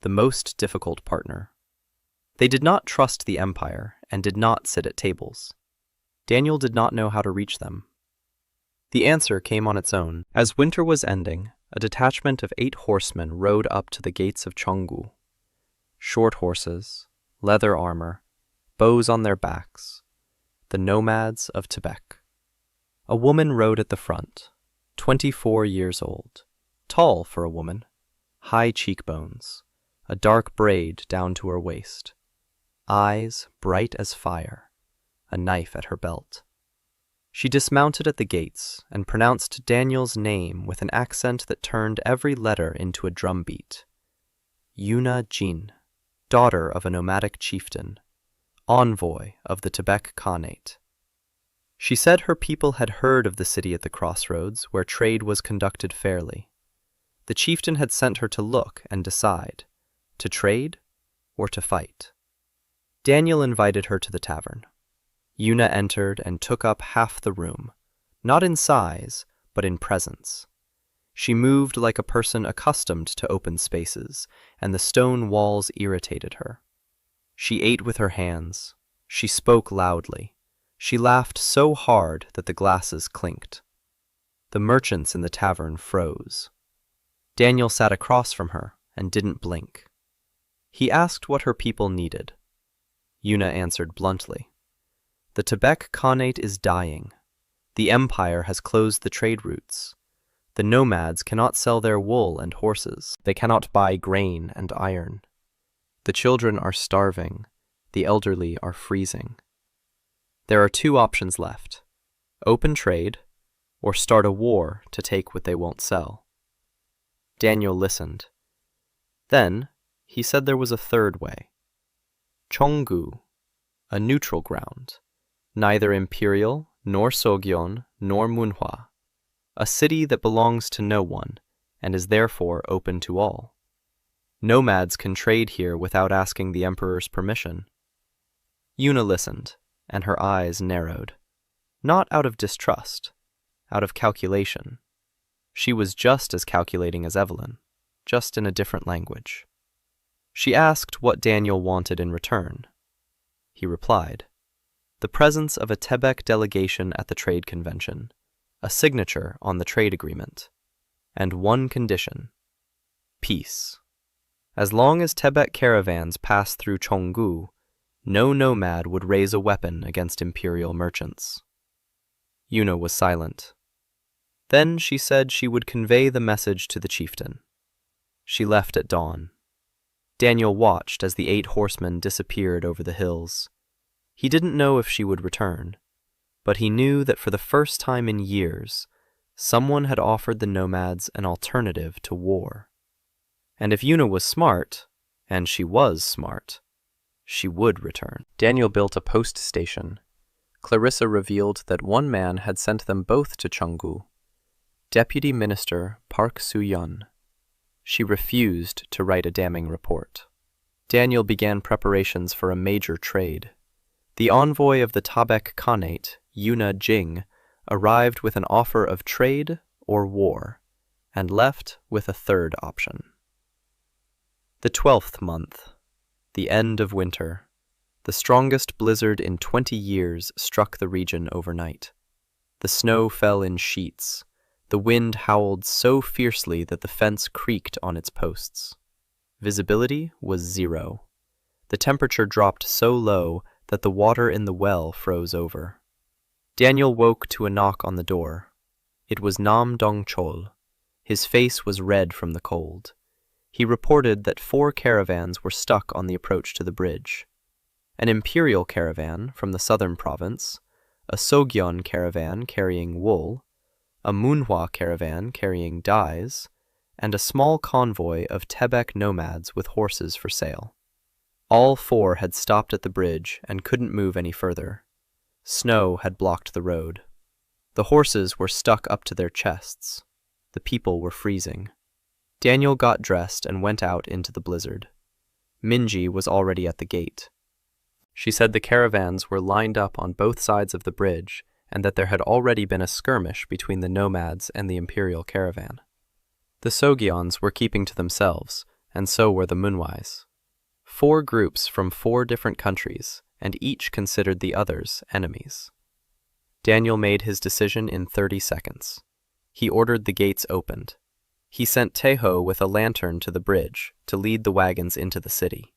Speaker 1: the most difficult partner. They did not trust the empire and did not sit at tables. Daniel did not know how to reach them. The answer came on its own. As winter was ending, a detachment of 8 horsemen rode up to the gates of Cheonggu. Short horses, leather armor, bows on their backs, the nomads of Taebaek. A woman rode at the front, 24 years old, tall for a woman, high cheekbones, a dark braid down to her waist, eyes bright as fire, a knife at her belt. She dismounted at the gates and pronounced Daniel's name with an accent that turned every letter into a drumbeat. Yuna Jin, daughter of a nomadic chieftain, envoy of the Taebaek Khanate. She said her people had heard of the city at the crossroads where trade was conducted fairly. The chieftain had sent her to look and decide, to trade or to fight. Daniel invited her to the tavern. Yuna entered and took up half the room, not in size, but in presence. She moved like a person accustomed to open spaces, and the stone walls irritated her. She ate with her hands. She spoke loudly. She laughed so hard that the glasses clinked. The merchants in the tavern froze. Daniel sat across from her and didn't blink. He asked what her people needed. Yuna answered bluntly. The Taebaek Khanate is dying. The empire has closed the trade routes. The nomads cannot sell their wool and horses. They cannot buy grain and iron. The children are starving. The elderly are freezing. There are 2 options left: open trade or start a war to take what they won't sell. Daniel listened. Then he said there was a third way. Cheonggu, a neutral ground, neither imperial nor Sogyeon nor Manhwa, a city that belongs to no one and is therefore open to all. Nomads can trade here without asking the emperor's permission. Yuna listened, and her eyes narrowed, not out of distrust, out of calculation. She was just as calculating as Evelyn, just in a different language. She asked what Daniel wanted in return. He replied, the presence of a Taebaek delegation at the trade convention, a signature on the trade agreement, and one condition: peace. As long as Taebaek caravans passed through Cheonggu, no nomad would raise a weapon against imperial merchants. Yuna was silent. Then she said she would convey the message to the chieftain. She left at dawn. Daniel watched as the 8 horsemen disappeared over the hills. He didn't know if she would return. but he knew that for the first time in years, someone had offered the nomads an alternative to war. And if Yuna was smart, and she was smart, she would return. Daniel built a post station. Clarissa revealed that one man had sent them both to Cheonggu, Deputy Minister Park Soo-yeon. She refused to write a damning report. Daniel began preparations for a major trade. The envoy of the Tabaek Khanate, Yuna Jing, arrived with an offer of trade or war, and left with a third option. The 12th month, the end of winter. The strongest blizzard in 20 years struck the region overnight. The snow fell in sheets. The wind howled so fiercely that the fence creaked on its posts. Visibility was 0. The temperature dropped so low that the water in the well froze over. Daniel woke to a knock on the door. It was Nam Dong-chol. His face was red from the cold. He reported that 4 caravans were stuck on the approach to the bridge. An imperial caravan from the southern province, a Sogyeon caravan carrying wool, a Manhwa caravan carrying dyes, and a small convoy of Tabaek nomads with horses for sale. All 4 had stopped at the bridge and couldn't move any further. Snow had blocked the road. The horses were stuck up to their chests. The people were freezing. Daniel got dressed and went out into the blizzard. Minji was already at the gate. She said the caravans were lined up on both sides of the bridge and that there had already been a skirmish between the nomads and the imperial caravan. The Sogyeons were keeping to themselves, and so were the Manhwas. 4 groups from 4 different countries, and each considered the others enemies. Daniel made his decision in 30 seconds. He ordered the gates opened. He sent Taeho with a lantern to the bridge to lead the wagons into the city.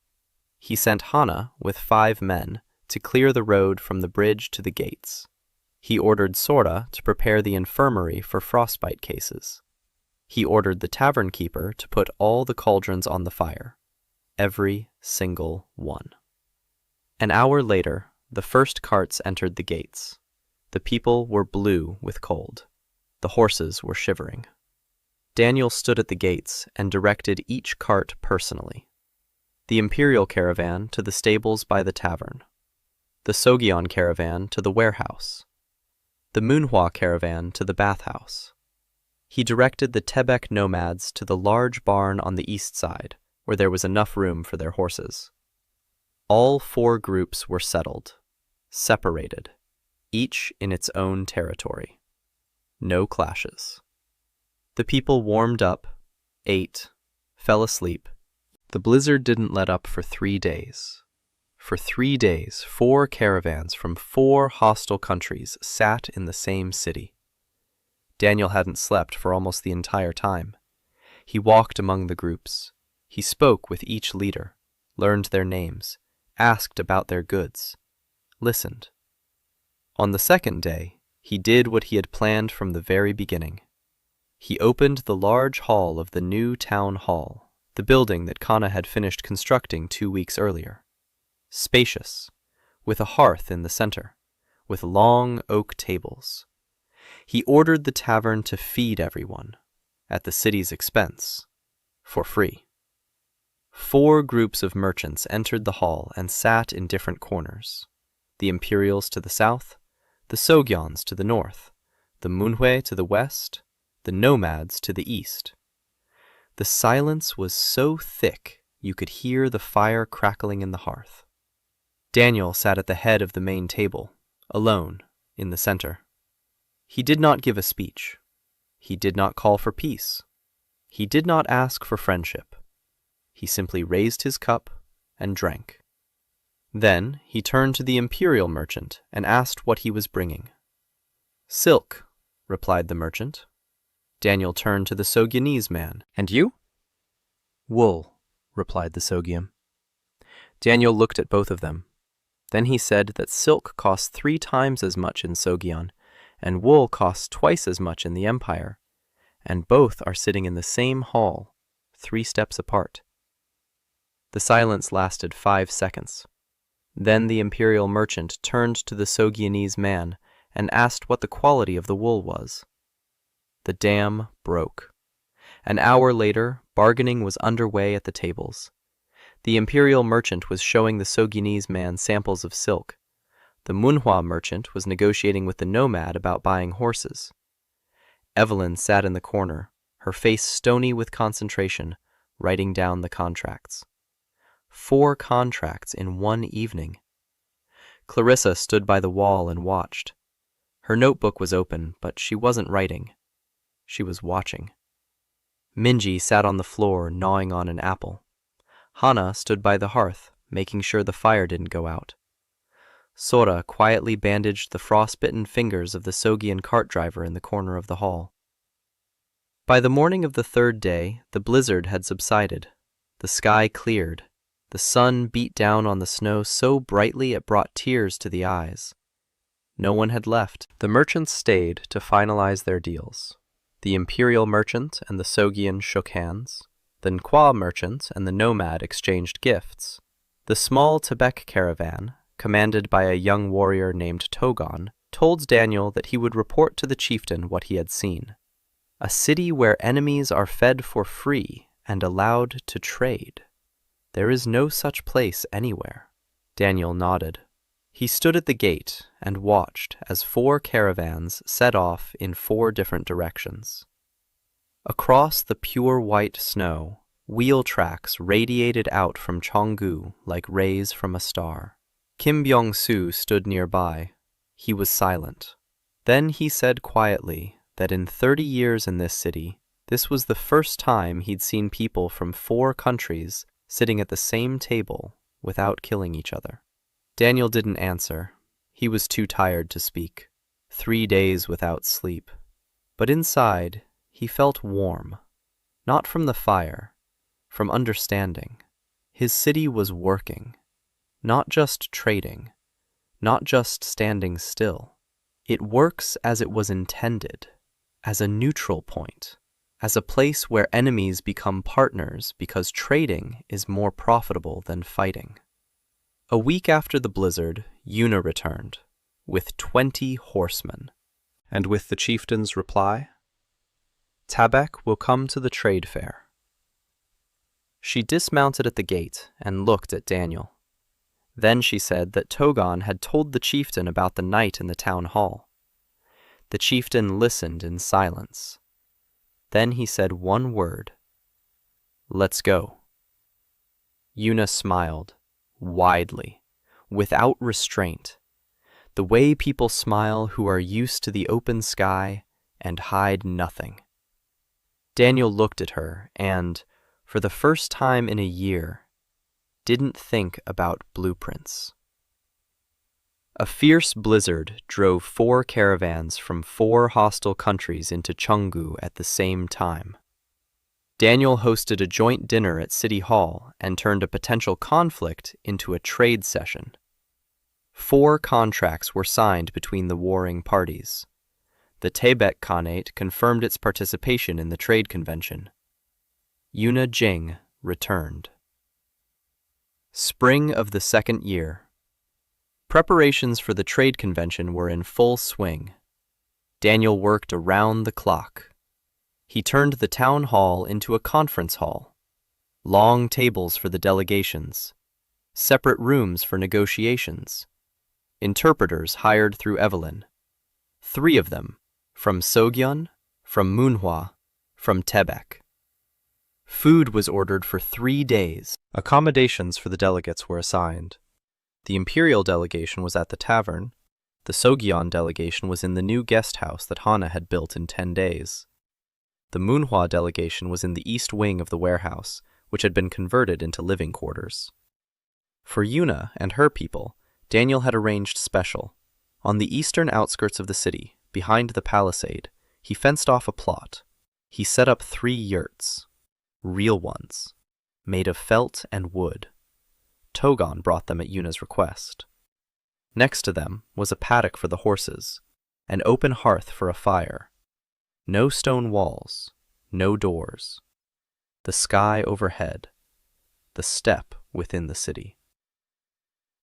Speaker 1: He sent Hana with 5 men to clear the road from the bridge to the gates. He ordered Sora to prepare the infirmary for frostbite cases. He ordered the tavern keeper to put all the cauldrons on the fire. Every single one. An hour later, the first carts entered the gates. The people were blue with cold. The horses were shivering. Daniel stood at the gates and directed each cart personally. The imperial caravan to the stables by the tavern. The Sogyeon caravan to the warehouse. The Manhwa caravan to the bathhouse. He directed the Tabaek nomads to the large barn on the east side, where there was enough room for their horses. All 4 groups were settled, separated, each in its own territory. No clashes. The people warmed up, ate, fell asleep. The blizzard didn't let up for 3 days. For 3 days, 4 caravans from 4 hostile countries sat in the same city. Daniel hadn't slept for almost the entire time. He walked among the groups. He spoke with each leader, learned their names, asked about their goods, listened. On the 2nd day, he did what he had planned from the very beginning. He opened the large hall of the new town hall, the building that Kana had finished constructing 2 weeks earlier. Spacious, with a hearth in the center, with long oak tables. He ordered the tavern to feed everyone, at the city's expense, for free. 4 groups of merchants entered the hall and sat in different corners. The Imperials to the south, the Sogyeons to the north, the Manhwa to the west, the nomads to the east. The silence was so thick you could hear the fire crackling in the hearth. Daniel sat at the head of the main table, alone, in the center. He did not give a speech. He did not call for peace. He did not ask for friendship. He simply raised his cup and drank. Then he turned to the imperial merchant and asked what he was bringing. "Silk," replied the merchant. Daniel turned to the Sogyeonese man. "And you?" "Wool," replied the Sogyeon. Daniel looked at both of them. Then he said that silk costs 3 times as much in Sogyeon, and wool costs twice as much in the empire, and both are sitting in the same hall, 3 steps apart. The silence lasted 5 seconds. Then the imperial merchant turned to the Sogyeonese man and asked what the quality of the wool was. The dam broke. An hour later, bargaining was underway at the tables. The imperial merchant was showing the Soginese man samples of silk. The Manhwa merchant was negotiating with the nomad about buying horses. Evelyn sat in the corner, her face stony with concentration, writing down the contracts. 4 contracts in one evening. Clarissa stood by the wall and watched. Her notebook was open, but she wasn't writing. She was watching. Minji sat on the floor, gnawing on an apple. Hana stood by the hearth, making sure the fire didn't go out. Sora quietly bandaged the frostbitten fingers of the Sogian cart driver in the corner of the hall. By the morning of the 3rd day, the blizzard had subsided. The sky cleared. The sun beat down on the snow so brightly it brought tears to the eyes. No one had left. The merchants stayed to finalize their deals. The imperial merchant and the Sogian shook hands. The Nkwa merchant and the nomad exchanged gifts. The small Tebek caravan, commanded by a young warrior named Togon, told Daniel that he would report to the chieftain what he had seen. A city where enemies are fed for free and allowed to trade. There is no such place anywhere. Daniel nodded. He stood at the gate and watched as 4 caravans set off in 4 different directions. Across the pure white snow, wheel tracks radiated out from Cheonggu like rays from a star. Kim Byung-soo stood nearby. He was silent. Then he said quietly that in 30 years in this city, this was the first time he'd seen people from 4 countries sitting at the same table without killing each other. Daniel didn't answer. He was too tired to speak. 3 days without sleep. But inside, he felt warm. Not from the fire, from understanding. His city was working. Not just trading. Not just standing still. It works as it was intended, as a neutral point, as a place where enemies become partners because trading is more profitable than fighting. A week after the blizzard, Yuna returned, with 20 horsemen. And with the chieftain's reply, Tabek will come to the trade fair. She dismounted at the gate and looked at Daniel. Then she said that Togon had told the chieftain about the night in the town hall. The chieftain listened in silence. Then he said one word. "Let's go." Yuna smiled, widely, without restraint, the way people smile who are used to the open sky and hide nothing. Daniel looked at her and, for the first time in a year, didn't think about blueprints. A fierce blizzard drove 4 caravans from 4 hostile countries into Cheonggu at the same time. Daniel hosted a joint dinner at City Hall and turned a potential conflict into a trade session. 4 contracts were signed between the warring parties. The Taebek Khanate confirmed its participation in the trade convention. Yuna Jing returned. Spring of the 2nd year. Preparations for the trade convention were in full swing. Daniel worked around the clock. He turned the town hall into a conference hall. Long tables for the delegations. Separate rooms for negotiations. Interpreters hired through Evelyn. 3 of them, from Sogyeon, from Manhwa, from Tebek. Food was ordered for 3 days. Accommodations for the delegates were assigned. The imperial delegation was at the tavern. The Sogyeon delegation was in the new guest house that Hana had built in 10 days. The Manhwa delegation was in the east wing of the warehouse, which had been converted into living quarters. For Yuna and her people, Daniel had arranged special. On the eastern outskirts of the city, behind the palisade, he fenced off a plot. He set up 3 yurts, real ones, made of felt and wood. Togon brought them at Yuna's request. Next to them was a paddock for the horses, an open hearth for a fire. No stone walls, no doors. The sky overhead, the steppe within the city.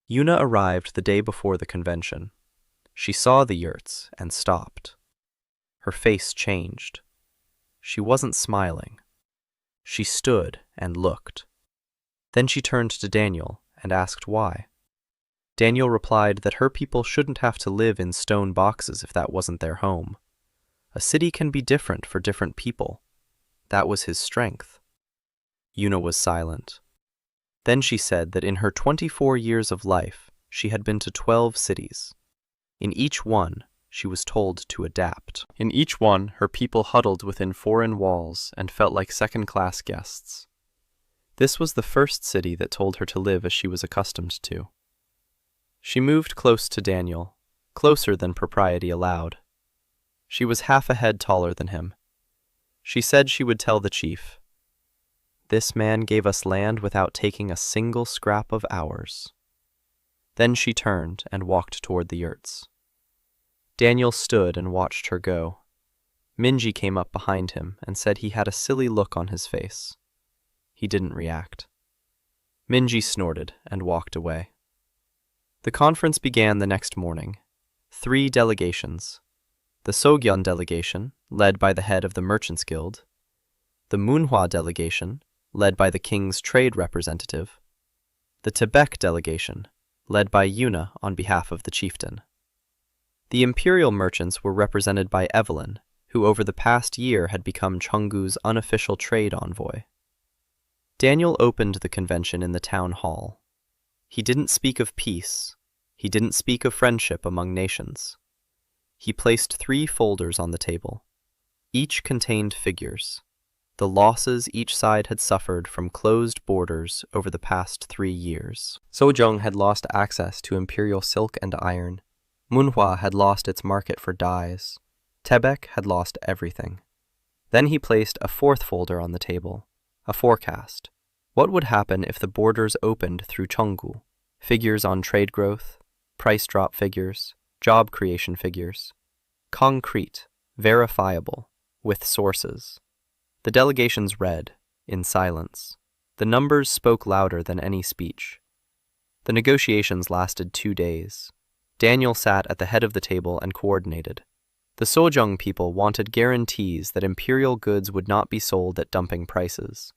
Speaker 1: Yuna arrived the day before the convention. She saw the yurts and stopped. Her face changed. She wasn't smiling. She stood and looked. Then she turned to Daniel and asked why. Daniel replied that her people shouldn't have to live in stone boxes if that wasn't their home. A city can be different for different people. That was his strength. Yuna was silent. Then she said that in her 24 years of life, she had been to 12 cities. In each one, she was told to adapt. In each one, her people huddled within foreign walls and felt like second-class guests. This was the first city that told her to live as she was accustomed to. She moved close to Daniel, closer than propriety allowed. She was half a head taller than him. She said she would tell the chief. This man gave us land without taking a single scrap of ours. Then she turned and walked toward the yurts. Daniel stood and watched her go. Minji came up behind him and said he had a silly look on his face. He didn't react. Minji snorted and walked away. The conference began the next morning. 3 delegations. The Sogyeon delegation, led by the head of the Merchants Guild. The Manhwa delegation, led by the king's trade representative. The Tibet delegation, led by Yuna on behalf of the chieftain. The imperial merchants were represented by Evelyn, who over the past year had become Cheonggu's unofficial trade envoy. Daniel opened the convention in the town hall. He didn't speak of peace. He didn't speak of friendship among nations. He placed 3 folders on the table. Each contained figures, the losses each side had suffered from closed borders over the past 3 years. Sojong had lost access to imperial silk and iron. Manhwa had lost its market for dyes. Tebek had lost everything. Then he placed a 4th folder on the table, a forecast. What would happen if the borders opened through Cheonggu? Figures on trade growth, price drop figures, job creation figures. Concrete, verifiable, with sources. The delegations read, in silence. The numbers spoke louder than any speech. The negotiations lasted 2 days. Daniel sat at the head of the table and coordinated. The Sojong people wanted guarantees that imperial goods would not be sold at dumping prices.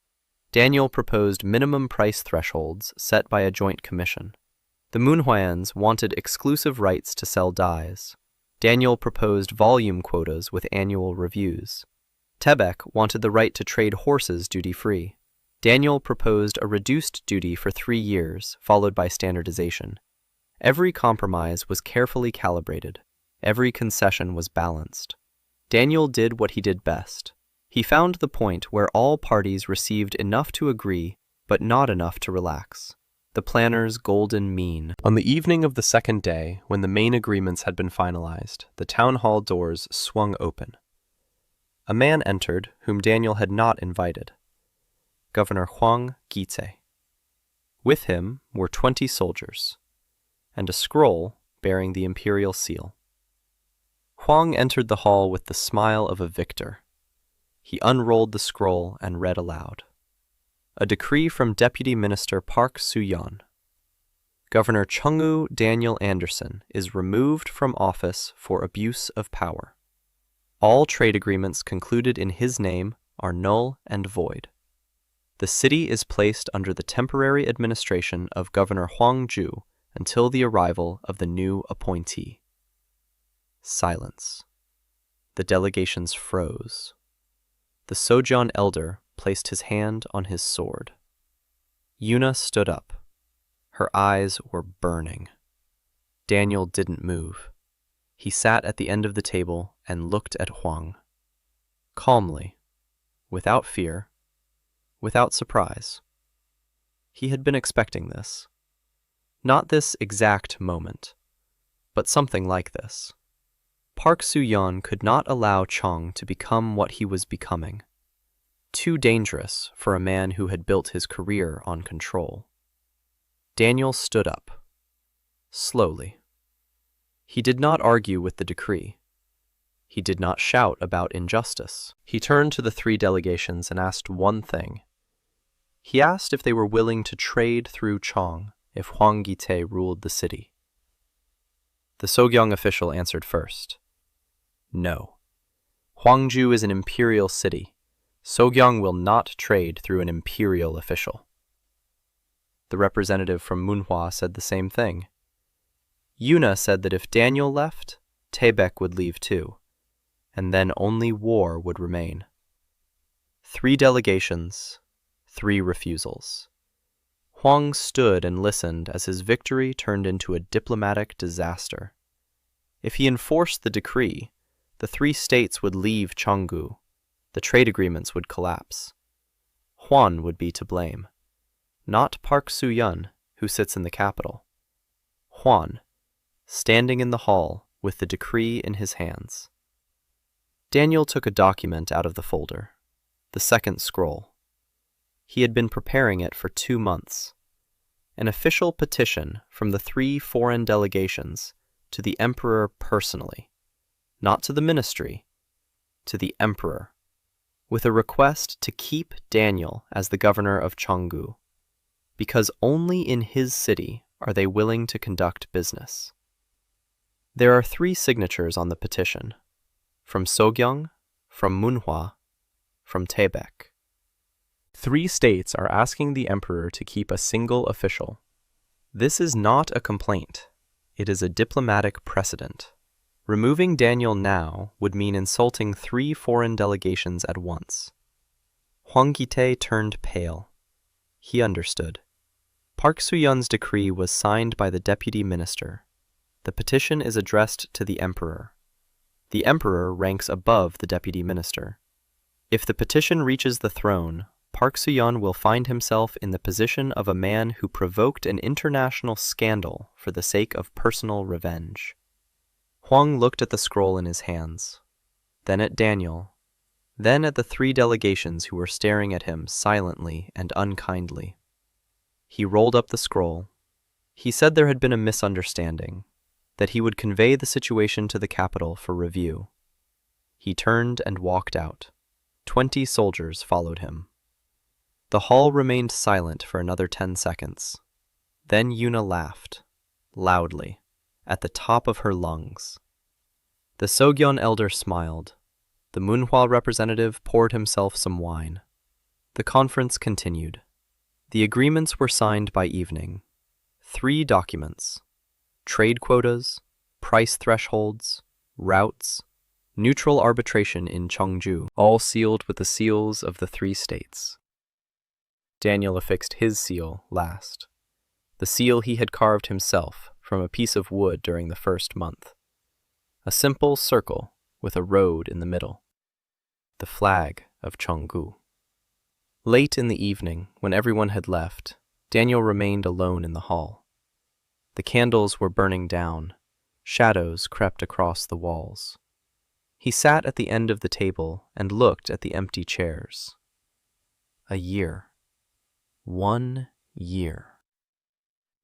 Speaker 1: Daniel proposed minimum price thresholds set by a joint commission. The Manhwans wanted exclusive rights to sell dyes. Daniel proposed volume quotas with annual reviews. Tebek wanted the right to trade horses duty-free. Daniel proposed a reduced duty for 3 years, followed by standardization. Every compromise was carefully calibrated. Every concession was balanced. Daniel did what he did best. He found the point where all parties received enough to agree, but not enough to relax. The planner's golden mean. On the evening of the 2nd day, when the main agreements had been finalized, the town hall doors swung open. A man entered whom Daniel had not invited. Governor Hwang Gi-tae. With him were 20 soldiers, and a scroll bearing the imperial seal. Hwang entered the hall with the smile of a victor. He unrolled the scroll and read aloud. A decree from Deputy Minister Park Soo-yeon. Governor Cheonggu Daniel Anderson is removed from office for abuse of power. All trade agreements concluded in his name are null and void. The city is placed under the temporary administration of Governor Hwang Ju until the arrival of the new appointee. Silence. The delegations froze. The Sojong elder placed his hand on his sword. Yuna stood up. Her eyes were burning. Daniel didn't move. He sat at the end of the table and looked at Hwang. Calmly, without fear, without surprise. He had been expecting this. Not this exact moment, but something like this. Park Soo-yeon could not allow Cheong to become what he was becoming. Too dangerous for a man who had built his career on control. Daniel stood up. Slowly. He did not argue with the decree. He did not shout about injustice. He turned to the 3 delegations and asked one thing. He asked if they were willing to trade through Cheong if Hwang Gi-tae ruled the city. The Sogyong official answered first. No. Hwangju is an imperial city. Sogyong will not trade through an imperial official. The representative from Manhwa said the same thing. Yuna said that if Daniel left, Taebek would leave too, and then only war would remain. 3 delegations, 3 refusals. Hwang stood and listened as his victory turned into a diplomatic disaster. If he enforced the decree, the 3 states would leave Cheonggu. The trade agreements would collapse. Hwan would be to blame. Not Park Soo-yeon, who sits in the capital. Hwan, standing in the hall with the decree in his hands. Daniel took a document out of the folder, the second scroll. He had been preparing it for 2 months. An official petition from the 3 foreign delegations to the emperor personally, not to the ministry, to the emperor, with a request to keep Daniel as the governor of Cheonggu, because only in his city are they willing to conduct business. There are 3 signatures on the petition, from Sogyong, from Manhwa, from Taebek. 3 states are asking the emperor to keep a single official. This is not a complaint. It is a diplomatic precedent. Removing Daniel now would mean insulting 3 foreign delegations at once. Hwang Gi-tae turned pale. He understood. Park Soo-yeon's decree was signed by the deputy minister. The petition is addressed to the emperor. The emperor ranks above the deputy minister. If the petition reaches the throne, Park Soo-yeon will find himself in the position of a man who provoked an international scandal for the sake of personal revenge. Hwang looked at the scroll in his hands, then at Daniel, then at the 3 delegations who were staring at him silently and unkindly. He rolled up the scroll. He said there had been a misunderstanding, that he would convey the situation to the capital for review. He turned and walked out. 20 soldiers followed him. The hall remained silent for another 10 seconds. Then Yuna laughed, loudly, at the top of her lungs. The Sogyeon elder smiled. The Manhwa representative poured himself some wine. The conference continued. The agreements were signed by evening. 3 documents: trade quotas, price thresholds, routes, neutral arbitration in Cheongju, all sealed with the seals of the 3 states. Daniel affixed his seal last, the seal he had carved himself from a piece of wood during the first month. A simple circle with a road in the middle. The flag of Cheonggu. Late in the evening, when everyone had left, Daniel remained alone in the hall. The candles were burning down. Shadows crept across the walls. He sat at the end of the table and looked at the empty chairs. A year. 1 year.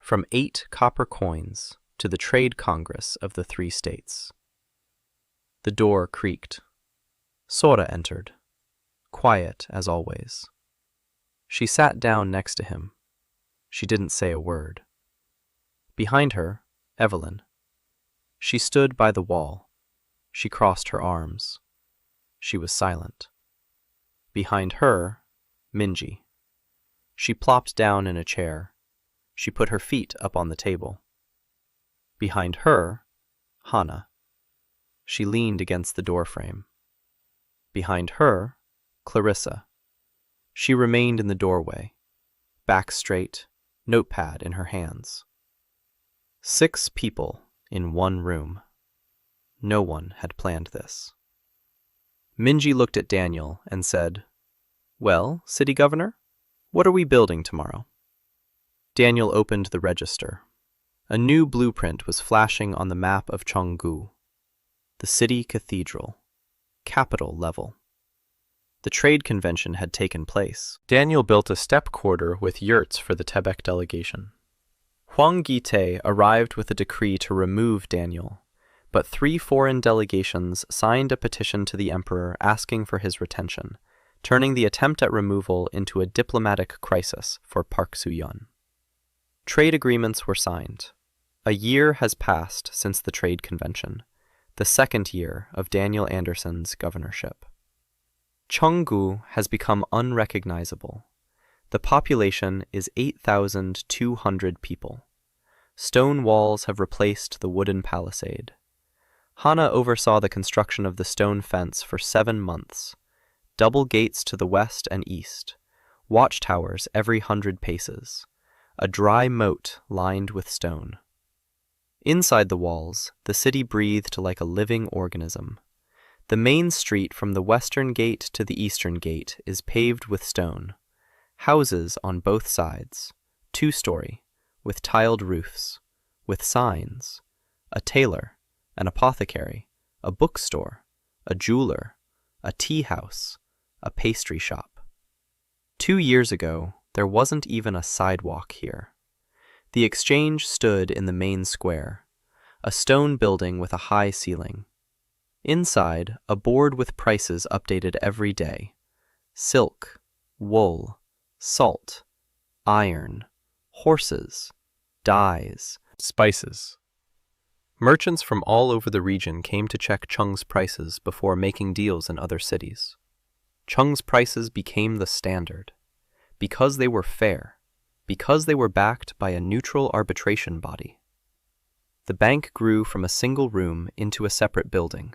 Speaker 1: From 8 copper coins to the Trade Congress of the 3 states. The door creaked. Sora entered, quiet as always. She sat down next to him. She didn't say a word. Behind her, Evelyn. She stood by the wall. She crossed her arms. She was silent. Behind her, Minji. She plopped down in a chair. She put her feet up on the table. Behind her, Hana. She leaned against the doorframe. Behind her, Clarissa. She remained in the doorway, back straight, notepad in her hands. 6 people in 1 room. No one had planned this. Minji looked at Daniel and said, "Well, city governor, what are we building tomorrow?" Daniel opened the register. A new blueprint was flashing on the map of Cheonggu, the city cathedral, capital level. The trade convention had taken place. Daniel built a step quarter with yurts for the Taebek delegation. Hwang Gi-tae arrived with a decree to remove Daniel, but 3 foreign delegations signed a petition to the emperor asking for his retention, turning the attempt at removal into a diplomatic crisis for Park Soo-yeon. Trade agreements were signed. A year has passed since the trade convention, the second year of Daniel Anderson's governorship. Cheonggu has become unrecognizable. The population is 8,200 people. Stone walls have replaced the wooden palisade. Hana oversaw the construction of the stone fence for 7 months, double gates to the west and east, watchtowers every 100 paces, a dry moat lined with stone. Inside the walls, the city breathed like a living organism. The main street from the western gate to the eastern gate is paved with stone. Houses on both sides, 2-story, with tiled roofs, with signs, a tailor, an apothecary, a bookstore, a jeweler, a tea house, a pastry shop. 2 years ago, there wasn't even a sidewalk here. The exchange stood in the main square, a stone building with a high ceiling. Inside, a board with prices updated every day. Silk, wool, salt, iron, horses, dyes, spices. Merchants from all over the region came to check Cheng's prices before making deals in other cities. Cheng's prices became the standard, because they were fair, because they were backed by a neutral arbitration body. The bank grew from a single room into a separate building.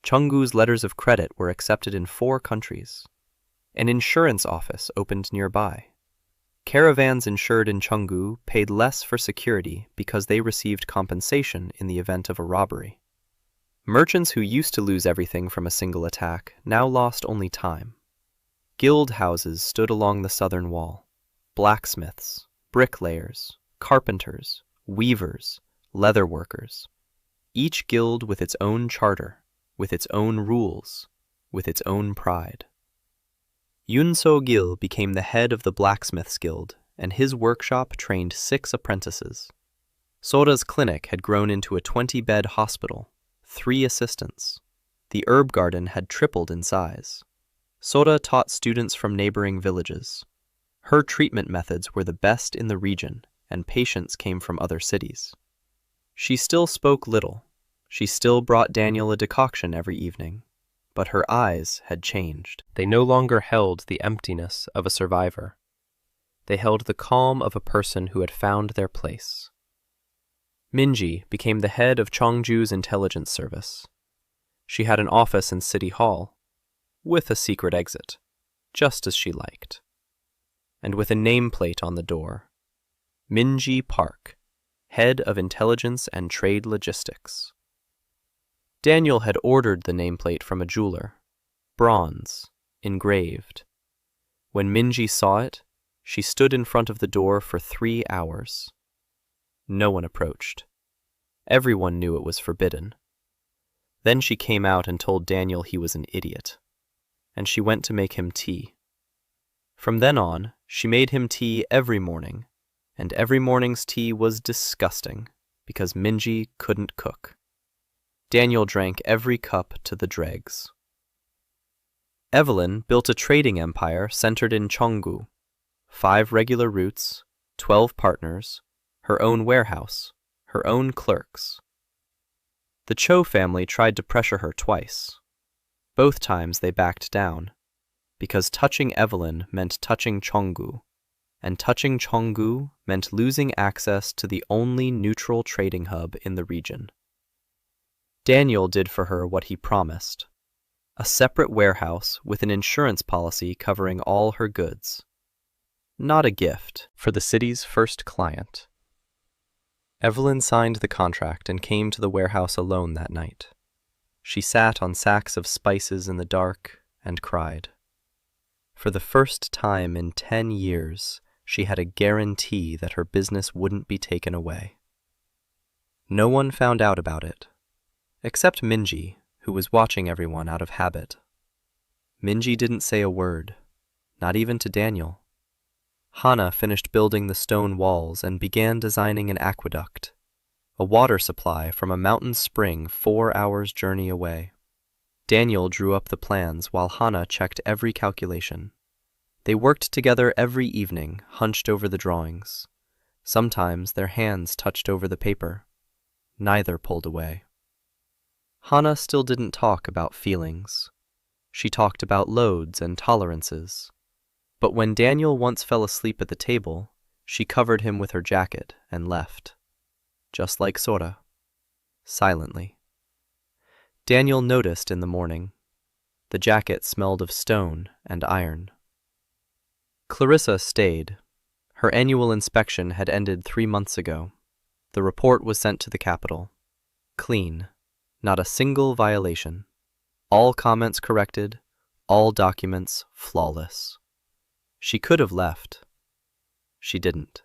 Speaker 1: Cheonggu's letters of credit were accepted in 4 countries. An insurance office opened nearby. Caravans insured in Cheonggu paid less for security because they received compensation in the event of a robbery. Merchants who used to lose everything from a single attack now lost only time. Guild houses stood along the southern wall. Blacksmiths, bricklayers, carpenters, weavers, leather workers. Each guild with its own charter, with its own rules, with its own pride. Yun So-gil became the head of the Blacksmiths Guild, and his workshop trained 6 apprentices. Sora's clinic had grown into a 20-bed hospital, 3 assistants. The herb garden had tripled in size. Sora taught students from neighboring villages. Her treatment methods were the best in the region, and patients came from other cities. She still spoke little. She still brought Daniel a decoction every evening. But her eyes had changed. They no longer held the emptiness of a survivor. They held the calm of a person who had found their place. Minji became the head of Cheongju's intelligence service. She had an office in City Hall, with a secret exit, just as she liked, and with a nameplate on the door. Minji Park, head of intelligence and trade logistics. Daniel had ordered the nameplate from a jeweler, bronze, engraved. When Minji saw it, she stood in front of the door for 3 hours. No one approached. Everyone knew it was forbidden. Then she came out and told Daniel he was an idiot, and she went to make him tea. From then on, she made him tea every morning, and every morning's tea was disgusting because Minji couldn't cook. Daniel drank every cup to the dregs. Evelyn built a trading empire centered in Cheonggu. 5 regular routes, 12 partners, her own warehouse, her own clerks. The Cho family tried to pressure her twice. Both times they backed down, because touching Evelyn meant touching Cheonggu, and touching Cheonggu meant losing access to the only neutral trading hub in the region. Daniel did for her what he promised, a separate warehouse with an insurance policy covering all her goods. Not a gift for the city's first client. Evelyn signed the contract and came to the warehouse alone that night. She sat on sacks of spices in the dark and cried. For the first time in 10 years, she had a guarantee that her business wouldn't be taken away. No one found out about it, except Minji, who was watching everyone out of habit. Minji didn't say a word, not even to Daniel. Hana finished building the stone walls and began designing an aqueduct, a water supply from a mountain spring 4 hours' journey away. Daniel drew up the plans while Hana checked every calculation. They worked together every evening, hunched over the drawings. Sometimes their hands touched over the paper. Neither pulled away. Hana still didn't talk about feelings. She talked about loads and tolerances. But when Daniel once fell asleep at the table, she covered him with her jacket and left. Just like Sora. Silently. Daniel noticed in the morning. The jacket smelled of stone and iron. Clarissa stayed. Her annual inspection had ended 3 months ago. The report was sent to the capital. Clean. Not a single violation. All comments corrected. All documents flawless. She could have left. She didn't.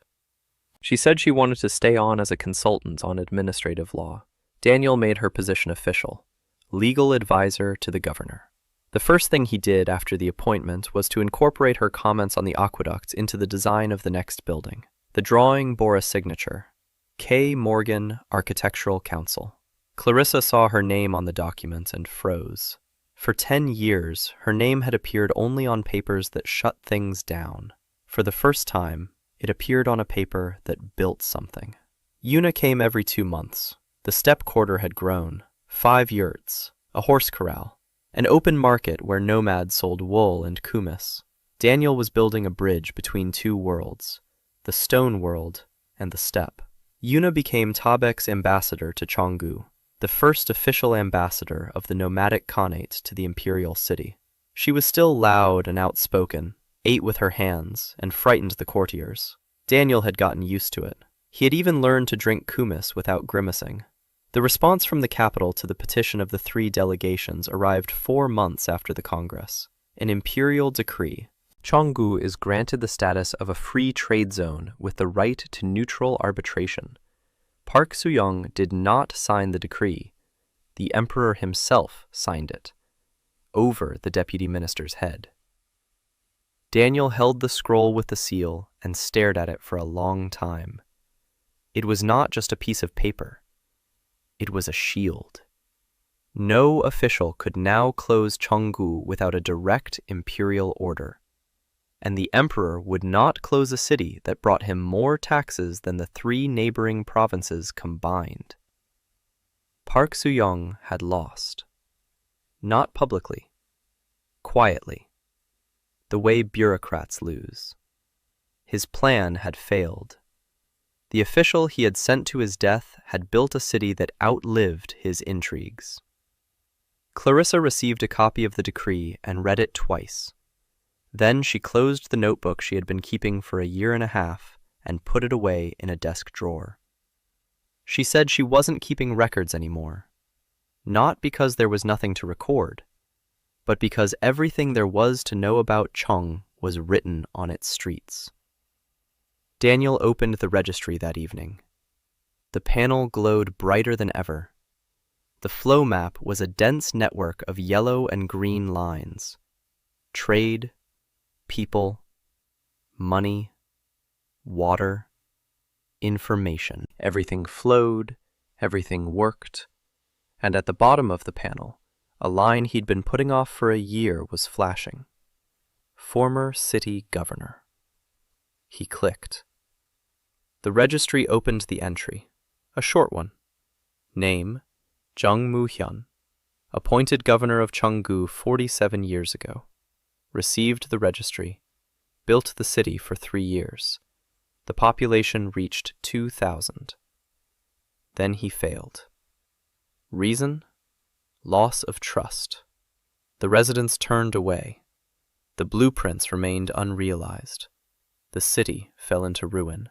Speaker 1: She said she wanted to stay on as a consultant on administrative law. Daniel made her position official. Legal advisor to the governor. The first thing he did after the appointment was to incorporate her comments on the aqueduct into the design of the next building. The drawing bore a signature, K. Morgan Architectural Council. Clarissa saw her name on the document and froze. For 10 years, her name had appeared only on papers that shut things down. For the first time, it appeared on a paper that built something. Yuna came every 2 months. The steppe quarter had grown. 5 yurts, a horse corral, an open market where nomads sold wool and kumis. Daniel was building a bridge between 2 worlds, the stone world and the steppe. Yuna became Tabek's ambassador to Cheonggu, the first official ambassador of the nomadic khanate to the imperial city. She was still loud and outspoken, ate with her hands, and frightened the courtiers. Daniel had gotten used to it. He had even learned to drink kumis without grimacing. The response from the capital to the petition of the 3 delegations arrived 4 months after the Congress. An imperial decree. Cheonggu is granted the status of a free trade zone with the right to neutral arbitration. Park Soo-young did not sign the decree. The emperor himself signed it, over the deputy minister's head. Daniel held the scroll with the seal and stared at it for a long time. It was not just a piece of paper. It was a shield. No official could now close Cheonggu without a direct imperial order. And the emperor would not close a city that brought him more taxes than the 3 neighboring provinces combined. Park Soo-young had lost. Not publicly. Quietly. The way bureaucrats lose. His plan had failed. The official he had sent to his death had built a city that outlived his intrigues. Clarissa received a copy of the decree and read it twice. Then she closed the notebook she had been keeping for 1.5 years and put it away in a desk drawer. She said she wasn't keeping records anymore. Not because there was nothing to record, but because everything there was to know about Cheong was written on its streets. Daniel opened the registry that evening. The panel glowed brighter than ever. The flow map was a dense network of yellow and green lines. Trade, people, money, water, information. Everything flowed, everything worked, and at the bottom of the panel, a line he'd been putting off for 1 year was flashing. Former city governor. He clicked. The registry opened the entry, a short one. Name, Jung Moo-hyun, appointed governor of Cheonggu 47 years ago. Received the registry, built the city for 3 years. The population reached 2,000. Then he failed. Reason? Loss of trust. The residents turned away. The blueprints remained unrealized. The city fell into ruin.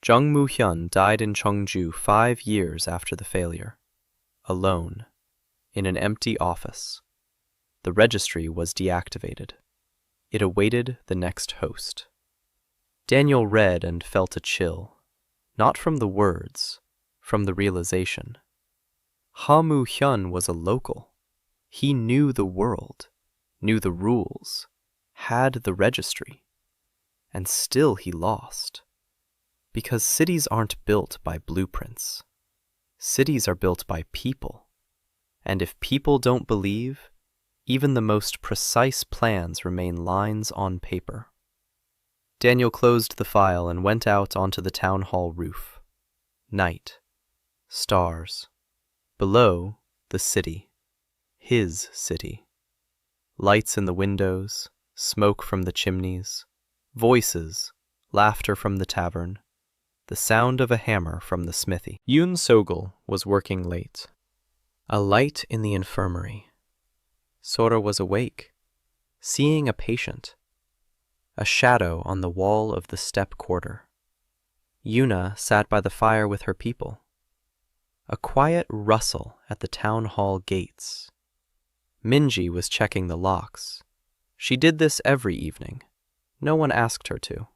Speaker 1: Jung Moo-hyun died in Cheongju 5 years after the failure. Alone, in an empty office. The registry was deactivated. It awaited the next host. Daniel read and felt a chill, not from the words, from the realization. Ha Moo-hyun was a local. He knew the world, knew the rules, had the registry. And still he lost. Because cities aren't built by blueprints. Cities are built by people. And if people don't believe, even the most precise plans remain lines on paper. Daniel closed the file and went out onto the town hall roof. Night. Stars. Below, the city. His city. Lights in the windows, smoke from the chimneys, voices, laughter from the tavern, the sound of a hammer from the smithy. Yoon Sogol was working late. A light in the infirmary. Sora was awake, seeing a patient. A shadow on the wall of the step quarter. Yuna sat by the fire with her people. A quiet rustle at the town hall gates. Minji was checking the locks. She did this every evening. No one asked her to.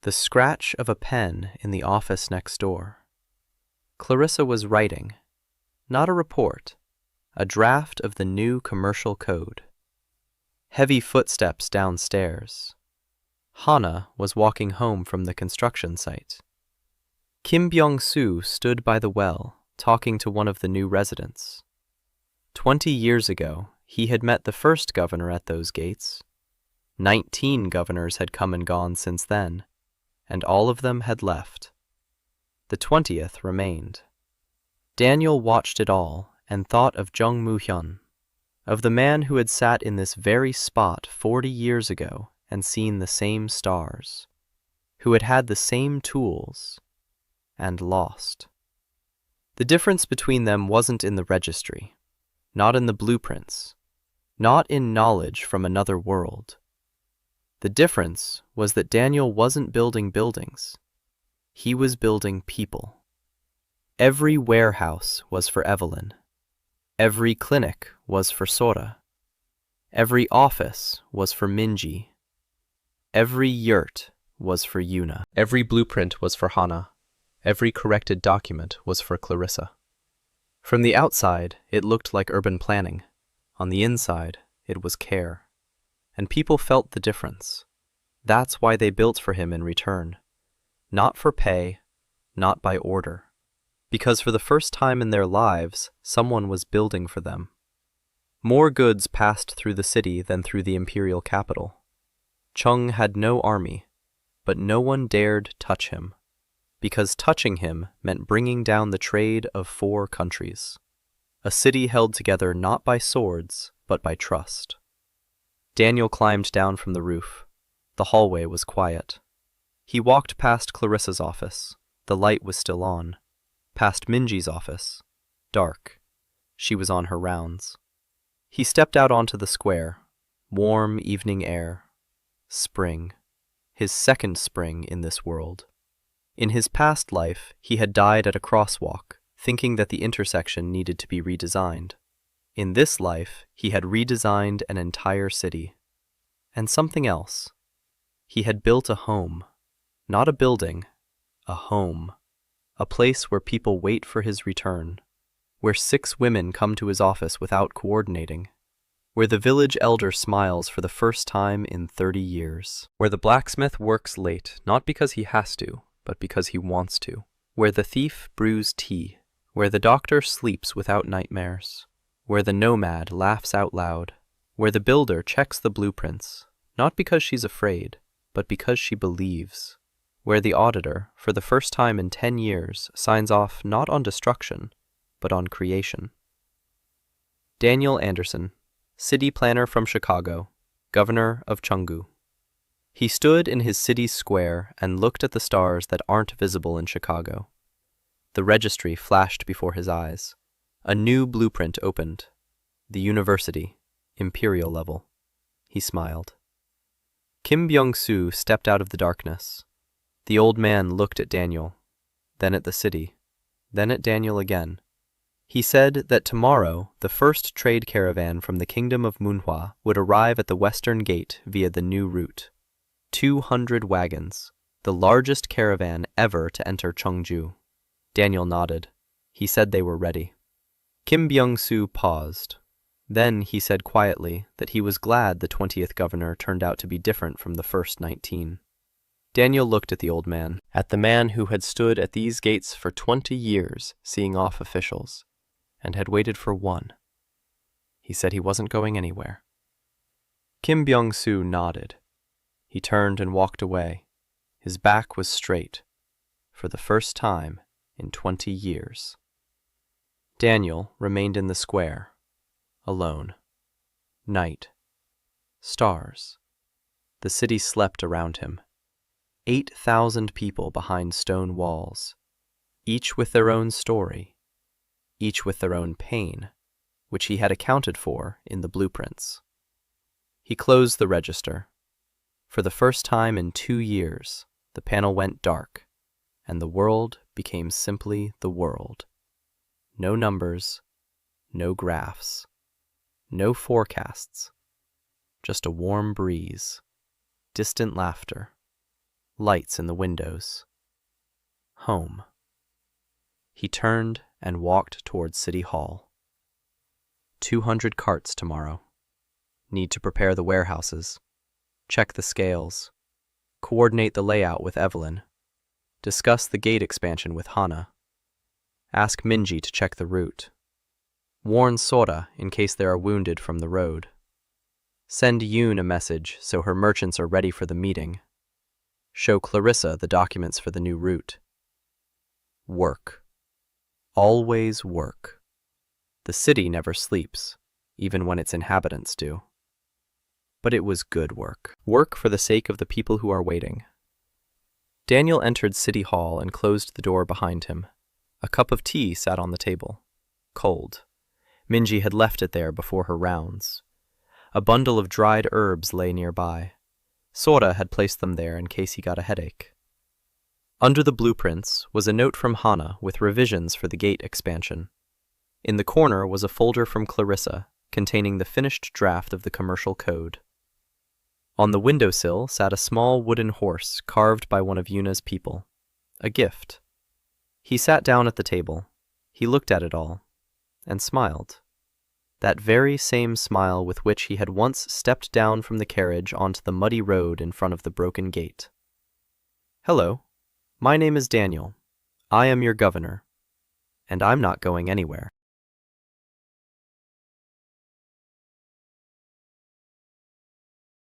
Speaker 1: The scratch of a pen in the office next door. Clarissa was writing, not a report, a draft of the new commercial code. Heavy footsteps downstairs. Hana was walking home from the construction site. Kim Byung-soo stood by the well, talking to one of the new residents. 20 years ago, he had met the first governor at those gates. 19 governors had come and gone since then, and all of them had left. The 20th remained. Daniel watched it all and thought of Jung Moo-hyun, of the man who had sat in this very spot 40 years ago and seen the same stars, who had had the same tools, and lost. The difference between them wasn't in the registry, not in the blueprints, not in knowledge from another world. The difference was that Daniel wasn't building buildings. He was building people. Every warehouse was for Evelyn. Every clinic was for Sora. Every office was for Minji. Every yurt was for Yuna. Every blueprint was for Hana. Every corrected document was for Clarissa. From the outside, it looked like urban planning. On the inside, it was care. And people felt the difference. That's why they built for him in return. Not for pay, not by order. Because for the first time in their lives, someone was building for them. More goods passed through the city than through the imperial capital. Chung had no army, but no one dared touch him, because touching him meant bringing down the trade of 4 countries. A city held together not by swords, but by trust. Daniel climbed down from the roof. The hallway was quiet. He walked past Clarissa's office. The light was still on. Past Minji's office. Dark. She was on her rounds. He stepped out onto the square. Warm evening air. Spring. His second spring in this world. In his past life, he had died at a crosswalk, thinking that the intersection needed to be redesigned. In this life, he had redesigned an entire city. And something else. He had built a home. Not a building. A home. A place where people wait for his return. Where 6 women come to his office without coordinating. Where the village elder smiles for the first time in 30 years. Where the blacksmith works late, not because he has to, but because he wants to. Where the thief brews tea. Where the doctor sleeps without nightmares. Where the nomad laughs out loud. Where the builder checks the blueprints, not because she's afraid, but because she believes. Where the auditor, for the first time in 10 years, signs off not on destruction, but on creation. Daniel Anderson, city planner from Chicago, governor of Cheongju. He stood in his city's square and looked at the stars that aren't visible in Chicago. The registry flashed before his eyes. A new blueprint opened. The university, imperial level. He smiled. Kim Byung-soo stepped out of the darkness. The old man looked at Daniel, then at the city, then at Daniel again. He said that tomorrow the first trade caravan from the kingdom of Manhwa would arrive at the western gate via the new route. 200 wagons, the largest caravan ever to enter Cheongju. Daniel nodded. He said they were ready. Kim Byung-soo paused. Then he said quietly that he was glad the 20th governor turned out to be different from the first 19. Daniel looked at the old man, at the man who had stood at these gates for 20 years seeing off officials, and had waited for one. He said he wasn't going anywhere. Kim Byung-soo nodded. He turned and walked away. His back was straight, for the first time in 20 years. Daniel remained in the square, alone. Night. Stars. The city slept around him. 8,000 people behind stone walls, each with their own story, each with their own pain, which he had accounted for in the blueprints. He closed the register. For the first time in 2 years, the panel went dark, and the world became simply the world. No numbers, no graphs, no forecasts, just a warm breeze, distant laughter, lights in the windows. Home. He turned and walked towards City Hall. 200 carts tomorrow. Need to prepare the warehouses, check the scales, coordinate the layout with Evelyn, discuss the gate expansion with Hana, ask Minji to check the route, warn Sora in case there are wounded from the road, send Yoon a message so her merchants are ready for the meeting, show Clarissa the documents for the new route. Work. Always work. The city never sleeps, even when its inhabitants do. But it was good work. Work for the sake of the people who are waiting. Daniel entered City Hall and closed the door behind him. A cup of tea sat on the table. Cold. Minji had left it there before her rounds. A bundle of dried herbs lay nearby. Sora had placed them there in case he got a headache. Under the blueprints was a note from Hana with revisions for the gate expansion. In the corner was a folder from Clarissa containing the finished draft of the commercial code. On the windowsill sat a small wooden horse carved by one of Yuna's people. A gift. He sat down at the table. He looked at it all, and smiled. That very same smile with which he had once stepped down from the carriage onto the muddy road in front of the broken gate. Hello, my name is Daniel. I am your governor, and I'm not going anywhere.